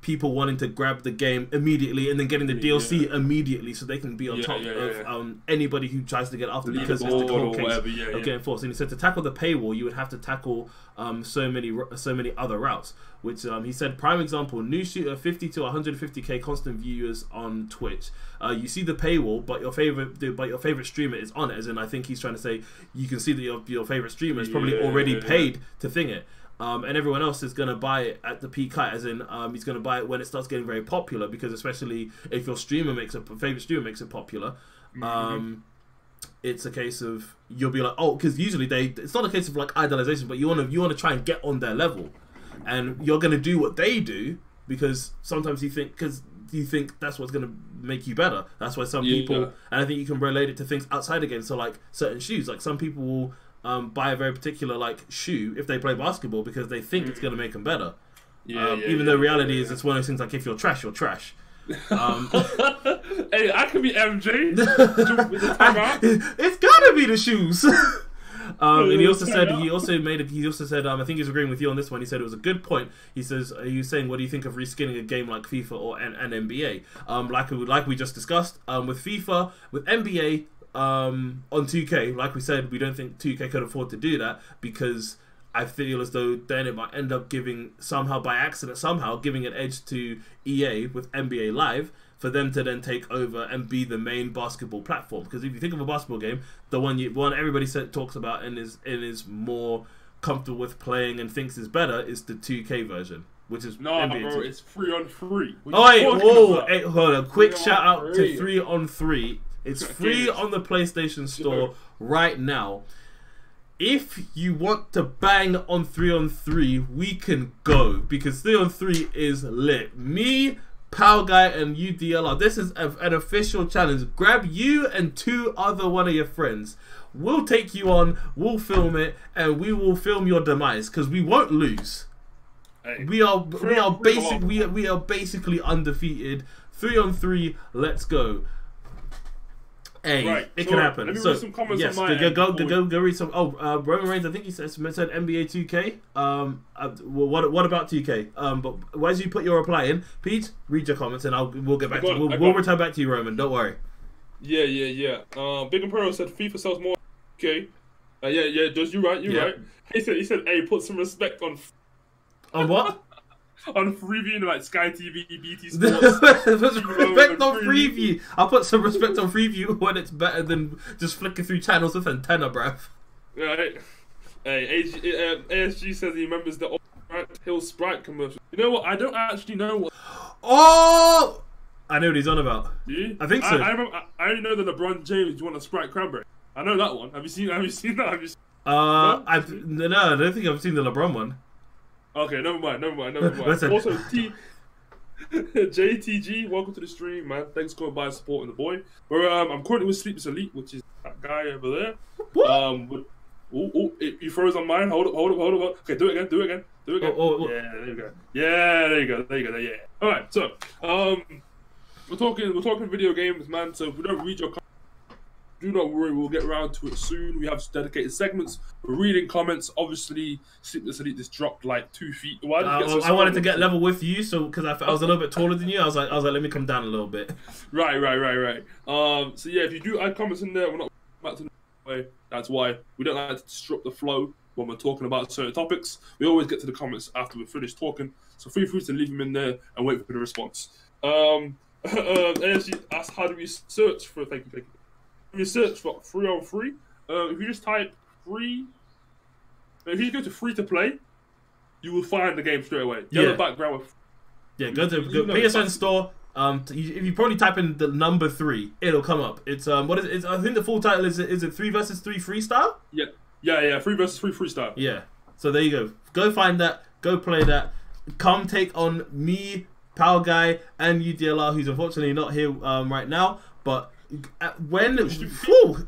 Speaker 2: people wanting to grab the game immediately and then getting the DLC immediately so they can be on top of anybody who tries to get after them, because it's the whole case of getting forced. And he said to tackle the paywall, you would have to tackle so many other routes, which he said, prime example, new shooter, 50 to 150k constant viewers on Twitch. You see the paywall, but your favorite streamer is on it. As in, I think he's trying to say you can see that your favorite streamer is probably already paid to thing it. And everyone else is going to buy it at the peak height, as in he's going to buy it when it starts getting very popular, because especially if your favorite streamer makes it popular, it's a case of you'll be like, oh, because usually it's not a case of like idolization, but you want to try and get on their level, and you're going to do what they do because sometimes you think that's what's going to make you better. That's why some people, and I think you can relate it to things outside the game. So like certain shoes, like some people will buy a very particular like shoe if they play basketball because they think it's going to make them better. Even though reality is it's one of those things like, if you're trash, you're trash. Hey,
Speaker 1: I could be MJ.
Speaker 2: It's gotta be the shoes. And he also said, I think he's agreeing with you on this one. He said it was a good point. He says, he was saying, what do you think of reskinning a game like FIFA or an NBA? Like we just discussed, with FIFA, with NBA, on 2K, like we said, we don't think 2K could afford to do that, because I feel as though then it might end up giving, somehow by accident, giving an edge to EA with NBA Live, for them to then take over and be the main basketball platform. Because if you think of a basketball game, the one everybody talks about and is more comfortable with playing and thinks is better is the 2K version, which is NBA
Speaker 1: bro, it's 3-on-3.
Speaker 2: Hey, hold on, quick shout out to 3-on-3. It's free on the PlayStation Store right now. If you want to bang on 3-on-3, we can go, because 3-on-3 is lit. Me, PowellGuy, and UDLR. This is an official challenge. Grab you and one of your friends. We'll take you on, we'll film it, and we will film your demise, because we won't lose. Hey, we are basically undefeated. 3-on-3, let's go. Hey, right, it can happen. Let me read some comments on my end. Go read some. Oh, Roman Reigns, I think he said NBA 2K. What about 2K? But why don't you put your reply in? Pete, read your comments and we'll get back to you. We'll return back to you, Roman. Don't worry.
Speaker 1: Yeah. Big Imperial said FIFA sells more. Okay. Yeah. Just you're right. He said, hey, put some respect on.
Speaker 2: On what?
Speaker 1: On Freeview, like Sky TV, BT Sports.
Speaker 2: Respect on Freeview. I'll put some respect on Freeview when it's better than just flicking through channels with antenna, bruv.
Speaker 1: Right. Hey, ASG says he remembers the old Hill Sprite commercial. You know what? I don't actually know what.
Speaker 2: Oh! I know what he's on about.
Speaker 1: Do you?
Speaker 2: I think so.
Speaker 1: I only know that LeBron James won a Sprite Cranberry. I know that one. Have you seen that?
Speaker 2: No, I don't think I've seen the LeBron one.
Speaker 1: Okay, never mind. Also, JTG, welcome to the stream, man. Thanks for coming by and supporting the boy. I'm currently with SleeplessEliite, which is that guy over there. He froze on mine. Hold up. Okay, do it again. Yeah, there you go. Yeah. All right, so we're talking video games, man. So if we don't read your comments, do not worry, we'll get around to it soon. We have dedicated segments. We're reading comments. Obviously, SleeplessEliite just dropped like 2 feet.
Speaker 2: I wanted to get level with you, so because I was a little bit taller than you, I was like, let me come down a little bit.
Speaker 1: Right. So yeah, if you do add comments in there, we're not back to the way. That's why we don't like to disrupt the flow when we're talking about certain topics. We always get to the comments after we're finished talking, so feel free to leave them in there and wait for the response. ASG asked, how do we search for? Thank you. You search for 3-on-3. If you just type free, if you go to free to play, you will find the game straight away. Yellow background with.
Speaker 2: Yeah, go PSN store. If you probably type in the number 3, it'll come up. It's what is it? I think the full title is it 3 vs 3 freestyle?
Speaker 1: Yeah. 3 vs 3 freestyle.
Speaker 2: Yeah. So there you go. Go find that. Go play that. Come take on me, PowellGuy, and UDLR, who's unfortunately not here right now, but. When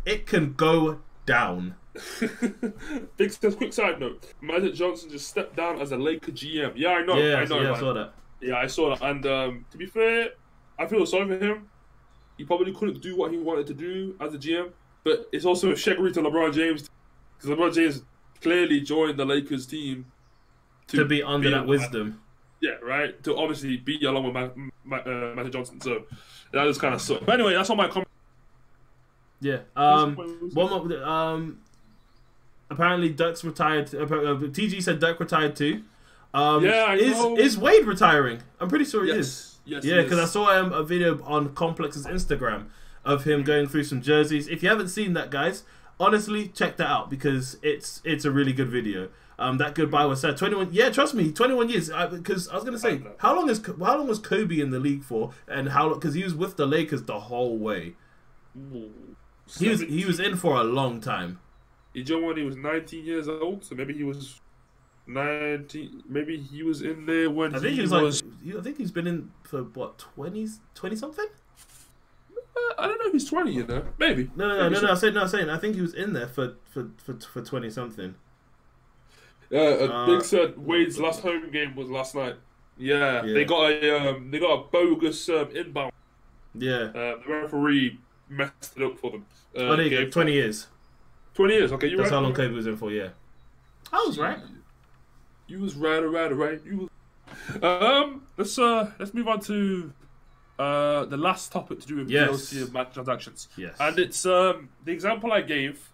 Speaker 2: it can go down.
Speaker 1: Quick side note: Magic Johnson just stepped down as a Laker GM. Yeah, I know. I saw that. Yeah, I saw that. And to be fair, I feel sorry for him. He probably couldn't do what he wanted to do as a GM, but it's also a shaggery to LeBron James, because LeBron James clearly joined the Lakers team
Speaker 2: to be under that wisdom.
Speaker 1: Yeah, right. To obviously be along with Matthew Johnson. So that was kind of so. But anyway, that's all my comment.
Speaker 2: Yeah. One more. Apparently, Dirk's retired. TG said Dirk retired too.
Speaker 1: Yeah, I know.
Speaker 2: Is Wade retiring? I'm pretty sure he is.
Speaker 1: Yes.
Speaker 2: Yeah, because I saw a video on Complex's Instagram of him going through some jerseys. If you haven't seen that, guys, honestly, check that out because it's a really good video. That goodbye was said. 21. Yeah, trust me, 21 years. Because I was gonna say, how long was Kobe in the league for? And how? Because he was with the Lakers the whole way. He was in for a long time.
Speaker 1: He joined when he was 19 years old, so maybe he was 19. Maybe he was in there when I think
Speaker 2: I think he's been in for what 20 something.
Speaker 1: I don't know if he's 20. You know, maybe.
Speaker 2: No. I'm saying I think he was in there for 20 something.
Speaker 1: Big said Wade's last home game was last night. Yeah. They got a bogus inbound.
Speaker 2: Yeah.
Speaker 1: The referee messed it up for them.
Speaker 2: There you go. 20 years.
Speaker 1: 20 years. Okay, you're right.
Speaker 2: That's how long Kobe was in for. Yeah. I was right.
Speaker 1: You was right. You was... let's move on to the last topic to do with DLC and microtransactions.
Speaker 2: Yes.
Speaker 1: And it's the example I gave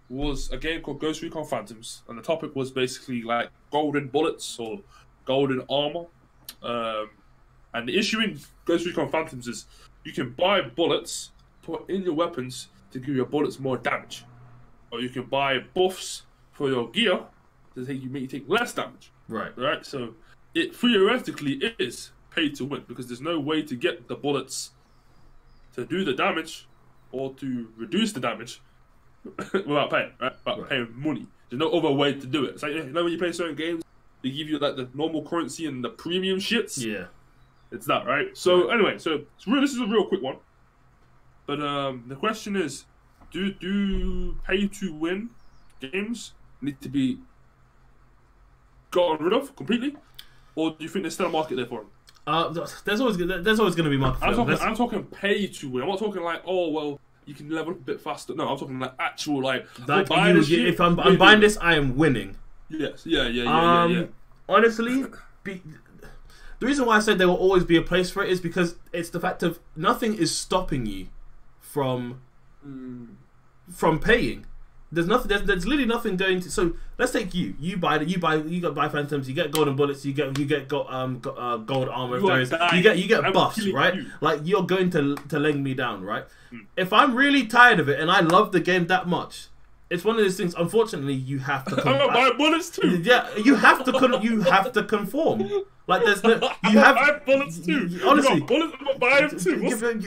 Speaker 1: was a game called Ghost Recon Phantoms, and the topic was basically like golden bullets or golden armor. And the issue in Ghost Recon Phantoms is you can buy bullets, put in your weapons to give your bullets more damage, or you can buy buffs for your gear to make you take less damage. Right. So it theoretically is pay to win because there's no way to get the bullets to do the damage or to reduce the damage without paying, right? Without paying money. There's no other way to do it. It's like, you know, when you play certain games, they give you like the normal currency and the premium shits.
Speaker 2: Yeah,
Speaker 1: it's that, right? So anyway, this is a real quick one. But the question is, do pay to win games need to be gotten rid of completely, or do you think there's still a market there for them?
Speaker 2: There's always going to be market.
Speaker 1: I'm talking pay to win. I'm not talking like, oh well, you can level up a bit faster. No, I'm talking like actual like.
Speaker 2: If I'm buying this, I am winning.
Speaker 1: Yes. Yeah.
Speaker 2: Honestly, the reason why I said there will always be a place for it is because it's the fact of nothing is stopping you from paying. There's nothing. There's literally nothing going to. So let's take you. You buy Phantoms. You get golden bullets. You get gold armor. You get buffs, right? Like you're going to leg me down, right? If I'm really tired of it and I love the game that much, it's one of those things. Unfortunately, you have to.
Speaker 1: I'm gonna buy bullets too.
Speaker 2: Yeah, you have to. You have to conform. Like there's no. You have
Speaker 1: I buy bullets too.
Speaker 2: Honestly,
Speaker 1: you got bullets. I'm gonna buy them too.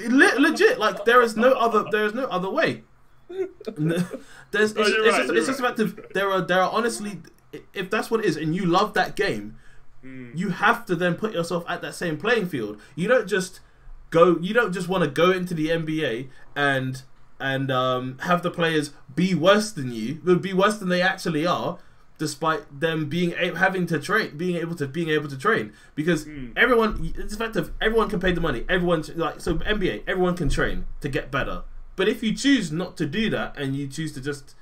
Speaker 2: Legit. Like there is no other way. It's just a fact of there are honestly, if that's what it is and you love that game, you have to then put yourself at that same playing field. You don't just want to go into the NBA and have the players be worse than you, be worse than they actually are, despite them being able to train, because everyone, it's a fact of everyone can pay the money. Everyone like so NBA, everyone can train to get better. But if you choose not to do that and you choose to just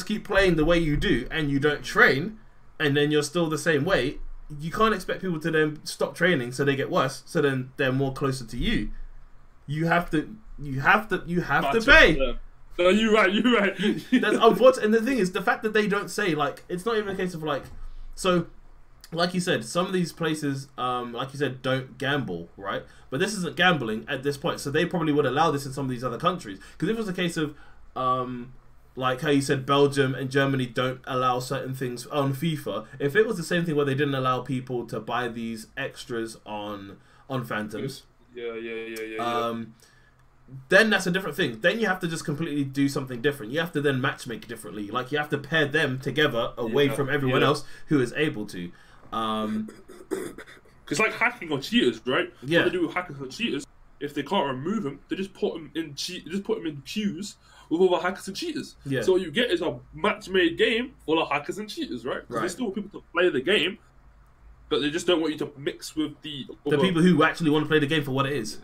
Speaker 2: keep playing the way you do and you don't train and then you're still the same way, you can't expect people to then stop training so they get worse, so then they're more closer to you. You have to pay.
Speaker 1: Yeah. No, you're right.
Speaker 2: That's unfortunate. And the thing is, the fact that they don't say, like, it's not even a case of like, so like you said, some of these places, like you said, don't gamble, right? But this isn't gambling at this point, so they probably would allow this in some of these other countries. Because if it was a case of, like how you said, Belgium and Germany don't allow certain things on FIFA. If it was the same thing where they didn't allow people to buy these extras on Phantoms, then that's a different thing. Then you have to just completely do something different. You have to then matchmake differently. Like you have to pair them together away from everyone else who is able to.
Speaker 1: It's like hacking or cheaters, right?
Speaker 2: Yeah.
Speaker 1: What they do with hackers or cheaters, if they can't remove them, they just put them in queues with other hackers and cheaters.
Speaker 2: Yeah.
Speaker 1: So what you get is a match-made game full of hackers and cheaters, right? Because they still want people to play the game, but they just don't want you to mix with the
Speaker 2: people who actually want to play the game for what it is.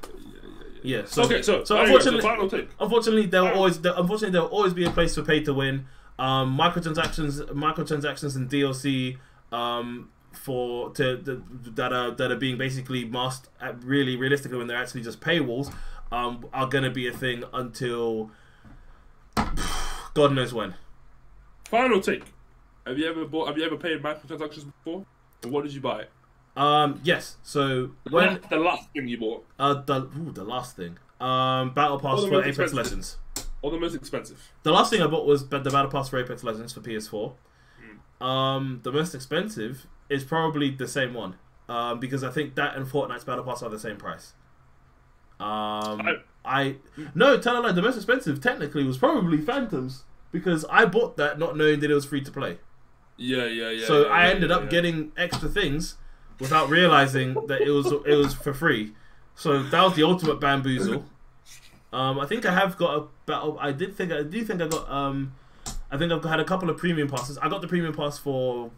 Speaker 2: Yeah. So
Speaker 1: final take.
Speaker 2: Unfortunately, there will always be a place for pay to win. Microtransactions and DLC that are being basically masked at really realistically when they're actually just paywalls are going to be a thing until God knows when.
Speaker 1: Final take. Have you ever paid microtransactions before? And what did you buy?
Speaker 2: Yes. So
Speaker 1: when the last thing you bought?
Speaker 2: The last thing. Battle Pass for Apex Legends.
Speaker 1: Or the most expensive?
Speaker 2: The last thing I bought was the Battle Pass for Apex Legends for PS4. The most expensive is probably the same one. Because I think that and Fortnite's Battle Pass are the same price. No, tell a lie. The most expensive technically was probably Phantoms because I bought that not knowing that it was free to play.
Speaker 1: Yeah.
Speaker 2: So I ended up getting extra things without realizing that it was for free. So that was the ultimate bamboozle. I think I have got a battle. I do think I got. I think I've had a couple of premium passes. I got the premium pass for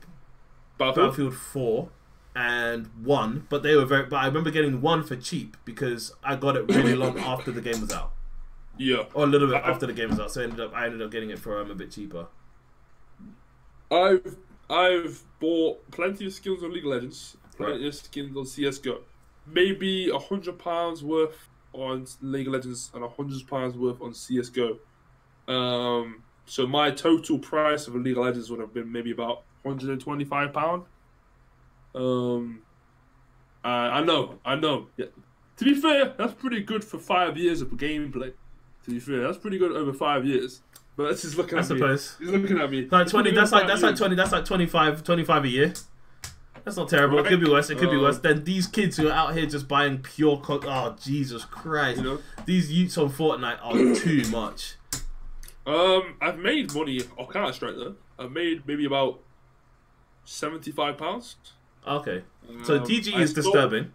Speaker 2: Battlefield 4 and 1, but they were But I remember getting 1 for cheap because I got it really long after the game was out.
Speaker 1: Yeah,
Speaker 2: or a little bit after the game was out. So I ended up getting it for a bit cheaper.
Speaker 1: I've bought plenty of skins on League of Legends, plenty of skins on CS:GO. Maybe £100 worth on League of Legends and £100 worth on CS:GO. So my total price of a League of Legends would have been maybe about £125. I know. Yeah. To be fair, that's pretty good for 5 years of gameplay. To be fair, that's pretty good over 5 years. But that's just looking at me. He's looking at me.
Speaker 2: Like 20. That's like 20. That's like 25 a year. That's not terrible. Right. It could be worse. It could be worse. Then these kids who are out here just buying pure. Oh Jesus Christ! You know? These youths on Fortnite are too much.
Speaker 1: I've made money off Counter-Strike though. I've made maybe about £75.
Speaker 2: Okay, so DG is disturbing.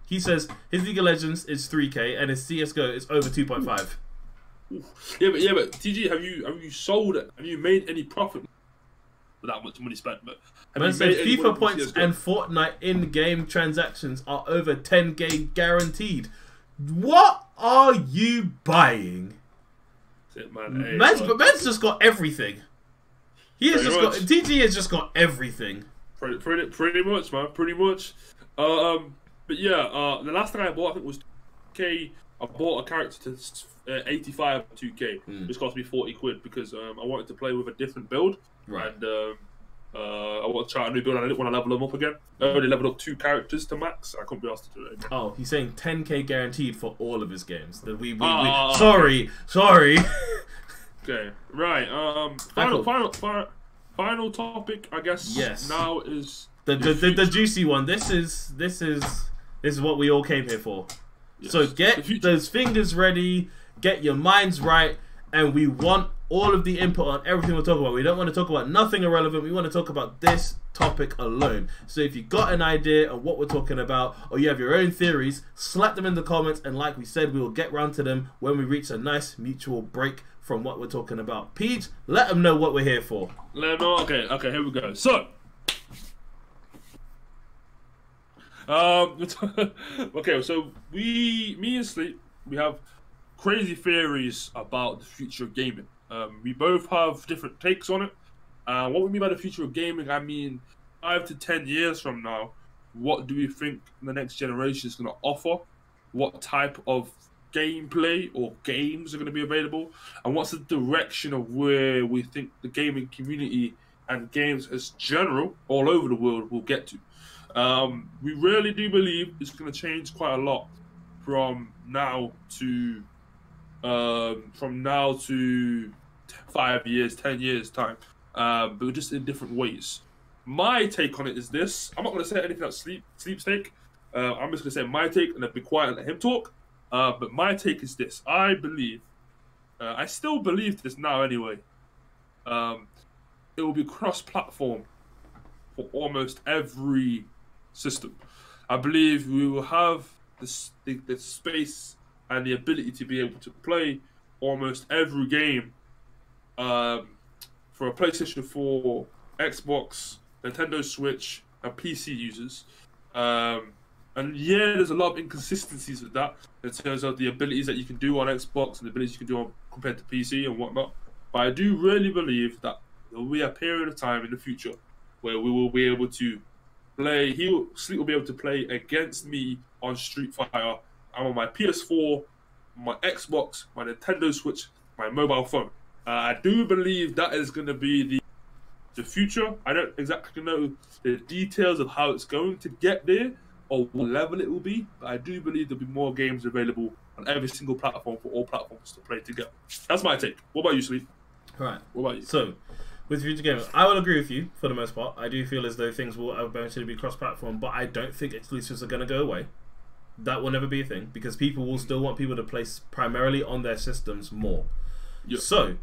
Speaker 2: He says his League of Legends is 3K and his CS:GO is over 2.5.
Speaker 1: Yeah, but TG, have you sold it? Have you made any profit with that much money spent? But
Speaker 2: man said FIFA points and Fortnite in-game transactions are over 10k guaranteed. What are you buying?
Speaker 1: That's it, man. Hey,
Speaker 2: man's just got everything. TG has just got everything.
Speaker 1: Pretty much, man. Pretty much. But yeah, the last thing I bought I think was 2K. I bought a character to 85 2K, which cost me 40 quid because I wanted to play with a different build, right. And I wanted to try a new build and I didn't want to level them up again. I only leveled up 2 characters to max. I couldn't be asked to do it again.
Speaker 2: Oh, he's saying 10k guaranteed for all of his games. That we sorry.
Speaker 1: Okay, right. Final topic, I guess. Yes. Now is
Speaker 2: the juicy one. This is what we all came here for. Yes. So get those fingers ready, get your minds right, and we want all of the input on everything we're talking about. We don't want to talk about nothing irrelevant. We want to talk about this topic alone. So if you got an idea of what we're talking about, or you have your own theories, slap them in the comments, and like we said, we will get round to them when we reach a nice mutual break from what we're talking about. Peach, let them know what we're here for.
Speaker 1: Let them know. Okay, here we go. So, okay, so me and Sleep, we have crazy theories about the future of gaming. We both have different takes on it. What we mean by the future of gaming, I mean 5 to 10 years from now, what do we think the next generation is going to offer? What type of gameplay or games are going to be available? And what's the direction of where we think the gaming community and games as general all over the world will get to? We really do believe it's going to change quite a lot from now to 5 years, 10 years time, but just in different ways. My take on it is this. I'm not going to say anything about Sleep's take. I'm just going to say my take and then be quiet and let him talk. But my take is this. I believe, I still believe this now anyway, it will be cross-platform for almost every system. I believe we will have the space and the ability to be able to play almost every game for a PlayStation 4, Xbox, Nintendo Switch, and PC users. And yeah, there's a lot of inconsistencies with that in terms of the abilities that you can do on Xbox and the abilities you can do compared to PC and whatnot. But I do really believe that there will be a period of time in the future where we will be able to play. Sleep will be able to play against me on Street Fighter. I'm on my PS4, my Xbox, my Nintendo Switch, my mobile phone. I do believe that is going to be the future. I don't exactly know the details of how it's going to get there or what level it will be, but I do believe there'll be more games available on every single platform for all platforms to play together. That's my take. What about you, Sleep?
Speaker 2: Right.
Speaker 1: What about you?
Speaker 2: So, with future gaming, I will agree with you for the most part. I do feel as though things will eventually be cross-platform, but I don't think exclusives are going to go away. That will never be a thing because people will still want people to play primarily on their systems more. Yep. So,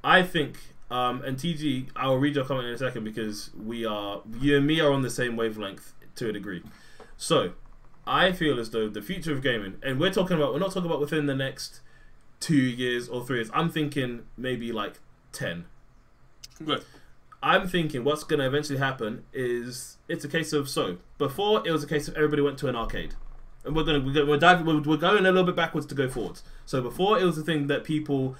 Speaker 2: I think, and TG, I will read your comment in a second because you and me are on the same wavelength to a degree. So, I feel as though the future of gaming, and we're not talking about within the next 2 years or 3 years. I'm thinking maybe like 10.
Speaker 1: Good.
Speaker 2: I'm thinking what's going to eventually happen is it's a case of before it was a case of everybody went to an arcade, and we're going a little bit backwards to go forwards. So before it was a thing that people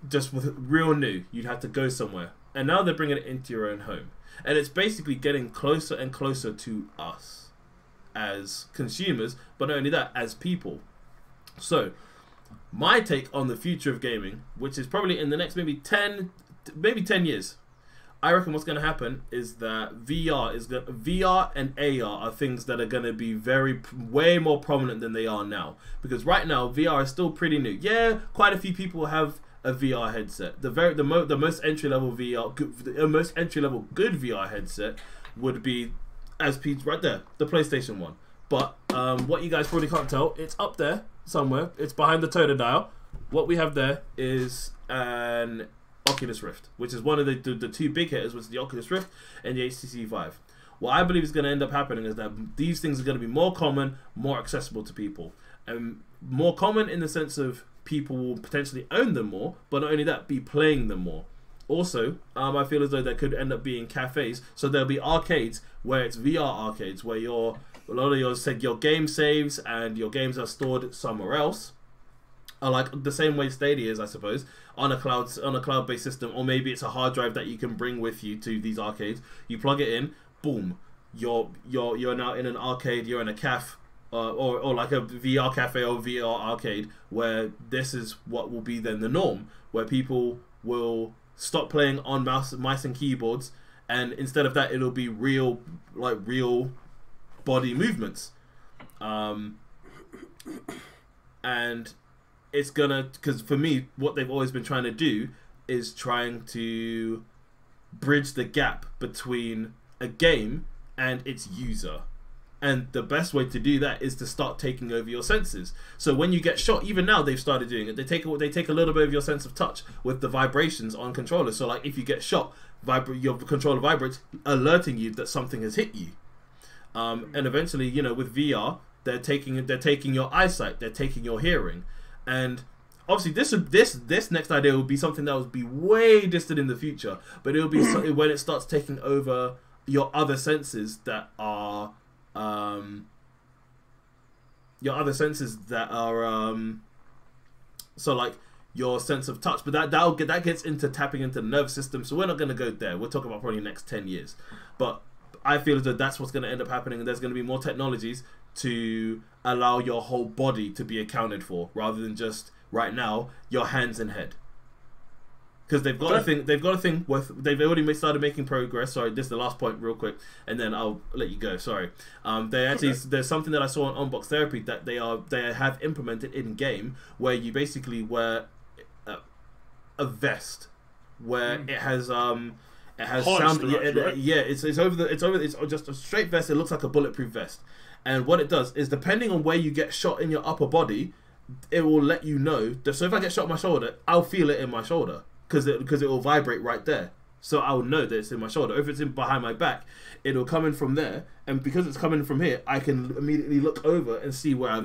Speaker 2: just with real new, you'd have to go somewhere, and now they're bringing it into your own home, and it's basically getting closer and closer to us as consumers, but not only that, as people. So my take on the future of gaming, which is probably in the next maybe 10 years, I reckon what's going to happen is that VR and AR are things that are going to be way more prominent than they are now. Because right now VR is still pretty new. Yeah, quite a few people have a VR headset. The most entry level good VR headset would be, as Pete's right there, the PlayStation 1. But what you guys probably can't tell, it's up there somewhere. It's behind the Toda dial. What we have there is an Oculus Rift, which is one of the two big hitters, which is the Oculus Rift and the HTC Vive. What I believe is going to end up happening is that these things are going to be more common, more accessible to people. And more common in the sense of people will potentially own them more, but not only that, be playing them more. Also, I feel as though there could end up being cafes, so there'll be arcades where it's VR arcades, where a lot of your game saves and your games are stored somewhere else, like the same way Stadia is, I suppose, on a cloud-based system, or maybe it's a hard drive that you can bring with you to these arcades. You plug it in, boom, you're now in an arcade, you're in a cafe, or like a VR cafe or VR arcade, where this is what will be then the norm, where people will stop playing on mice and keyboards, and instead of that, it'll be real body movements, and it's because for me, what they've always been trying to do is trying to bridge the gap between a game and its user. And the best way to do that is to start taking over your senses. So when you get shot, even now they've started doing it. They take a little bit of your sense of touch with the vibrations on controllers. So like if you get shot, your controller vibrates, alerting you that something has hit you. And eventually, with VR, they're taking your eyesight, they're taking your hearing, and obviously this next idea will be something that will be way distant in the future. But it'll be when it starts taking over your other senses that are. So like your sense of touch, but that gets into tapping into the nervous system. So we're not going to go there. We're talking about probably the next 10 years. But I feel as though that's what's going to end up happening, and there's going to be more technologies to allow your whole body to be accounted for, rather than just right now your hands and head. Because they've got a thing with, they've already started making progress. Sorry, this is the last point real quick, and then I'll let you go. Sorry. There's something that I saw on Unbox Therapy that they have implemented in game, where you basically wear a vest where it has sound.
Speaker 1: Right?
Speaker 2: Yeah, it's just a straight vest. It looks like a bulletproof vest, and what it does is, depending on where you get shot in your upper body, it will let you know. So if I get shot in my shoulder, I'll feel it in my shoulder. Because it will vibrate right there, so I will know that it's in my shoulder. If it's in behind my back, it'll come in from there, and because it's coming from here, I can immediately look over and see where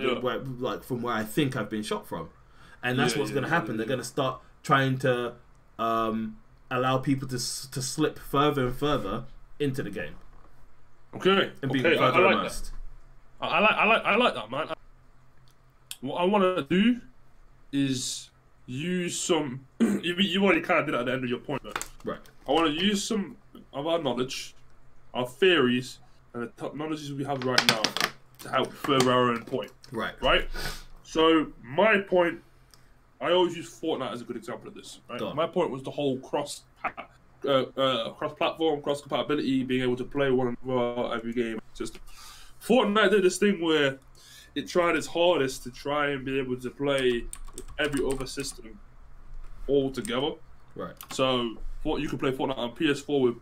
Speaker 2: from where I think I've been shot from, and that's what's going to happen. They're going to start trying to allow people to slip further and further into the game.
Speaker 1: Okay,
Speaker 2: and be further immersed.
Speaker 1: I like that, man. What I want to do is use some. You already kind of did it at the end of your point, but
Speaker 2: right.
Speaker 1: I want to use some of our knowledge our theories and the technologies we have right now to help further our own point. Right? So my point, I always use Fortnite as a good example of this. Right? My point was the whole cross-platform, cross-compatibility, being able to play one another every game system. Fortnite did this thing where it tried its hardest to try and be able to play every other system all together. Right. So you can play Fortnite on PS4 with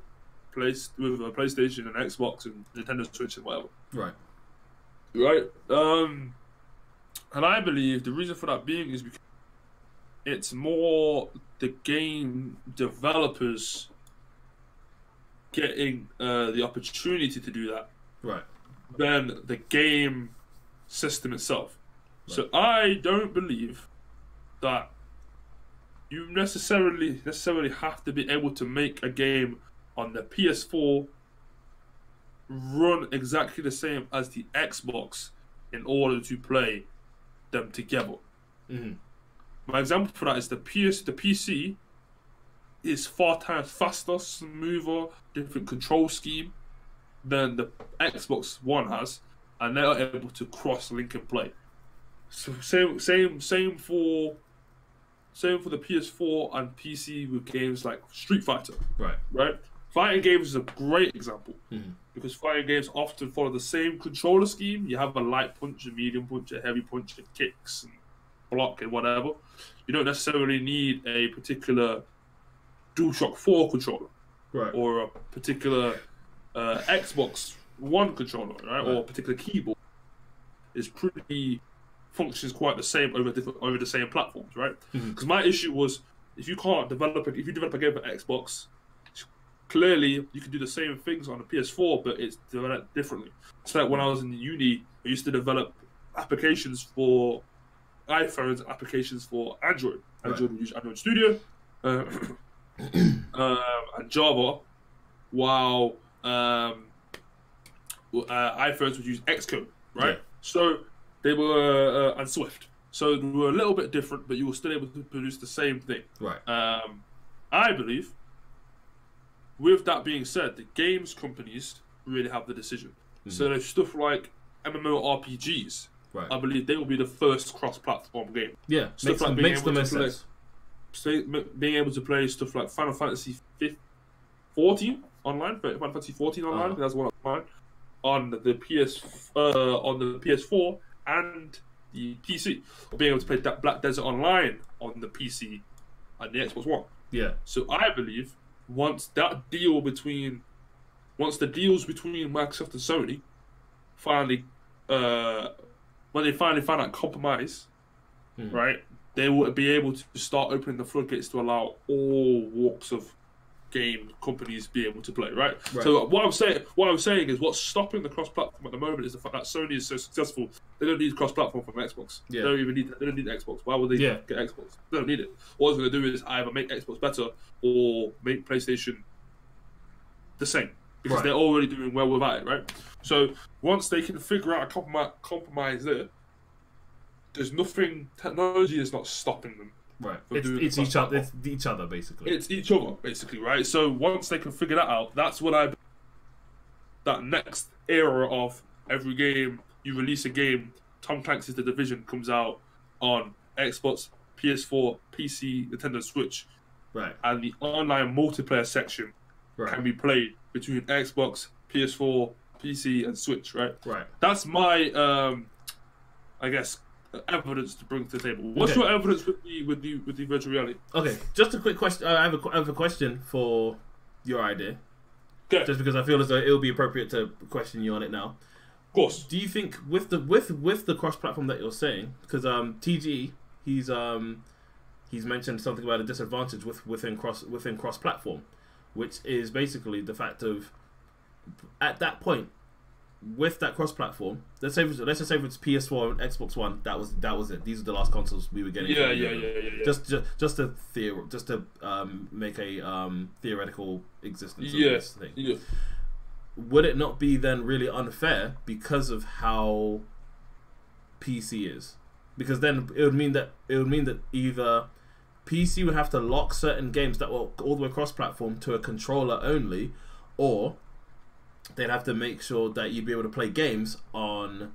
Speaker 1: a PlayStation and Xbox and Nintendo Switch and whatever. Right. And I believe the reason for that being is because it's more the game developers getting the opportunity to do that, right, than the game system itself. Right. So I don't believe that you necessarily have to be able to make a game on the PS4 run exactly the same as the Xbox in order to play them together. Mm-hmm. My example for that is the PC is 4 times faster, smoother, different control scheme than the Xbox One has, and they are able to cross-link and play. So same for the PS4 and PC with games like Street Fighter. Right. Fighting games is a great example because fighting games often follow the same controller scheme. You have a light punch, a medium punch, a heavy punch, and kicks and block and whatever. You don't necessarily need a particular DualShock 4 controller, right, or a particular Xbox One controller, right, or a particular keyboard. It's functions quite the same over the same platforms, right? Because my issue was if you develop a game for Xbox, clearly you can do the same things on the PS4, but it's developed differently. So like when I was in uni, I used to develop applications for iPhones, applications for Android. Android would use Android Studio and Java, while iPhones would use Xcode, right? Yeah. So they were and Swift. So they were a little bit different, but you were still able to produce the same thing. Right. I believe, with that being said, the games companies really have the decision. So there's stuff like MMORPGs. Right. I believe they will be the first cross-platform game. Yeah, stuff makes the most sense. Being able to play stuff like Final Fantasy 14 online, Final Fantasy 14 online, that's one online, on the PS4 and the PC. Being able to play that Black Desert Online on the PC and the Xbox One. Yeah. So I believe once the deals between Microsoft and Sony finally, when they finally find that compromise, right, they will be able to start opening the floodgates to allow all walks of game companies be able to play, right? So what I'm saying is what's stopping the cross-platform at the moment is the fact that Sony is so successful. They don't need cross-platform from Xbox. Yeah. They don't need Xbox. Why would they get Xbox? They don't need it. All it's going to do is either make Xbox better or make PlayStation the same because they're already doing well without it, right? So once they can figure out a compromise there's nothing. Technology is not stopping them. Right.
Speaker 2: It's each other. It's each other basically.
Speaker 1: It's each other basically, right? So once they can figure that out, that's what that next era of every game you release a game. Tom Clancy's The Division comes out on Xbox, PS4, PC, Nintendo Switch, right? And the online multiplayer section can be played between Xbox, PS4, PC, and Switch, right? Right. That's my, I guess, evidence to bring to the table. What's your evidence with the virtual reality?
Speaker 2: Okay, just a quick question. I have a question for your idea. Okay. Just because I feel as though it'll be appropriate to question you on it now.
Speaker 1: Of course.
Speaker 2: Do you think with the cross-platform that you're saying, because TG he's mentioned something about a disadvantage within cross-platform, which is basically the fact of at that point. With that cross-platform, let's just say if it's PS4 and Xbox One, that was it. These are the last consoles we were getting.
Speaker 1: Yeah.
Speaker 2: Just to make a theoretical existence of this thing. Yeah. Would it not be then really unfair because of how PC is? Because then it would mean that either PC would have to lock certain games that were all the way cross-platform to a controller only, or they'd have to make sure that you'd be able to play games on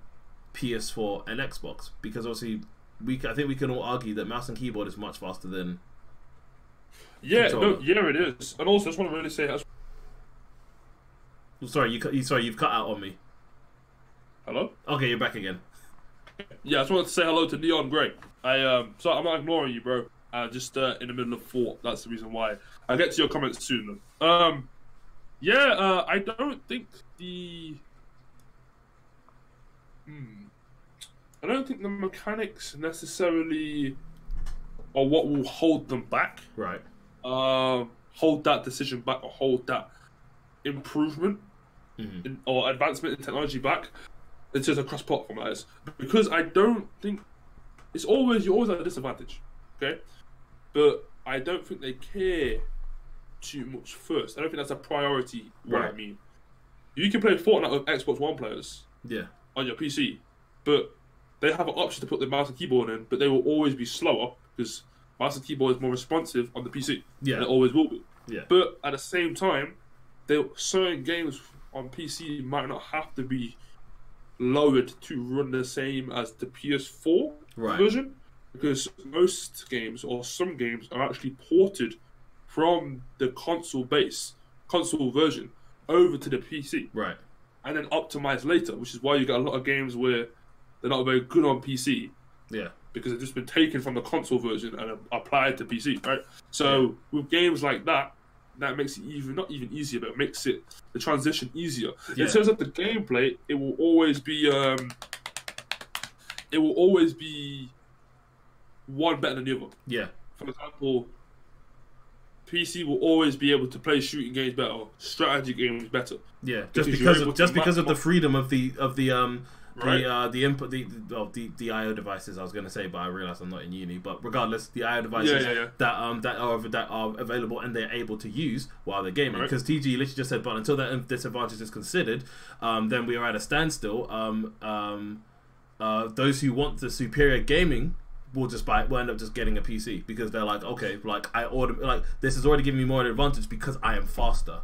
Speaker 2: PS4 and Xbox, because obviously I think we can all argue that mouse and keyboard is much faster than controller.
Speaker 1: It is. And also, I just want to really say,
Speaker 2: sorry, you've cut out on me.
Speaker 1: Hello?
Speaker 2: Okay, you're back again.
Speaker 1: Yeah, I just wanted to say hello to Neon Grey. So I'm not ignoring you, bro. Just in the middle of thought. That's the reason why. I'll get to your comments soon. I don't think the mechanics necessarily are what will hold them back.
Speaker 2: Right.
Speaker 1: Hold that decision back, or hold that improvement or advancement in technology back. It's just a cross-platform, that is. Because I don't think you're always at a disadvantage, okay? But I don't think they care too much first. I don't think that's a priority. What I mean, you can play Fortnite with Xbox One players, on your PC, but they have an option to put the mouse and keyboard in, but they will always be slower because mouse and keyboard is more responsive on the PC. Yeah, and it always will be. Yeah, but at the same time, certain games on PC might not have to be lowered to run the same as the PS4 version, because most games, or some games, are actually ported from the console version over to the PC, and then optimized later, which is why you get a lot of games where they're not very good on PC, because they've just been taken from the console version and applied to PC, right? So with games like that makes it not even easier, but it makes the transition easier. In terms of the gameplay, it will always be one better than the other. Yeah. For example, PC will always be able to play shooting games better, strategy games better. Yeah, because of the freedom of the input, the IO devices. I was going to say, but I realized I'm not in uni. But regardless, the IO devices that are available and they're able to use while they're gaming. Because TG literally just said, but until that disadvantage is considered, then we are at a standstill. Those who want the superior gaming will end up just getting a PC, because they're like, okay, this is already giving me more of an advantage because I am faster.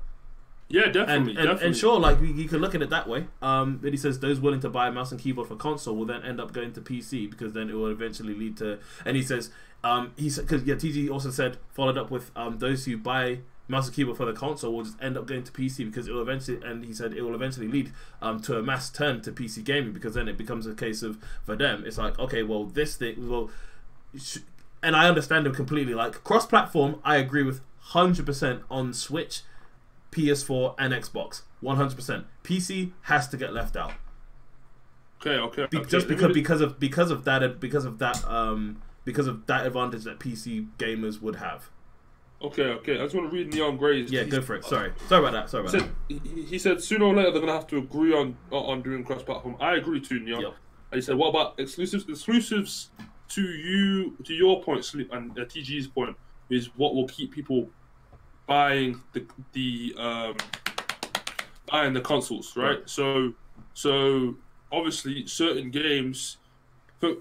Speaker 1: Yeah, definitely. And sure, like you can look at it that way. Then he says those willing to buy a mouse and keyboard for console will then end up going to PC, because then it will eventually lead to. And he says, because TG also said, followed up with those who buy mouse and keyboard for the console will just end up going to PC, because it will eventually. And he said it will eventually lead to a mass turn to PC gaming, because then it becomes a case of, for them, it's like, okay, well this thing, and I understand him completely. Like cross-platform, I agree with 100% on Switch, PS4 and Xbox, 100%. PC has to get left out. Okay. Just because of that advantage that PC gamers would have. Okay. I just want to read Neon Gray's. Yeah, go for it. Sorry about that. He said sooner or later they're gonna have to agree on doing cross-platform. I agree too, Neon. Yep. And he said, what about exclusives? Exclusives to your point, Sleep, and TG's point is what will keep people buying the consoles, right? So obviously certain games.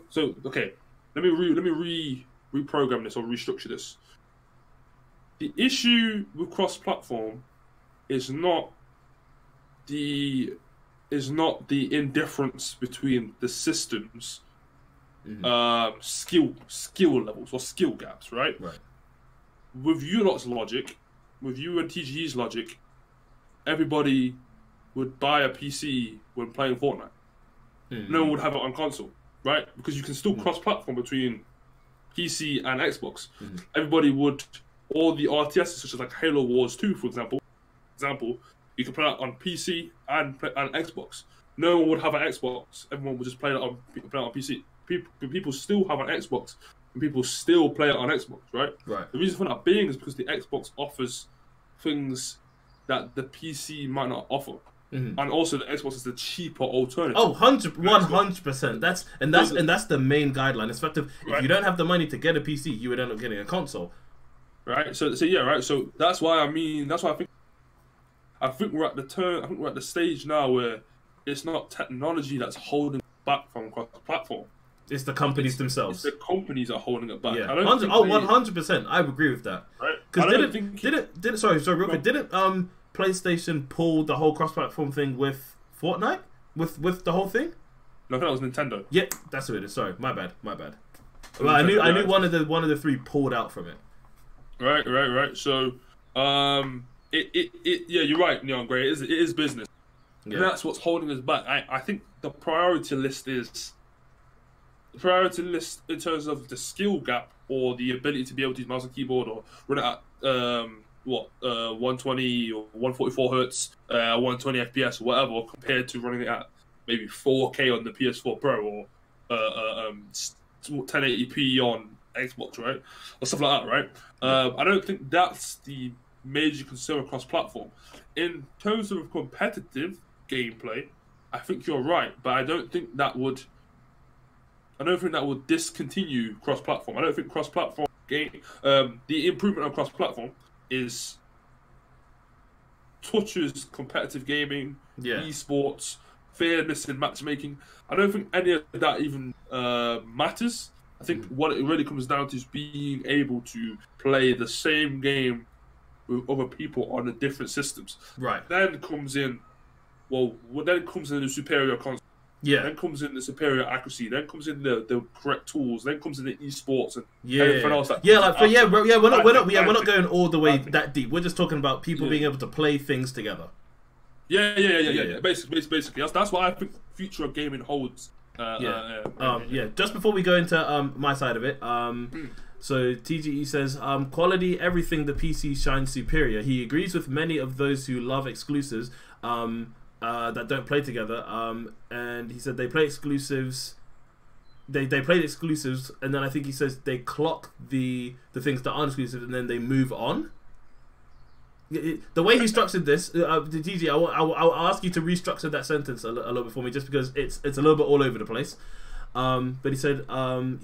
Speaker 1: So okay, let me reprogram this or restructure this. The issue with cross-platform is not the indifference between the systems, skill levels or skill gaps, right? With you lot's logic, with you and TGE's logic, everybody would buy a PC when playing Fortnite. No one would have it on console, right? Because you can still cross-platform between PC and Xbox. Everybody would, all the RTSs such as like Halo Wars 2, for example, you can play it on PC and Xbox. No one would have an Xbox. Everyone would just play it on PC. People still have an Xbox, and people still play it on Xbox, right? The reason for that being is because the Xbox offers things that the PC might not offer. And also the Xbox is the cheaper alternative. 100%. That's the main guideline. It's effective. If you don't have the money to get a PC, you would end up getting a console. Right. So yeah. Right. So that's why I think we're at the turn. I think we're at the stage now where it's not technology that's holding back from cross-platform. It's the companies themselves. It's the companies are holding it back. Yeah. 100%. I agree with that. Right. Because
Speaker 2: PlayStation pull the whole cross-platform thing with Fortnite? With the whole thing?
Speaker 1: No, I think that was Nintendo.
Speaker 2: Yeah, that's who it is. Sorry, my bad. Well, I knew one of the three pulled out from it.
Speaker 1: Right. So, yeah, you're right, Neon Grey. It is business. Yeah. And that's what's holding us back. I think the priority list in terms of the skill gap or the ability to be able to use mouse and keyboard or run it at 120 or 144 hertz, 120 FPS or whatever, compared to running it at maybe 4K on the PS4 Pro or 1080p on Xbox, right, or stuff like that, right? I don't think that's the major concern across platform. In terms of competitive gameplay, I think you're right, but I don't think that would discontinue cross-platform. I don't think cross-platform game, the improvement on cross-platform touches competitive gaming, esports, fairness in matchmaking. I don't think any of that even matters. I think what it really comes down to is being able to play the same game with other people on the different systems.
Speaker 2: Right.
Speaker 1: Then comes in the superior console.
Speaker 2: Yeah.
Speaker 1: Then comes in the superior accuracy. Then comes in the correct tools. Then comes in the esports and everything else.
Speaker 2: We're not going all the way that deep. We're just talking about people being able to play things together.
Speaker 1: Yeah. Basically, that's what I think the future of gaming holds.
Speaker 2: Just before we go into my side of it, so TGE says quality, everything the PC shines superior. He agrees with many of those who love exclusives that don't play together, and he said they play exclusives. They played exclusives, and then I think he says they clock the things that aren't exclusive, and then they move on. The way he structured this, TG, I'll ask you to restructure that sentence a little bit for me, just because it's a little bit all over the place. But he said, haven't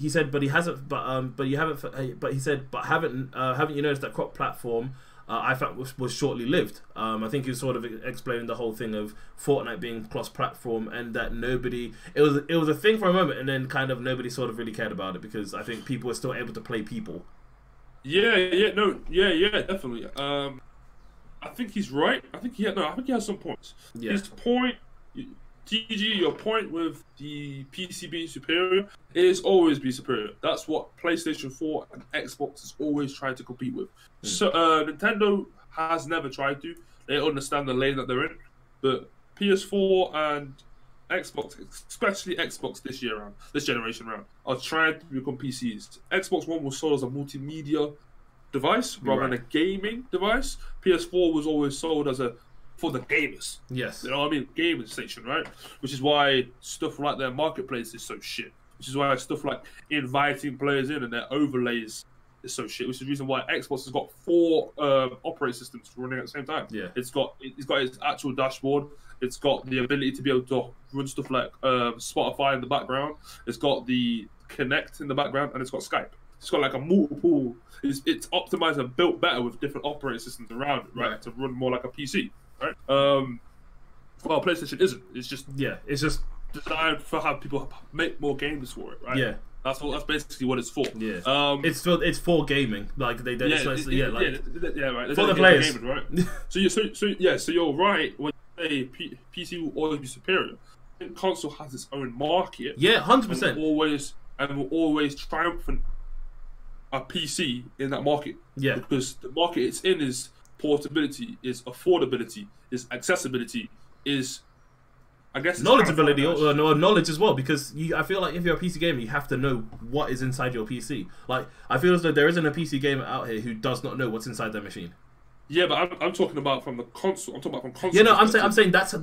Speaker 2: you noticed that crop platform? I found was shortly lived. I think he was sort of explaining the whole thing of Fortnite being cross-platform, and that it was a thing for a moment, and then kind of nobody sort of really cared about it, because I think people were still able to play people.
Speaker 1: Definitely. I think he's right. I think he has some points.
Speaker 2: Yeah.
Speaker 1: His point, TG, your point with the PC being superior is always be superior. That's what PlayStation 4 and Xbox is always trying to compete with. So Nintendo has never tried to. They understand the lane that they're in, but PS4 and Xbox, especially Xbox this generation round, are trying to become PCs. Xbox One was sold as a multimedia device rather than a gaming device. PS4 was always sold as for the gamers.
Speaker 2: Yes.
Speaker 1: You know what I mean? Gaming station, right? Which is why stuff like their marketplace is so shit. Which is why stuff like inviting players in and their overlays is so shit. Which is the reason why Xbox has got 4 operating systems running at the same time.
Speaker 2: Yeah.
Speaker 1: It's got its actual dashboard. It's got the ability to be able to run stuff like Spotify in the background. It's got the Connect in the background, and it's got Skype. It's got like a multiple. It's optimized and built better with different operating systems around it, right? To run more like a PC, right? Well, PlayStation isn't. It's just designed for have people make more games for it, right?
Speaker 2: Yeah.
Speaker 1: That's basically what it's for.
Speaker 2: Yeah. It's for gaming. Like right.
Speaker 1: For
Speaker 2: the players,
Speaker 1: gaming, right? So you're right when you say PC will always be superior. I think console has its own market.
Speaker 2: Yeah, 100%.
Speaker 1: Will always triumphant a PC in that market.
Speaker 2: Yeah.
Speaker 1: Because the market it's in is portability, is affordability, is accessibility, is
Speaker 2: knowledgeability or knowledge as well. Because I feel like if you're a PC gamer, you have to know what is inside your PC. Like I feel as though there isn't a PC gamer out here who does not know what's inside their machine.
Speaker 1: Yeah, but I'm talking about from the console. I'm talking about from console.
Speaker 2: Yeah, no, I'm saying that.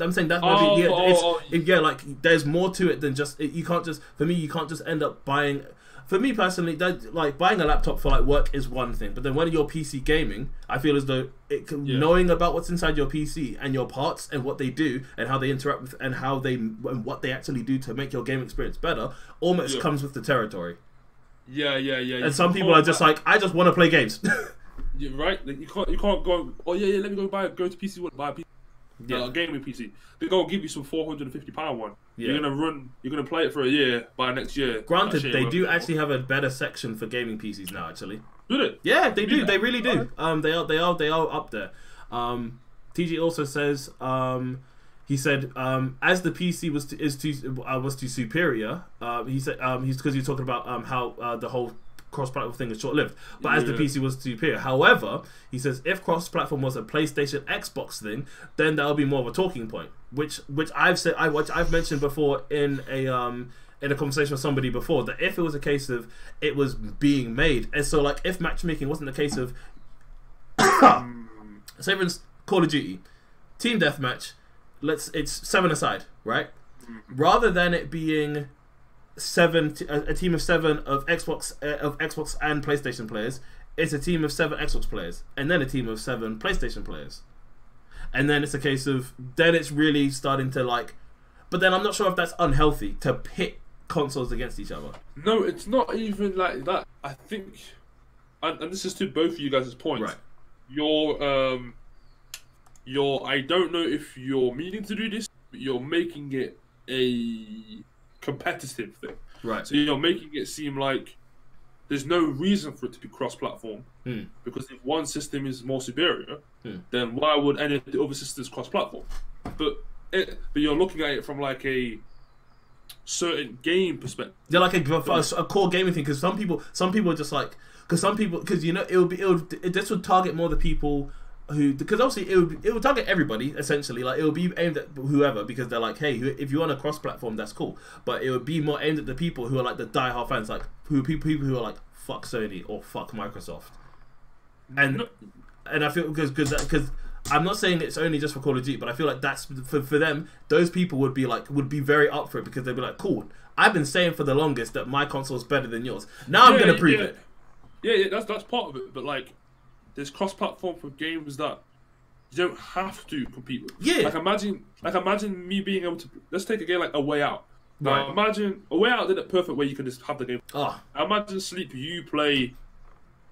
Speaker 2: Like there's more to it than just. You can't just. For me, you can't just end up buying. For me personally, like buying a laptop for like work is one thing, but then when you're PC gaming, I feel as though knowing about what's inside your PC and your parts and what they do and how they interact with and what they actually do to make your game experience better almost comes with the territory.
Speaker 1: Yeah.
Speaker 2: And some people are just like, I just want to play games.
Speaker 1: You're right. Like, you can't go. Oh yeah. Let me go to PC. Buy a PC. A gaming PC. They're gonna give you some £450 one. Yeah. You're gonna play it for a year. By next year.
Speaker 2: Granted, they do actually have a better section for gaming PCs now. Actually,
Speaker 1: do they?
Speaker 2: Yeah, they do. They really do. They are up there. TG also says, he said, as the PC was too superior. He said he's because you're talking about how the whole cross-platform thing is short-lived, but as the PC was superior. However, he says if cross-platform was a PlayStation Xbox thing, then that would be more of a talking point, which I've mentioned before in a conversation with somebody before, that if it was a case of it was being made, and so like if matchmaking wasn't a case of say for instance, Call of Duty team deathmatch, it's 7-a-side, right? Rather than it being a team of 7 of Xbox and PlayStation players, it's a team of 7 Xbox players and then a team of 7 PlayStation players, and then it's a case of then it's really starting to like. But then I'm not sure if that's unhealthy to pit consoles against each other.
Speaker 1: No, it's not even like that. I think, and this is to both of you guys' points.
Speaker 2: Right.
Speaker 1: I don't know if you're meaning to do this, but you're making it a competitive thing.
Speaker 2: Right.
Speaker 1: So you're making it seem like there's no reason for it to be cross-platform. Because if one system is more superior, then why would any of the other systems cross-platform? But you're looking at it from like a certain game perspective.
Speaker 2: They're like a core gaming thing, because some people are just like, because you know this would target more the people who, because obviously it would target everybody essentially. Like it would be aimed at whoever, because they're like, hey, if you want a cross-platform, that's cool. But it would be more aimed at the people who are like the die-hard fans, like people who are like fuck Sony or fuck Microsoft. And I feel because I'm not saying it's only just for Call of Duty, but I feel like that's for them. Those people would be very up for it, because they'd be like, cool, I've been saying for the longest that my console is better than yours. Now I'm gonna prove it.
Speaker 1: Yeah, that's part of it. But like, there's cross-platform for games that you don't have to compete with.
Speaker 2: Yeah.
Speaker 1: Like imagine me being able to. Let's take a game like A Way Out. Now
Speaker 2: Right.
Speaker 1: imagine A Way Out did it perfect where you can just have the game.
Speaker 2: Oh.
Speaker 1: Imagine Sleep, you play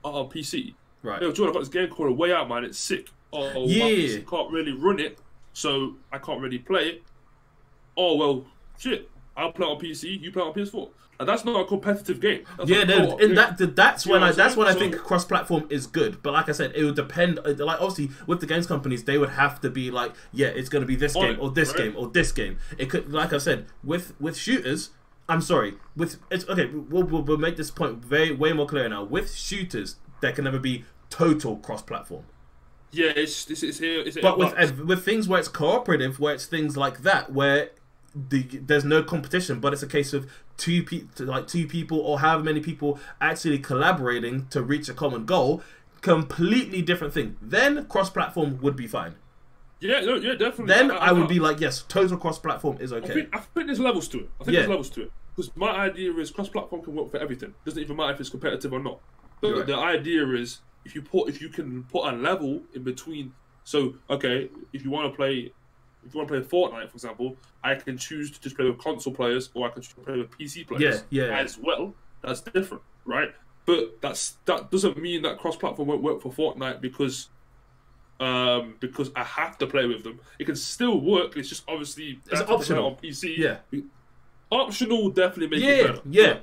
Speaker 1: on PC.
Speaker 2: Right.
Speaker 1: Yo, Jordan, I've got this game called A Way Out, man. It's sick. Oh,
Speaker 2: Yeah.
Speaker 1: my PC can't really run it, so I can't really play it. Oh well, shit. I'll play it on PC. You play it on PS4. And that's not a competitive game. That's
Speaker 2: That's when I
Speaker 1: So-
Speaker 2: think cross-platform is good. But like I said, it would depend. Like obviously, with the games companies, they would have to be like, yeah, it's going to be this game or this game or this game. It could, like I said, with shooters. I'm sorry. It's okay. We'll make this point way more clear now. With shooters, there can never be total cross-platform.
Speaker 1: Yeah, it's
Speaker 2: But with things where it's cooperative, where it's things like that, where there's no competition, but it's a case of two people or however many people actually collaborating to reach a common goal, completely different thing. Then cross-platform would be fine.
Speaker 1: Yeah, no, yeah, definitely.
Speaker 2: Then I would be like, yes, total cross-platform is okay.
Speaker 1: I think there's levels to it. There's levels to it. Because my idea is cross-platform can work for everything. Doesn't even matter if it's competitive or not. But
Speaker 2: Right.
Speaker 1: the idea is if you can put a level in between. So okay, if you want to play Fortnite, for example, I can choose to just play with console players, or I can choose to play with PC players as well. That's different, right? But that doesn't mean that cross-platform won't work for Fortnite because I have to play with them. It can still work. It's just obviously
Speaker 2: It's optional
Speaker 1: on PC.
Speaker 2: Yeah,
Speaker 1: optional will definitely make it better.
Speaker 2: Yeah.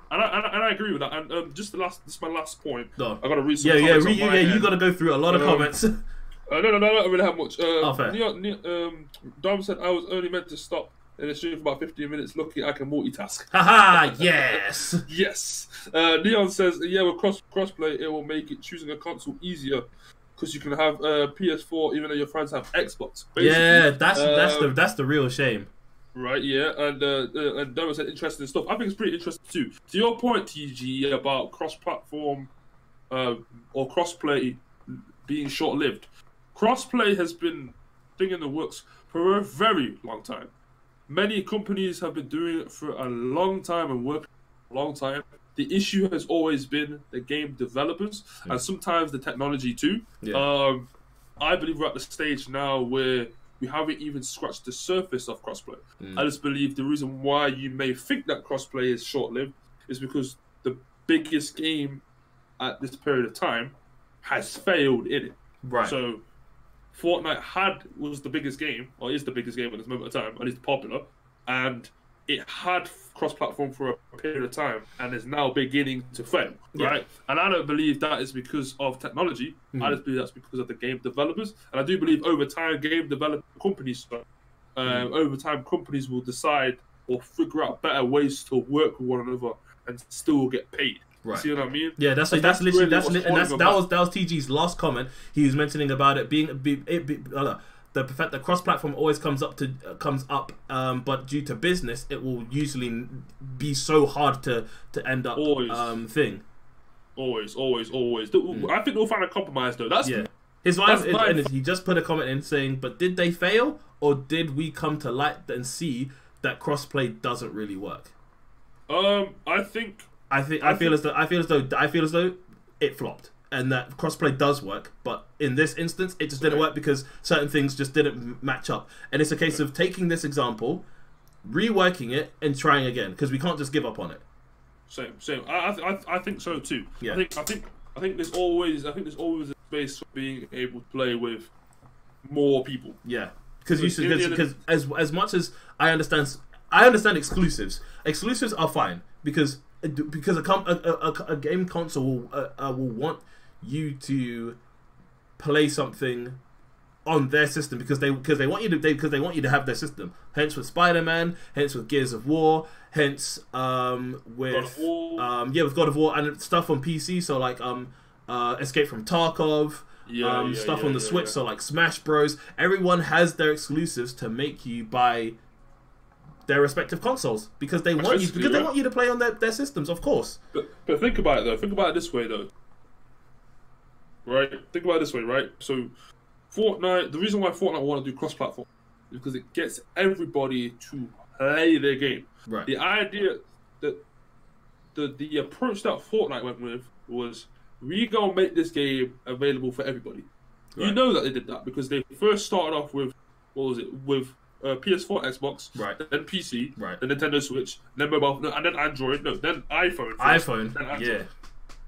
Speaker 1: And I agree with that. And this is my last point.
Speaker 2: No.
Speaker 1: I got to read some comments on my
Speaker 2: you
Speaker 1: end.
Speaker 2: got to go through a lot of comments.
Speaker 1: No, I don't really have much.
Speaker 2: Fair.
Speaker 1: Dom said I was only meant to stop in the stream for about 15 minutes. Lucky I can multitask.
Speaker 2: Haha, yes.
Speaker 1: Yes. Leon says, yeah, with crossplay, it will make it choosing a console easier because you can have PS4 even though your friends have Xbox. Basically.
Speaker 2: Yeah, that's the real shame.
Speaker 1: Right, yeah, and Dom said interesting stuff. I think it's pretty interesting too. To your point, TG, about cross-platform or crossplay being short-lived. Crossplay has been a thing in the works for a very long time. Many companies have been doing it for a long time and working for a long time. The issue has always been the game developers and sometimes the technology too.
Speaker 2: Yeah.
Speaker 1: I believe we're at the stage now where we haven't even scratched the surface of crossplay. I just believe the reason why you may think that crossplay is short-lived is because the biggest game at this period of time has failed in it.
Speaker 2: Right.
Speaker 1: So Fortnite was the biggest game, or is the biggest game at this moment of time, at least popular, and it had cross-platform for a period of time and is now beginning to fail, right? And I don't believe that is because of technology. I just believe that's because of the game developers. And I do believe over time, game developer companies, over time, companies will decide or figure out better ways to work with one another and still get paid.
Speaker 2: Right.
Speaker 1: See what I mean?
Speaker 2: Yeah, that was TG's last comment. He was mentioning about it being the fact that cross-platform always comes up, but due to business, it will usually be so hard to end up thing.
Speaker 1: Always. I think they'll find a compromise though. That's
Speaker 2: his wife. And he just put a comment in saying, "But did they fail, or did we come to light and see that crossplay doesn't really work?"
Speaker 1: I feel as though it flopped. And that crossplay does work, but in this instance, it just didn't work because certain things just didn't match up. And it's a case of taking this example, reworking it, and trying again because we can't just give up on it. Same. I think so too.
Speaker 2: Yeah.
Speaker 1: I think there's always a space for being able to play with more people.
Speaker 2: Yeah, because as much as I understand exclusives. Exclusives are fine because a game console will want you to play something on their system because they want you to have their system. Hence with Spider-Man, hence with Gears of War, hence with God of War and stuff on PC. So like Escape from Tarkov, stuff on the Switch. So like Smash Bros. Everyone has their exclusives to make you buy their respective consoles because they want you to play on their systems, of course.
Speaker 1: But think about it though. Think about it this way though. Right? Think about it this way, right? So Fortnite, the reason why Fortnite want to do cross-platform is because it gets everybody to play their game.
Speaker 2: Right.
Speaker 1: The idea that the approach that Fortnite went with was we gonna make this game available for everybody. Right. You know that they did that because they first started off with with PS4, Xbox,
Speaker 2: right,
Speaker 1: then PC,
Speaker 2: right,
Speaker 1: then Nintendo Switch, then mobile, and then Android. No, then iPhone.
Speaker 2: First, then Android.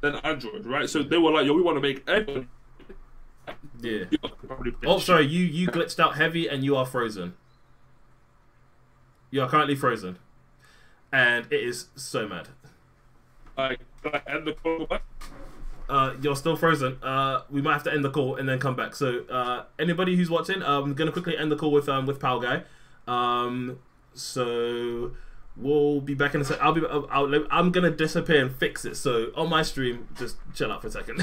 Speaker 1: Then Android, right? So they were like, "Yo, we want to make everybody."
Speaker 2: Yeah. Oh, sorry, you glitched out heavy, and you are frozen. You are currently frozen, and it is so mad.
Speaker 1: Can I end the call back?
Speaker 2: You're still frozen. We might have to end the call and then come back. So anybody who's watching, I'm gonna quickly end the call with Pow Guy. So we'll be back in a sec. I'm gonna disappear and fix it. So on my stream, just chill out for a second.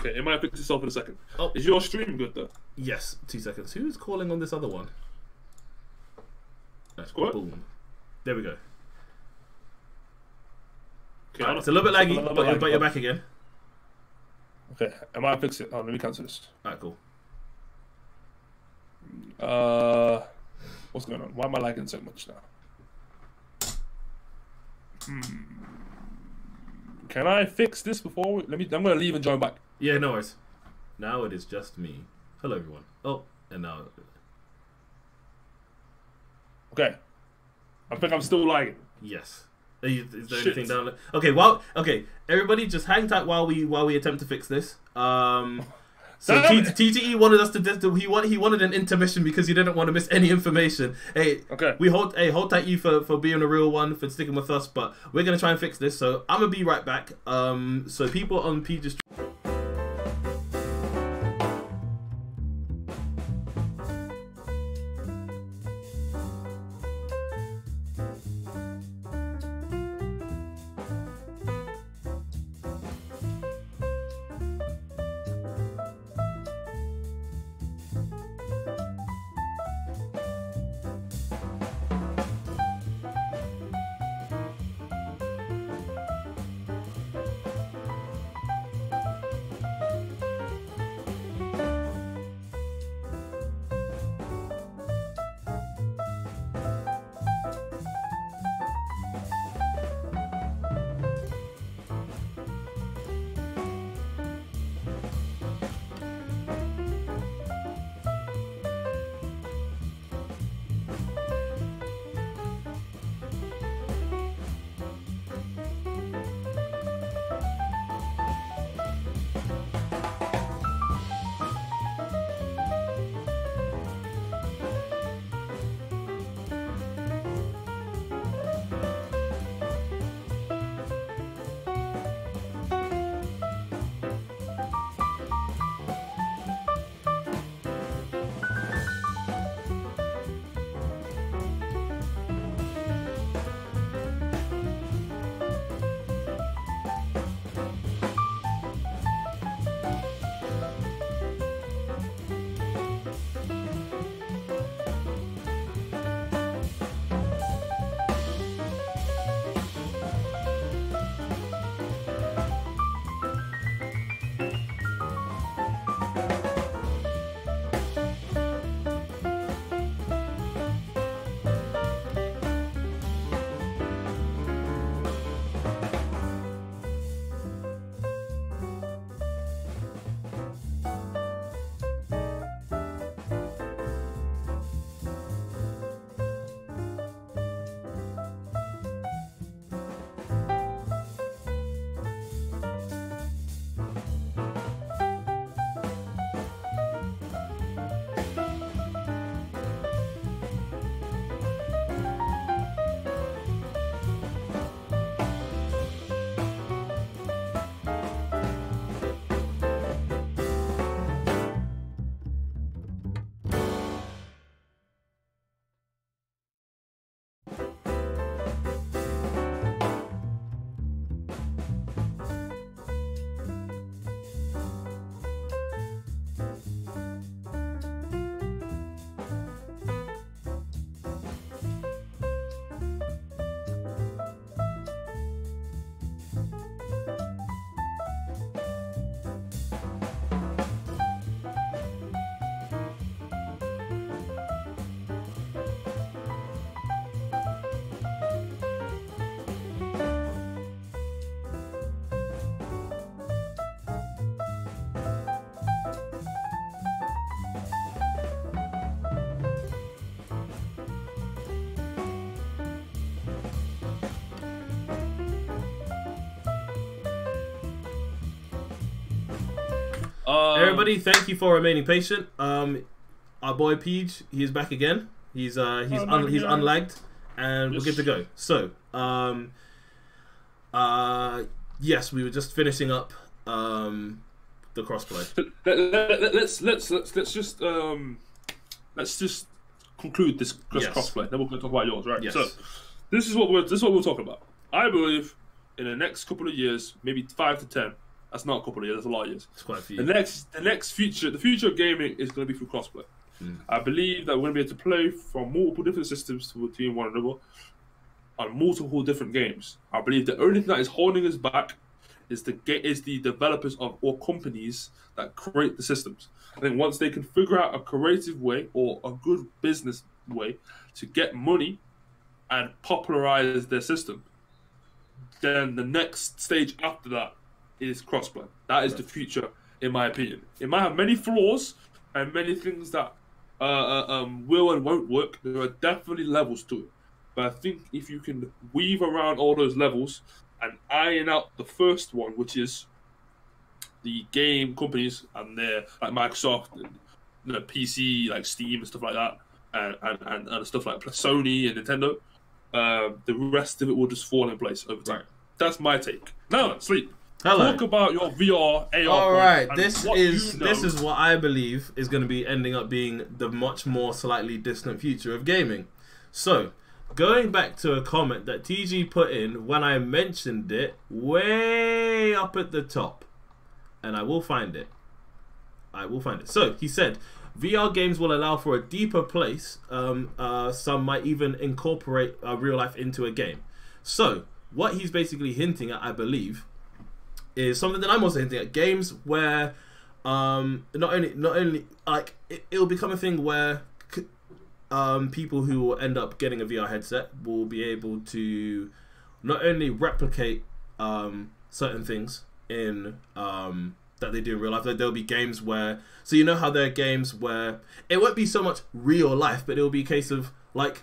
Speaker 1: Okay, it might fix itself in a second.
Speaker 2: Oh.
Speaker 1: Is your stream good though?
Speaker 2: Yes, 2 seconds. Who's calling on this other one?
Speaker 1: What?
Speaker 2: Boom. There we go.
Speaker 1: Okay,
Speaker 2: right, it's a little bit laggy, but you're back again.
Speaker 1: Okay, I might fix it. Let me cancel this.
Speaker 2: Alright, cool.
Speaker 1: What's going on? Why am I lagging so much now? Can I fix this before I'm gonna leave and join back.
Speaker 2: Yeah, no worries. Now it is just me. Hello, everyone. Oh, and now.
Speaker 1: Okay. I think I'm still lagging.
Speaker 2: Yes. Is there anything down there? Okay, everybody just hang tight while we attempt to fix this. So TTE wanted us to he wanted an intermission because he didn't want to miss any information. Hey,
Speaker 1: okay.
Speaker 2: Hold tight you for being a real one, for sticking with us, but we're gonna try and fix this. So I'm gonna be right back. So people on PJ's. Everybody, thank you for remaining patient. Our boy Peach, he's back again. He's unlagged, and we're good to go. So, yes, we were just finishing up the crossplay. Let's just conclude this crossplay. Then we're going to talk about yours, right? Yes. So, this is what we're talking about. I believe in the next couple of years, maybe 5 to 10. That's not a couple of years. That's a lot of years. It's quite a few. The future of gaming is going to be through crossplay. I believe that we're going to be able to play from multiple different systems between one another on multiple different games. I believe the only thing that is holding us back is the developers of or companies that create the systems. I think once they can figure out a creative way or a good business way to get money and popularize their system, then the next stage after that is crossplay. That is the future, in my opinion. It might have many flaws and many things that will and won't work. There are definitely levels to it. But I think if you can weave around all those levels and iron out the first one, which is the game companies and their like Microsoft and PC like Steam and stuff like that, and stuff like Sony and Nintendo, the rest of it will just fall in place over time. Right. That's my take. Now, Sleep. Hello.
Speaker 1: Talk about your VR, AR.
Speaker 2: All right, this is what I believe is going to be ending up being the much more slightly distant future of gaming. So, going back to a comment that TG put in when I mentioned it way up at the top, and I will find it. So, he said, VR games will allow for a deeper place. Some might even incorporate real life into a game. So, what he's basically hinting at, I believe, is something that I'm also hinting at. Games where not only like it'll become a thing where people who will end up getting a VR headset will be able to not only replicate certain things in that they do in real life. There'll be games where, so you know how there are games where it won't be so much real life, but it'll be a case of like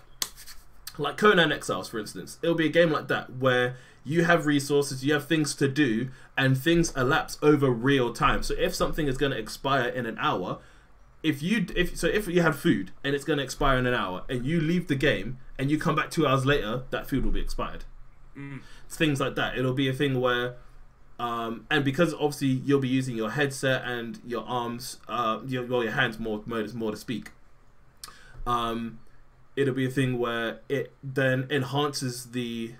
Speaker 2: Conan Exiles, for instance. It'll be a game like that where you have resources, you have things to do, and things elapse over real time. So if something is going to expire in an hour, if you have food and it's going to expire in an hour, and you leave the game and you come back 2 hours later, that food will be expired. Things like that. It'll be a thing where, and because obviously you'll be using your headset and your arms, your hands more to speak. It'll be a thing where it then enhances the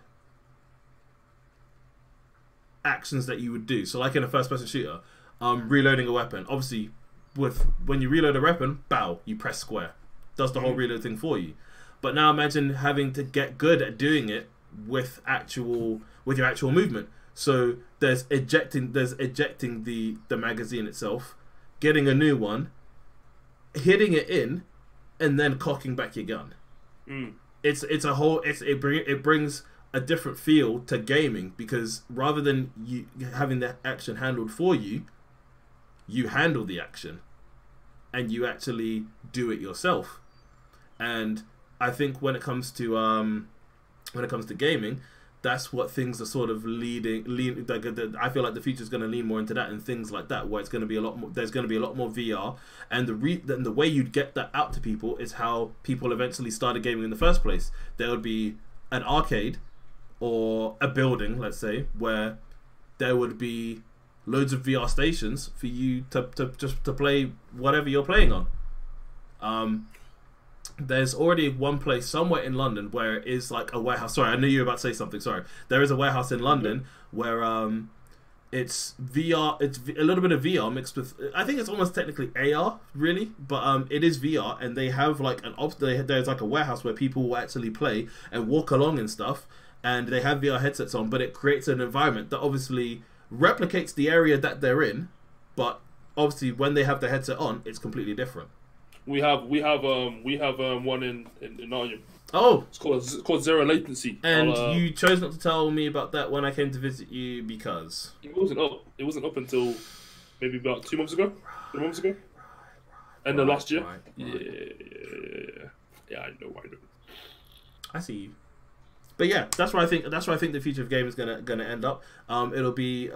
Speaker 2: actions that you would do. So like in a first-person shooter, reloading a weapon. Obviously, when you reload a weapon, bow, you press square. Does the whole reload thing for you. But now imagine having to get good at doing it with your actual movement. So there's ejecting the magazine itself, getting a new one, hitting it in, and then cocking back your gun. It brings a different feel to gaming, because rather than you having the action handled for you, you handle the action and you actually do it yourself. And I think when it comes to gaming, that's what things are sort of I feel like the future is going to lean more into that and things like that, where it's going to be a lot more. There's going to be a lot more VR, and the way you'd get that out to people is how people eventually started gaming in the first place. There would be an arcade or a building, let's say, where there would be loads of VR stations for you to play whatever you're playing on. There's already one place somewhere in London where it is like a warehouse. Sorry, I knew you were about to say something. Sorry. There is a warehouse in London where it's VR. It's a little bit of VR mixed with, I think it's almost technically AR, really, but it is VR, and they have like there's like a warehouse where people will actually play and walk along and stuff, and they have VR headsets on, but it creates an environment that obviously replicates the area that they're in, but obviously when they have the headset on, it's completely different.
Speaker 1: We have one in Nottingham.
Speaker 2: Oh,
Speaker 1: it's called Zero Latency.
Speaker 2: And you chose not to tell me about that when I came to visit you because
Speaker 1: it wasn't up. It wasn't up until maybe about 2 months ago. 3 months ago. End of last year. Yeah, I know.
Speaker 2: I see you. But yeah, that's where I think the future of gaming is gonna end up. It'll be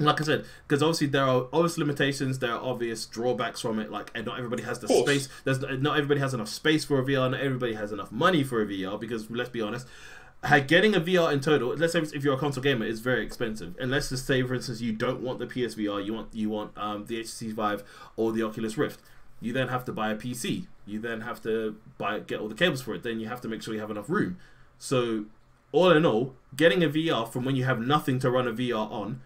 Speaker 2: Like I said, because obviously there are obvious limitations, there are obvious drawbacks from it. Like, and not everybody has the space. Not everybody has enough space for a VR. Not everybody has enough money for a VR. Because let's be honest, getting a VR in total, let's say if you're a console gamer, is very expensive. And let's just say, for instance, you don't want the PSVR, you want the HTC Vive or the Oculus Rift. You then have to buy a PC. You then have to get all the cables for it. Then you have to make sure you have enough room. So, all in all, getting a VR from when you have nothing to run a VR on.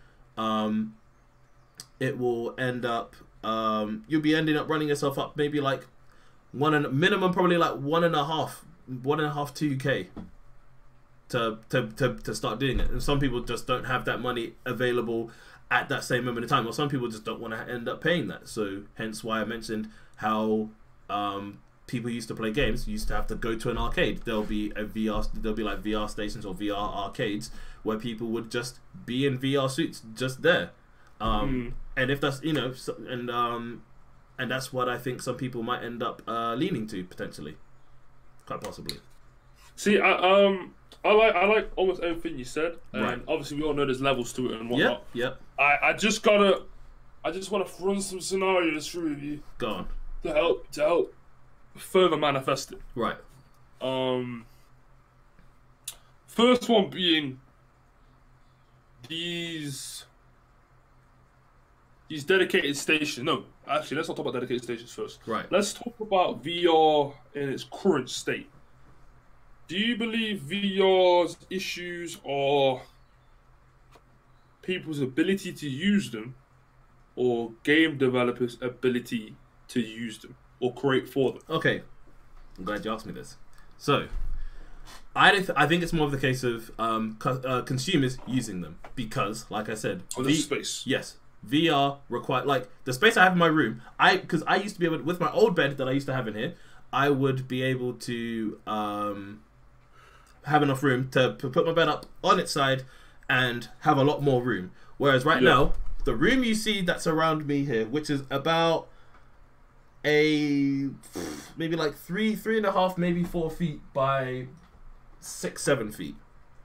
Speaker 2: It will end up you'll be ending up running yourself up maybe like minimum probably like 1.5 2K to start doing it. And some people just don't have that money available at that same moment in time, or some people just don't want to end up paying that. So hence why I mentioned how people used to play games, used to have to go to an arcade. There'll be like VR stations or VR arcades where people would just be in VR suits just there. And if that's, you know, and that's what I think some people might end up leaning to potentially, quite possibly.
Speaker 1: See, I like almost everything you said, and obviously we all know there's levels to it and whatnot.
Speaker 2: Yep.
Speaker 1: I just want to run some scenarios through with you.
Speaker 2: Go on.
Speaker 1: To help further manifest it.
Speaker 2: Right.
Speaker 1: First one being these dedicated stations. No, actually, let's not talk about dedicated stations first.
Speaker 2: Right.
Speaker 1: Let's talk about VR in its current state. Do you believe VR's issues are people's ability to use them, or game developers' ability to use them or create for them?
Speaker 2: Okay, I'm glad you asked me this. So, I think it's more of the case of consumers using them because, like I said,
Speaker 1: the space.
Speaker 2: Yes, VR require, like the space I have in my room. Because I used to be able to, with my old bed that I used to have in here, I would be able to have enough room to put my bed up on its side and have a lot more room. Whereas right now, the room you see that's around me here, which is about maybe like 3.5, maybe 4 feet by 6-7 feet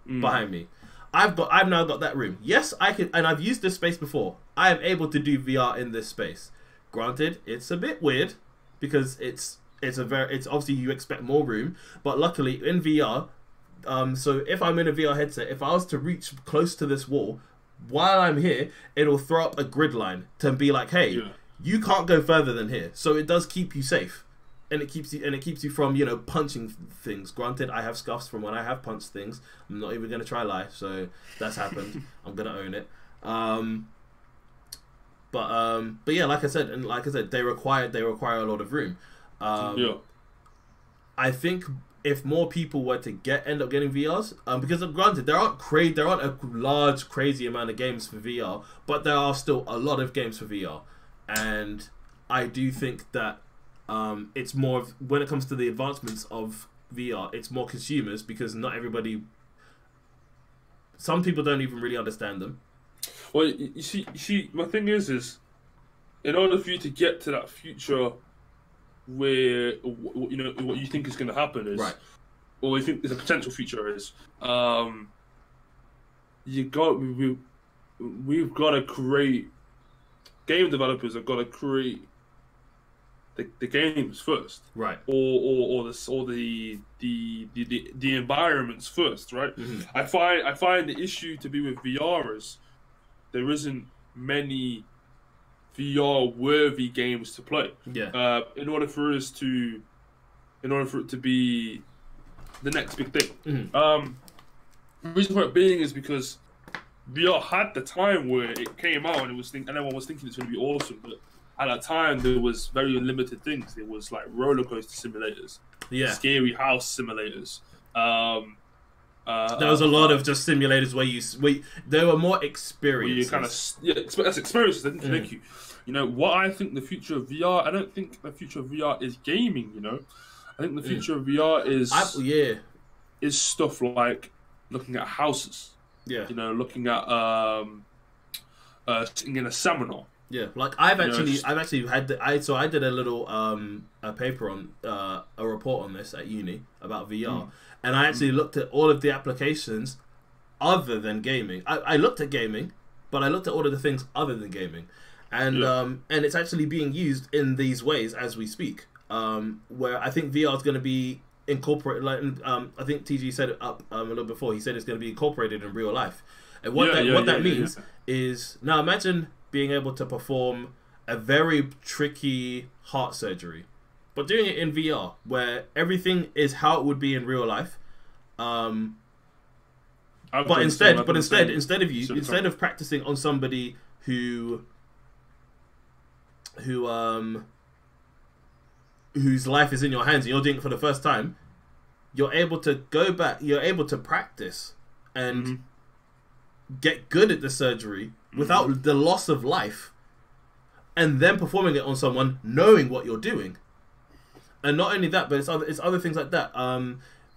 Speaker 2: behind me. I've now got that room. Yes, I can, and I've used this space before. I am able to do VR in this space. Granted, it's a bit weird because it's obviously you expect more room, but luckily in VR, so if I'm in a VR headset, if I was to reach close to this wall while I'm here, it'll throw up a grid line to be like, hey, you can't go further than here. So it does keep you safe, and it keeps you from, you know, punching things. Granted, I have scuffs from when I have punched things. I'm not even gonna try lie. So that's happened. I'm gonna own it. But yeah, like I said, they require a lot of room. I think if more people were to end up getting VRs, because granted there aren't a large crazy amount of games for VR, but there are still a lot of games for VR, and I do think that it's more of, when it comes to the advancements of VR, it's more consumers, because not everybody, some people don't even really understand them.
Speaker 1: Well, you see, my thing is in order for you to get to that future where, you know, what you think is going to happen is, or what you think is a potential future is, we've got to create, game developers have got to create the games first,
Speaker 2: right?
Speaker 1: Or the environments first, right? I find the issue to be with VR is there isn't many VR worthy games to play. In order for it to be the next big thing. The reason for it being is because VR had the time where it came out and everyone was thinking it's going to be awesome, but at that time there was very limited things. There was like roller coaster simulators, scary house simulators.
Speaker 2: There was a lot of just simulators where there were more experiences.
Speaker 1: Where you kind of that's experiences. Thank you. You know what I think the future of VR. I don't think the future of VR is gaming. You know, I think the future of VR is stuff like looking at houses. You know, looking at sitting in a seminar.
Speaker 2: Like I did a little a paper on a report on this at uni about VR, and I actually looked at all of the applications other than gaming. I looked at gaming, but I looked at all of the things other than gaming, and it's actually being used in these ways as we speak. Where I think VR is going to be incorporated. Like I think TG said it up a little before. He said it's going to be incorporated in real life, and what that means is, now imagine being able to perform a very tricky heart surgery, but doing it in VR, where everything is how it would be in real life. But instead of practicing on somebody whose life is in your hands and you're doing it for the first time, you're able to go back, you're able to practice and get good at the surgery without the loss of life, and then performing it on someone knowing what you're doing. And not only that, but it's other things like that.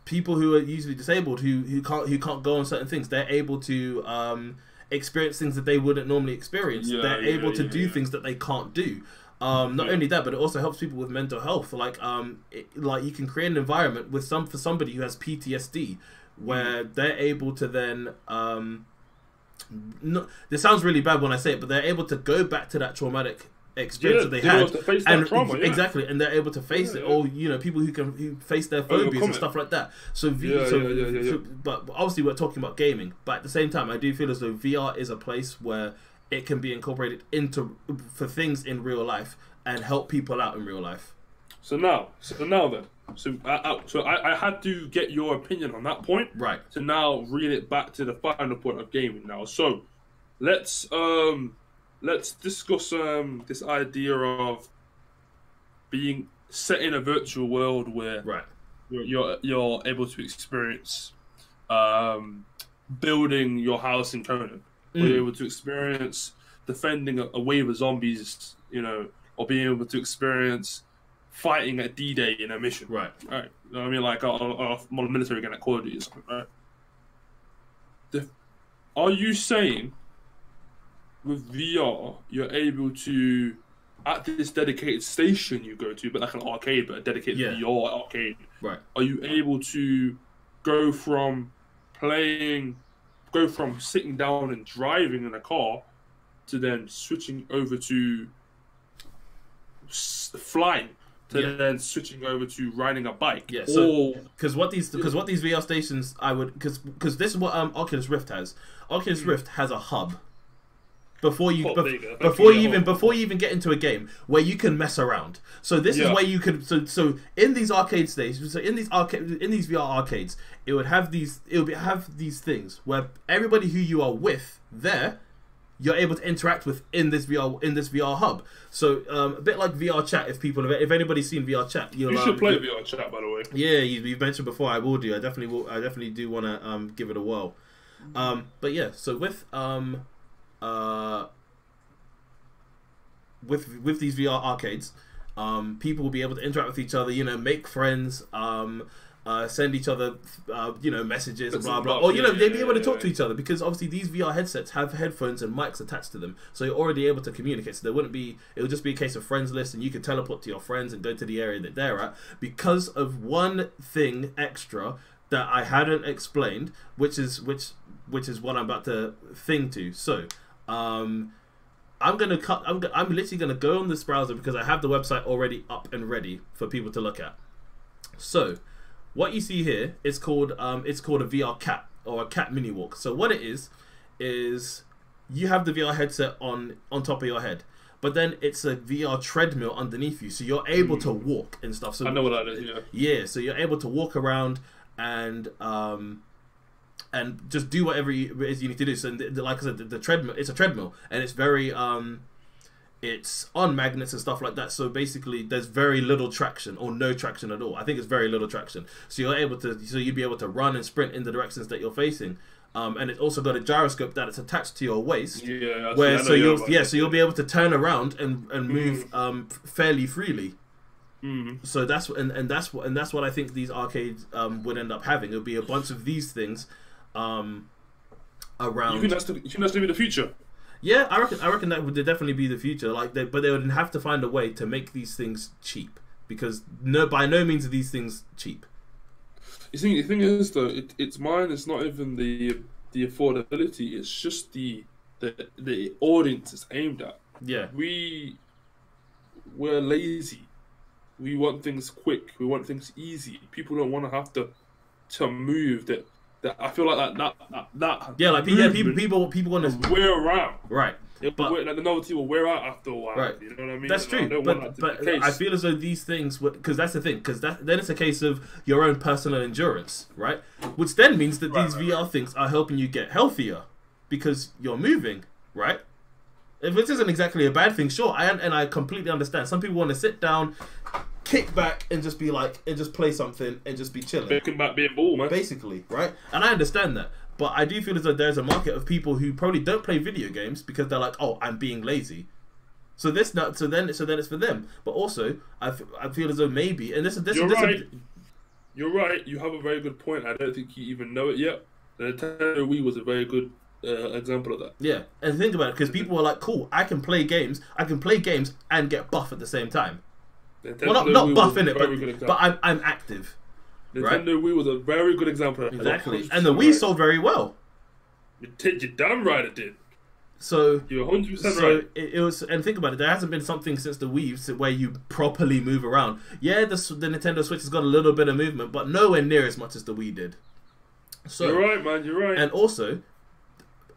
Speaker 2: People who are usually disabled, who can't go on certain things, they're able to experience things that they wouldn't normally experience. They're able to do things that they can't do. Not only that, but it also helps people with mental health. Like you can create an environment for somebody who has PTSD, where they're able to then this sounds really bad when I say it, but they're able to go back to that traumatic experience that they had, and trauma, exactly, and they're able to face it. Or people who face their phobias and stuff like that. So but obviously we're talking about gaming, but at the same time I do feel as though VR is a place where it can be incorporated for things in real life and help people out in real life.
Speaker 1: So now I had to get your opinion on that point,
Speaker 2: right?
Speaker 1: To now reel it back to the final point of gaming now. So let's discuss this idea of being set in a virtual world where you're able to experience building your house in Conan. You're able to experience defending a wave of zombies, or being able to experience fighting at D-Day in a mission.
Speaker 2: Right.
Speaker 1: You know what I mean? Like a military game at Call of Duty or something, right? Are you saying with VR, you're able to, at this dedicated station you go to, but like an arcade, but a dedicated VR arcade,
Speaker 2: right?
Speaker 1: Are you able to go from sitting down and driving in a car to then switching over to flying, to then switching over to riding a bike?
Speaker 2: Yeah. So because what these VR stations, because this is what Oculus Rift has. Oculus Rift has a hub. Before you even get into a game where you can mess around. So this is where you could so in these arcade stations, so in these VR arcades, it would have these things where everybody who you are with there, you're able to interact with in this VR hub. So a bit like VR chat. If anybody's seen VR chat,
Speaker 1: you should play VR chat, by the way.
Speaker 2: Yeah, you've mentioned before. I will do. I definitely do want to give it a whirl. But yeah, so with these VR arcades, people will be able to interact with each other, make friends, send each other, messages, blah blah, or they'll be able to talk to each other, because obviously these VR headsets have headphones and mics attached to them, so you're already able to communicate. So it'll just be a case of friends list, and you can teleport to your friends and go to the area that they're at, because of one thing extra that I hadn't explained, which is what I'm about to think to. So I'm literally gonna go on this browser because I have the website already up and ready for people to look at. So what you see here is called a VR cat, or a cat mini walk. So what it is you have the VR headset on top of your head, but then it's a VR treadmill underneath you, so you're able to walk and stuff. So
Speaker 1: I know what that is.
Speaker 2: Yeah, so you're able to walk around and just do whatever it is you need to do. So, like I said, the treadmill, it's a treadmill, and it's very it's on magnets and stuff like that. So basically, there's very little traction, or no traction at all. I think it's very little traction. So you'd be able to run and sprint in the directions that you're facing. And it's also got a gyroscope that is attached to your waist.
Speaker 1: Yeah.
Speaker 2: So you'll be able to turn around and move fairly freely.
Speaker 1: Mm-hmm.
Speaker 2: So that's what I think these arcades would end up having. It'll be a bunch of these things around.
Speaker 1: You think that's going to be the future?
Speaker 2: Yeah, I reckon that would definitely be the future. But they would have to find a way to make these things cheap, because by no means are these things cheap.
Speaker 1: You see, the thing is though, it's mine. It's not even the affordability. It's just the the audience is aimed at.
Speaker 2: Yeah.
Speaker 1: We're lazy. We want things quick. We want things easy. People don't want to have to move. That I feel like that
Speaker 2: yeah, like people want to
Speaker 1: wear around.
Speaker 2: Right. But
Speaker 1: like the novelty will wear out after a while.
Speaker 2: Right.
Speaker 1: You know what I mean?
Speaker 2: That's true. But I feel as though these things, because that's the thing, because then it's a case of your own personal endurance, right? Which then means that these VR things are helping you get healthier because you're moving, right? If this isn't exactly a bad thing, sure, I completely understand. Some people want to sit down, kick back, and just be like, and just play something and just be chilling.
Speaker 1: Kicking back, being ball, man.
Speaker 2: Basically, right? And I understand that. But I do feel as though there's a market of people who probably don't play video games because they're like, oh, I'm being lazy. So then it's for them. But also, I feel as though maybe, and this
Speaker 1: You're right. You're right. You have a very good point. I don't think you even know it yet. The Nintendo Wii was a very good example of that.
Speaker 2: Yeah, and think about it, because people are like, cool, I can play games and get buff at the same time. Well, not buff in it, but I'm active.
Speaker 1: Nintendo Wii was a very good example of that.
Speaker 2: Exactly. And the Wii sold very well.
Speaker 1: You're damn right it did.
Speaker 2: So
Speaker 1: you're 100% right.
Speaker 2: It was, and think about it, there hasn't been something since the Wii where you properly move around. Yeah, the Nintendo Switch has got a little bit of movement, but nowhere near as much as the Wii did. So,
Speaker 1: you're right, man, you're right.
Speaker 2: And also,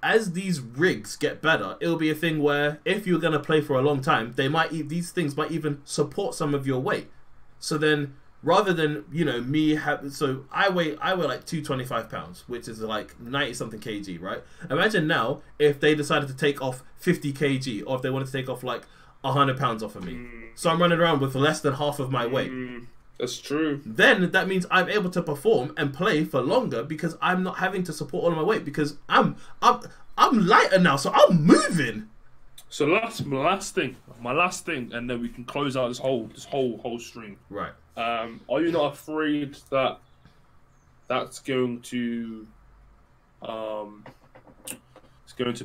Speaker 2: as these rigs get better, it'll be a thing where if you're going to play for a long time, these things might even support some of your weight. So then, rather than, I weigh like 225 pounds, which is like 90 something kg, right? Imagine now if they decided to take off 50 kg, or if they wanted to take off like 100 pounds off of me. So I'm running around with less than half of my weight.
Speaker 1: That's true.
Speaker 2: Then that means I'm able to perform and play for longer because I'm not having to support all of my weight because I'm lighter now, so I'm moving.
Speaker 1: So my last thing, and then we can close out this whole stream.
Speaker 2: Right.
Speaker 1: Are you not afraid that that's going to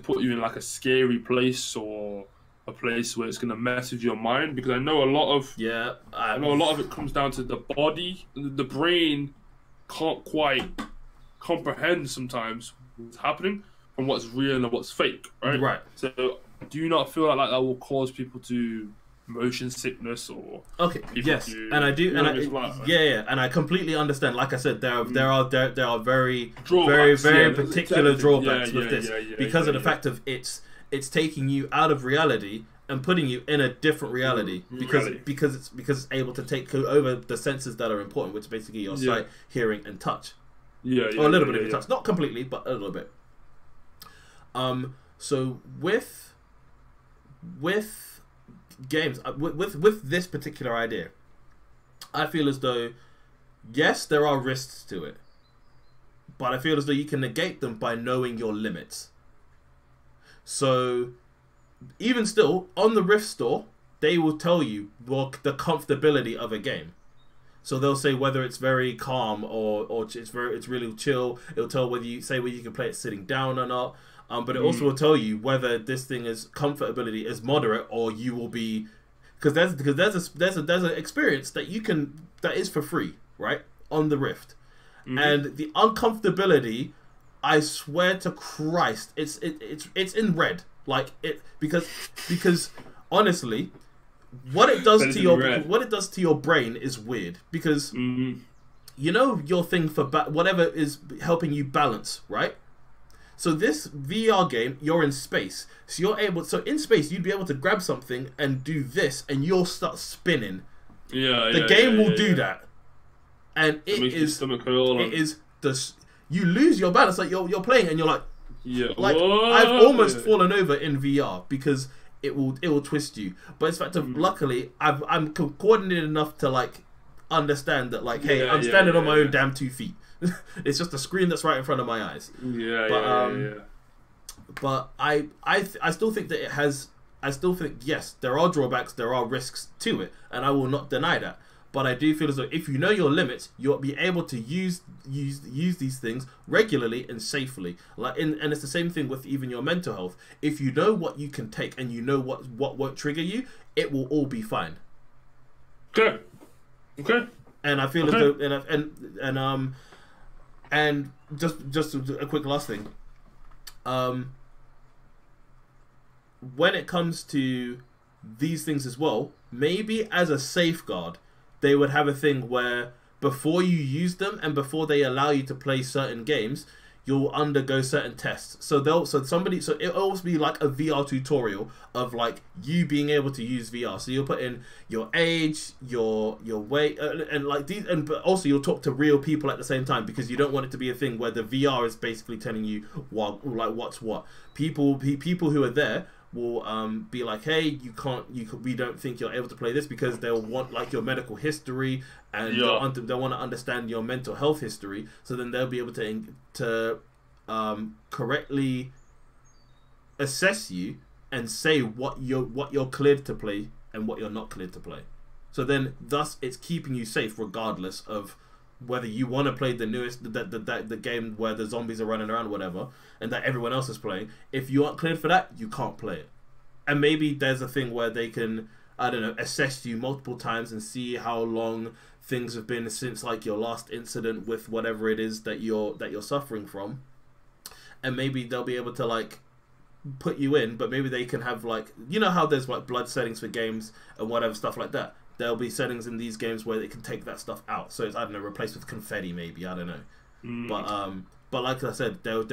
Speaker 1: put you in like a scary place, or a place where it's going to mess with your mind? Because I know a lot of it comes down to the body. The brain can't quite comprehend sometimes what's happening from what's real and what's fake, right?
Speaker 2: Right.
Speaker 1: So do you not feel like that will cause people to motion sickness, or
Speaker 2: yes, and I do, and and I completely understand. Like I said, there are very particular drawbacks with this because of the fact of it's taking you out of reality and putting you in a different reality because it's able to take over the senses that are important, which is basically your sight, hearing, and touch. Or a little bit of your touch, not completely, but a little bit. So with games, with this particular idea, I feel as though, yes, there are risks to it, but I feel as though you can negate them by knowing your limits. So even still, on the Rift store, they will tell you the comfortability of a game. So they'll say whether it's very calm or it's really chill. It'll tell whether you can play it sitting down or not. But it also will tell you whether this thing is comfortability is moderate, or you will be, because there's an experience that is for free, right, on the Rift, and the uncomfortability, I swear to Christ, it's in red, like it, because honestly, what it does to your brain is weird, because your thing for whatever is helping you balance, right? So this VR game, you're in space. So in space, you'd be able to grab something and do this, and you'll start spinning. The game will do that, and you lose your balance. Like you're playing, and you're like, I've almost fallen over in VR because it will twist you. But it's fact of luckily, I'm coordinated enough to like understand that I'm standing on my own damn 2 feet. It's just a screen that's right in front of my eyes. But I still think that it has. I still think, yes, there are drawbacks, there are risks to it, and I will not deny that. But I do feel as though if you know your limits, you'll be able to use these things regularly and safely. And it's the same thing with even your mental health. If you know what you can take and you know what won't trigger you, it will all be fine.
Speaker 1: Okay.
Speaker 2: And I feel as though and just a quick last thing. when it comes to these things as well, maybe as a safeguard, they would have a thing where before you use them and before they allow you to play certain games, you'll undergo certain tests. So it'll always be like a VR tutorial of like you being able to use VR. So you'll put in your age, your weight, and like these, but also you'll talk to real people at the same time, because you don't want it to be a thing where the VR is basically telling you what's what. People who are there will be like, hey, we don't think you're able to play this, because they'll want like your medical history, and they'll want to understand your mental health history, so then they'll be able to correctly assess you and say what you're cleared to play and what you're not cleared to play. So then thus it's keeping you safe regardless of whether you want to play the newest the game where the zombies are running around or whatever, and that everyone else is playing. If you aren't cleared for that, you can't play it. And maybe there's a thing where they can, I don't know, assess you multiple times and see how long things have been since like your last incident with whatever it is that you're suffering from. And maybe they'll be able to like put you in, but maybe they can have like, you know how there's like blood settings for games and whatever stuff like that. There'll be settings in these games where they can take that stuff out. So it's, I don't know, replaced with confetti maybe, I don't know. But like I said, there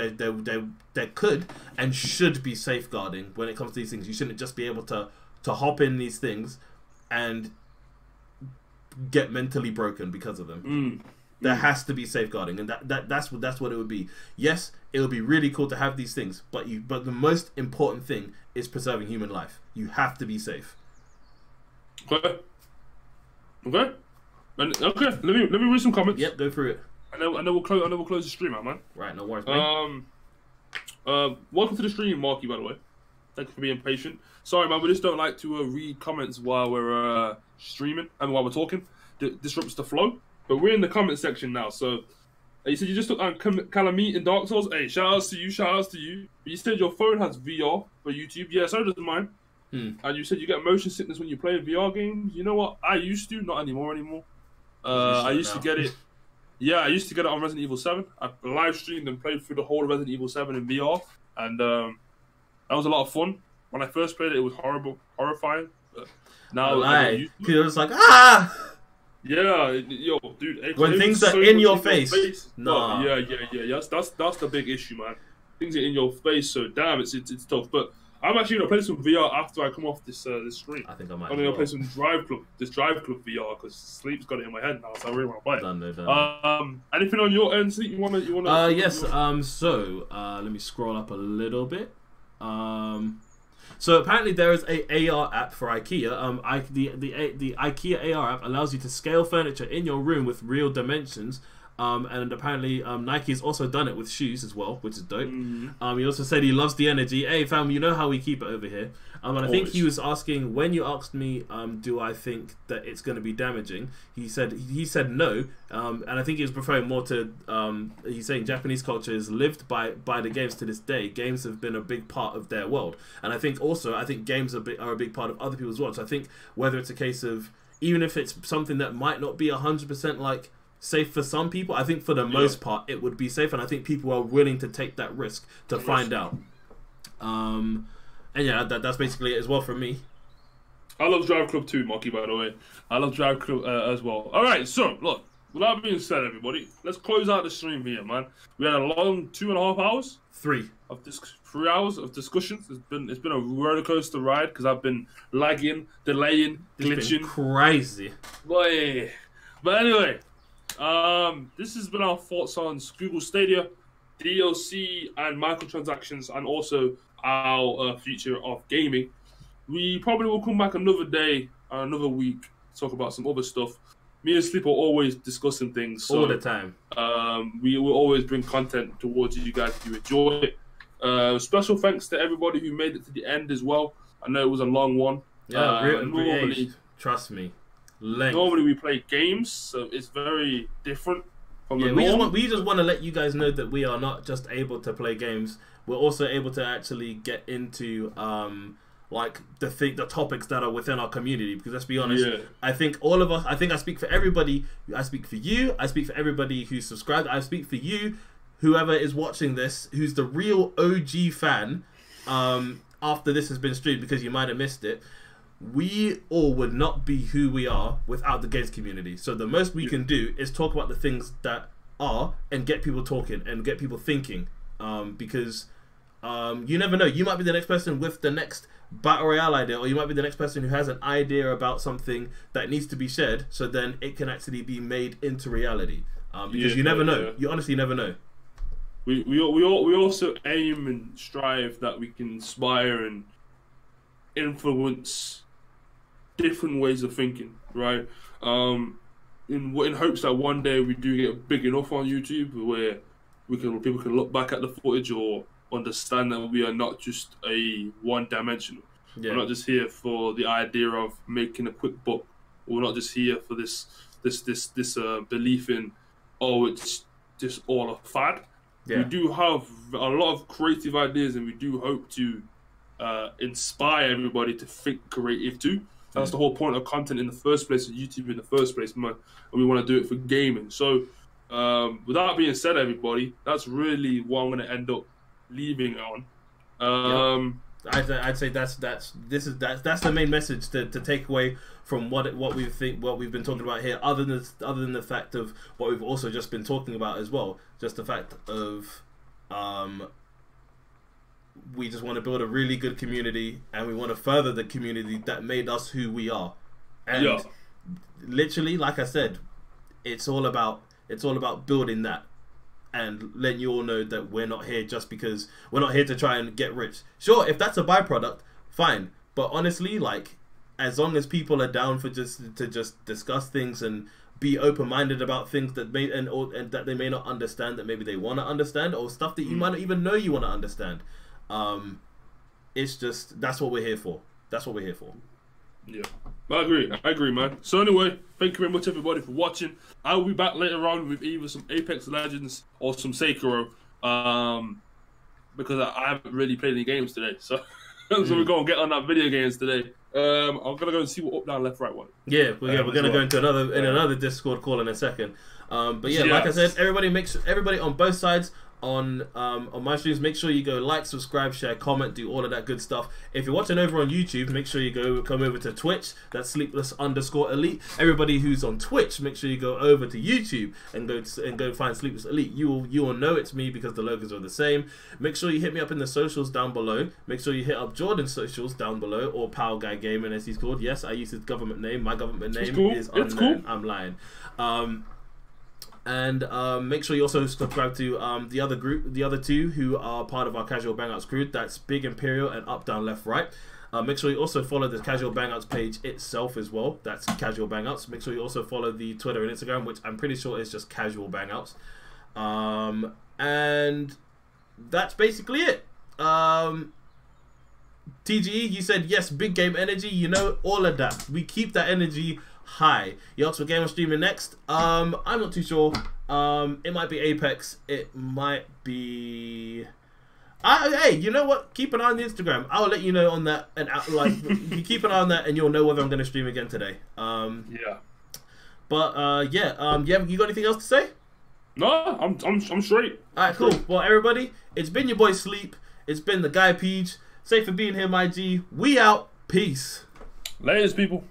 Speaker 2: could and should be safeguarding when it comes to these things. You shouldn't just be able to hop in these things and get mentally broken because of them. There has to be safeguarding, and that's what it would be. Yes, it would be really cool to have these things, but the most important thing is preserving human life. You have to be safe.
Speaker 1: Okay. Let me read some comments.
Speaker 2: Yep, go through it.
Speaker 1: And then we'll close the stream out, man.
Speaker 2: Right, no worries, man.
Speaker 1: Welcome to the stream, Marky, by the way. Thank you for being patient. Sorry, man, we just don't like to read comments while we're streaming and while we're talking. Disrupts the flow. But we're in the comment section now, so you said you just took Calamite in Dark Souls. Hey, shout outs to you. But you said your phone has VR for YouTube. Yeah, so does mine. And you said you get motion sickness when you play VR games. You know what? I used to, not anymore. I used to get it. Yeah, I used to get it on Resident Evil 7. I live streamed and played through the whole of Resident Evil 7 in VR, and that was a lot of fun. When I first played it, it was horrifying. But now
Speaker 2: it was like
Speaker 1: yeah, yo, dude.
Speaker 2: When things are in your face.
Speaker 1: Nah. Yeah. That's the big issue, man. Things are in your face, so damn, it's tough. But I'm actually gonna play some VR after I come off this stream.
Speaker 2: I think I might.
Speaker 1: I'm gonna play some Drive Club VR because Sleep's got it in my head now, so I really want to play it.
Speaker 2: Done.
Speaker 1: Anything on your end, Sleep? You wanna?
Speaker 2: Yes. So let me scroll up a little bit. So apparently there is a AR app for IKEA. The IKEA AR app allows you to scale furniture in your room with real dimensions. And apparently Nike's also done it with shoes as well, which is dope. He also said he loves the energy. Hey fam, you know how we keep it over here. And I think he was asking, when you asked me, do I think that it's going to be damaging? He said no. And I think he was referring more to, he's saying Japanese culture is lived by the games to this day. Games have been a big part of their world. And I think games are a big part of other people's world. So I think whether it's a case of, even if it's something that might not be 100% like safe for some people, I think for the most part it would be safe, and I think people are willing to take that risk to find out. And yeah, that's basically it as well from me.
Speaker 1: I love Drive Club too, Marky, by the way. I love Drive Club as well. Alright, so look, with that being said, everybody, let's close out the stream here, man. We had a long 2.5 hours.
Speaker 2: 3
Speaker 1: hours of discussions. It's been a roller coaster ride because I've been lagging, delaying, glitching.
Speaker 2: It's been crazy.
Speaker 1: Boy. But anyway, this has been our thoughts on Google Stadia, DLC, and microtransactions, and also our future of gaming. We probably will come back another day, another week, to talk about some other stuff. Me and Sleep are always discussing things. So,
Speaker 2: all the time.
Speaker 1: We will always bring content towards you guys if you enjoy it. Special thanks to everybody who made it to the end as well. I know it was a long one.
Speaker 2: Yeah, normally, trust me.
Speaker 1: Normally we play games, so it's very different from the norm.
Speaker 2: We just want to let you guys know that we are not just able to play games. We're also able to actually get into like the topics that are within our community. Because let's be honest, I think all of us. I think I speak for everybody. I speak for you. I speak for everybody who's subscribed. I speak for you, whoever is watching this, who's the real OG fan. after this has been streamed, because you might have missed it, we all would not be who we are without the games community. So the most we can do is talk about the things that are and get people talking and get people thinking. Because you never know. You might be the next person with the next battle royale idea, or you might be the next person who has an idea about something that needs to be shared, so then it can actually be made into reality. Because you never know. You honestly never know.
Speaker 1: We also aim and strive that we can inspire and influence different ways of thinking, right? In hopes that one day we do get big enough on YouTube where people can look back at the footage or understand that we are not just a one-dimensional. We're not just here for the idea of making a quick buck. We're not just here for this belief in, oh, it's just all a fad. We do have a lot of creative ideas, and we do hope to inspire everybody to think creative too. That's the whole point of content in the first place, of YouTube in the first place, man. And we want to do it for gaming. So, with that being said, everybody, that's really what I'm going to end up leaving it on.
Speaker 2: I'd say that's the main message to take away from what we've been talking about here. Other than the fact of what we've also just been talking about as well, just the fact of we just want to build a really good community, and we want to further the community that made us who we are. And literally, like I said, it's all about building that. And letting you all know that we're not here just because we're not here to try and get rich. Sure, if that's a byproduct, fine. But honestly, like, as long as people are down for just discuss things and be open-minded about things that and that they may not understand, that maybe they want to understand, or stuff that you might not even know you want to understand. It's just, that's what we're here for. That's what we're here for.
Speaker 1: Yeah, I agree, man. So anyway, thank you very much, everybody, for watching. I will be back later on with either some Apex Legends or some Sekiro, because I haven't really played any games today. So, so we're gonna get on that video games today. I'm gonna go and see what up, down, left, right one.
Speaker 2: We're gonna go into another Discord call in a second. But yeah, like I said, everybody on both sides. On my streams, make sure you go like, subscribe, share, comment, do all of that good stuff. If you're watching over on YouTube, make sure you come over to Twitch. That's Sleepless_Elite. Everybody who's on Twitch, make sure you go over to YouTube and go find SleeplessEliite. You will know it's me because the logos are the same. Make sure you hit me up in the socials down below. Make sure you hit up Jordan's socials down below, or PowellGuyGaming as he's called. Yes, I use his government name. My government name is unknown. Cool. I'm lying. And make sure you also subscribe to the other two who are part of our Casual Bangouts crew. That's Big Imperial and Up, Down, Left, Right. Make sure you also follow the Casual Bangouts page itself as well. That's Casual Bangouts. Make sure you also follow the Twitter and Instagram, which I'm pretty sure is just Casual Bangouts. And that's basically it. TGE, you said yes, big game energy. You know, all of that. We keep that energy high. You asked for game on streaming next. I'm not too sure. It might be Apex. It might be. Hey, you know what? Keep an eye on the Instagram. I'll let you know on that. And you keep an eye on that, and you'll know whether I'm going to stream again today. But you got anything else to say?
Speaker 1: No, I'm straight.
Speaker 2: All right, cool. Well, everybody, it's been your boy Sleep. It's been the guy Peach. Safe for being here, my G. We out. Peace.
Speaker 1: Laters, people.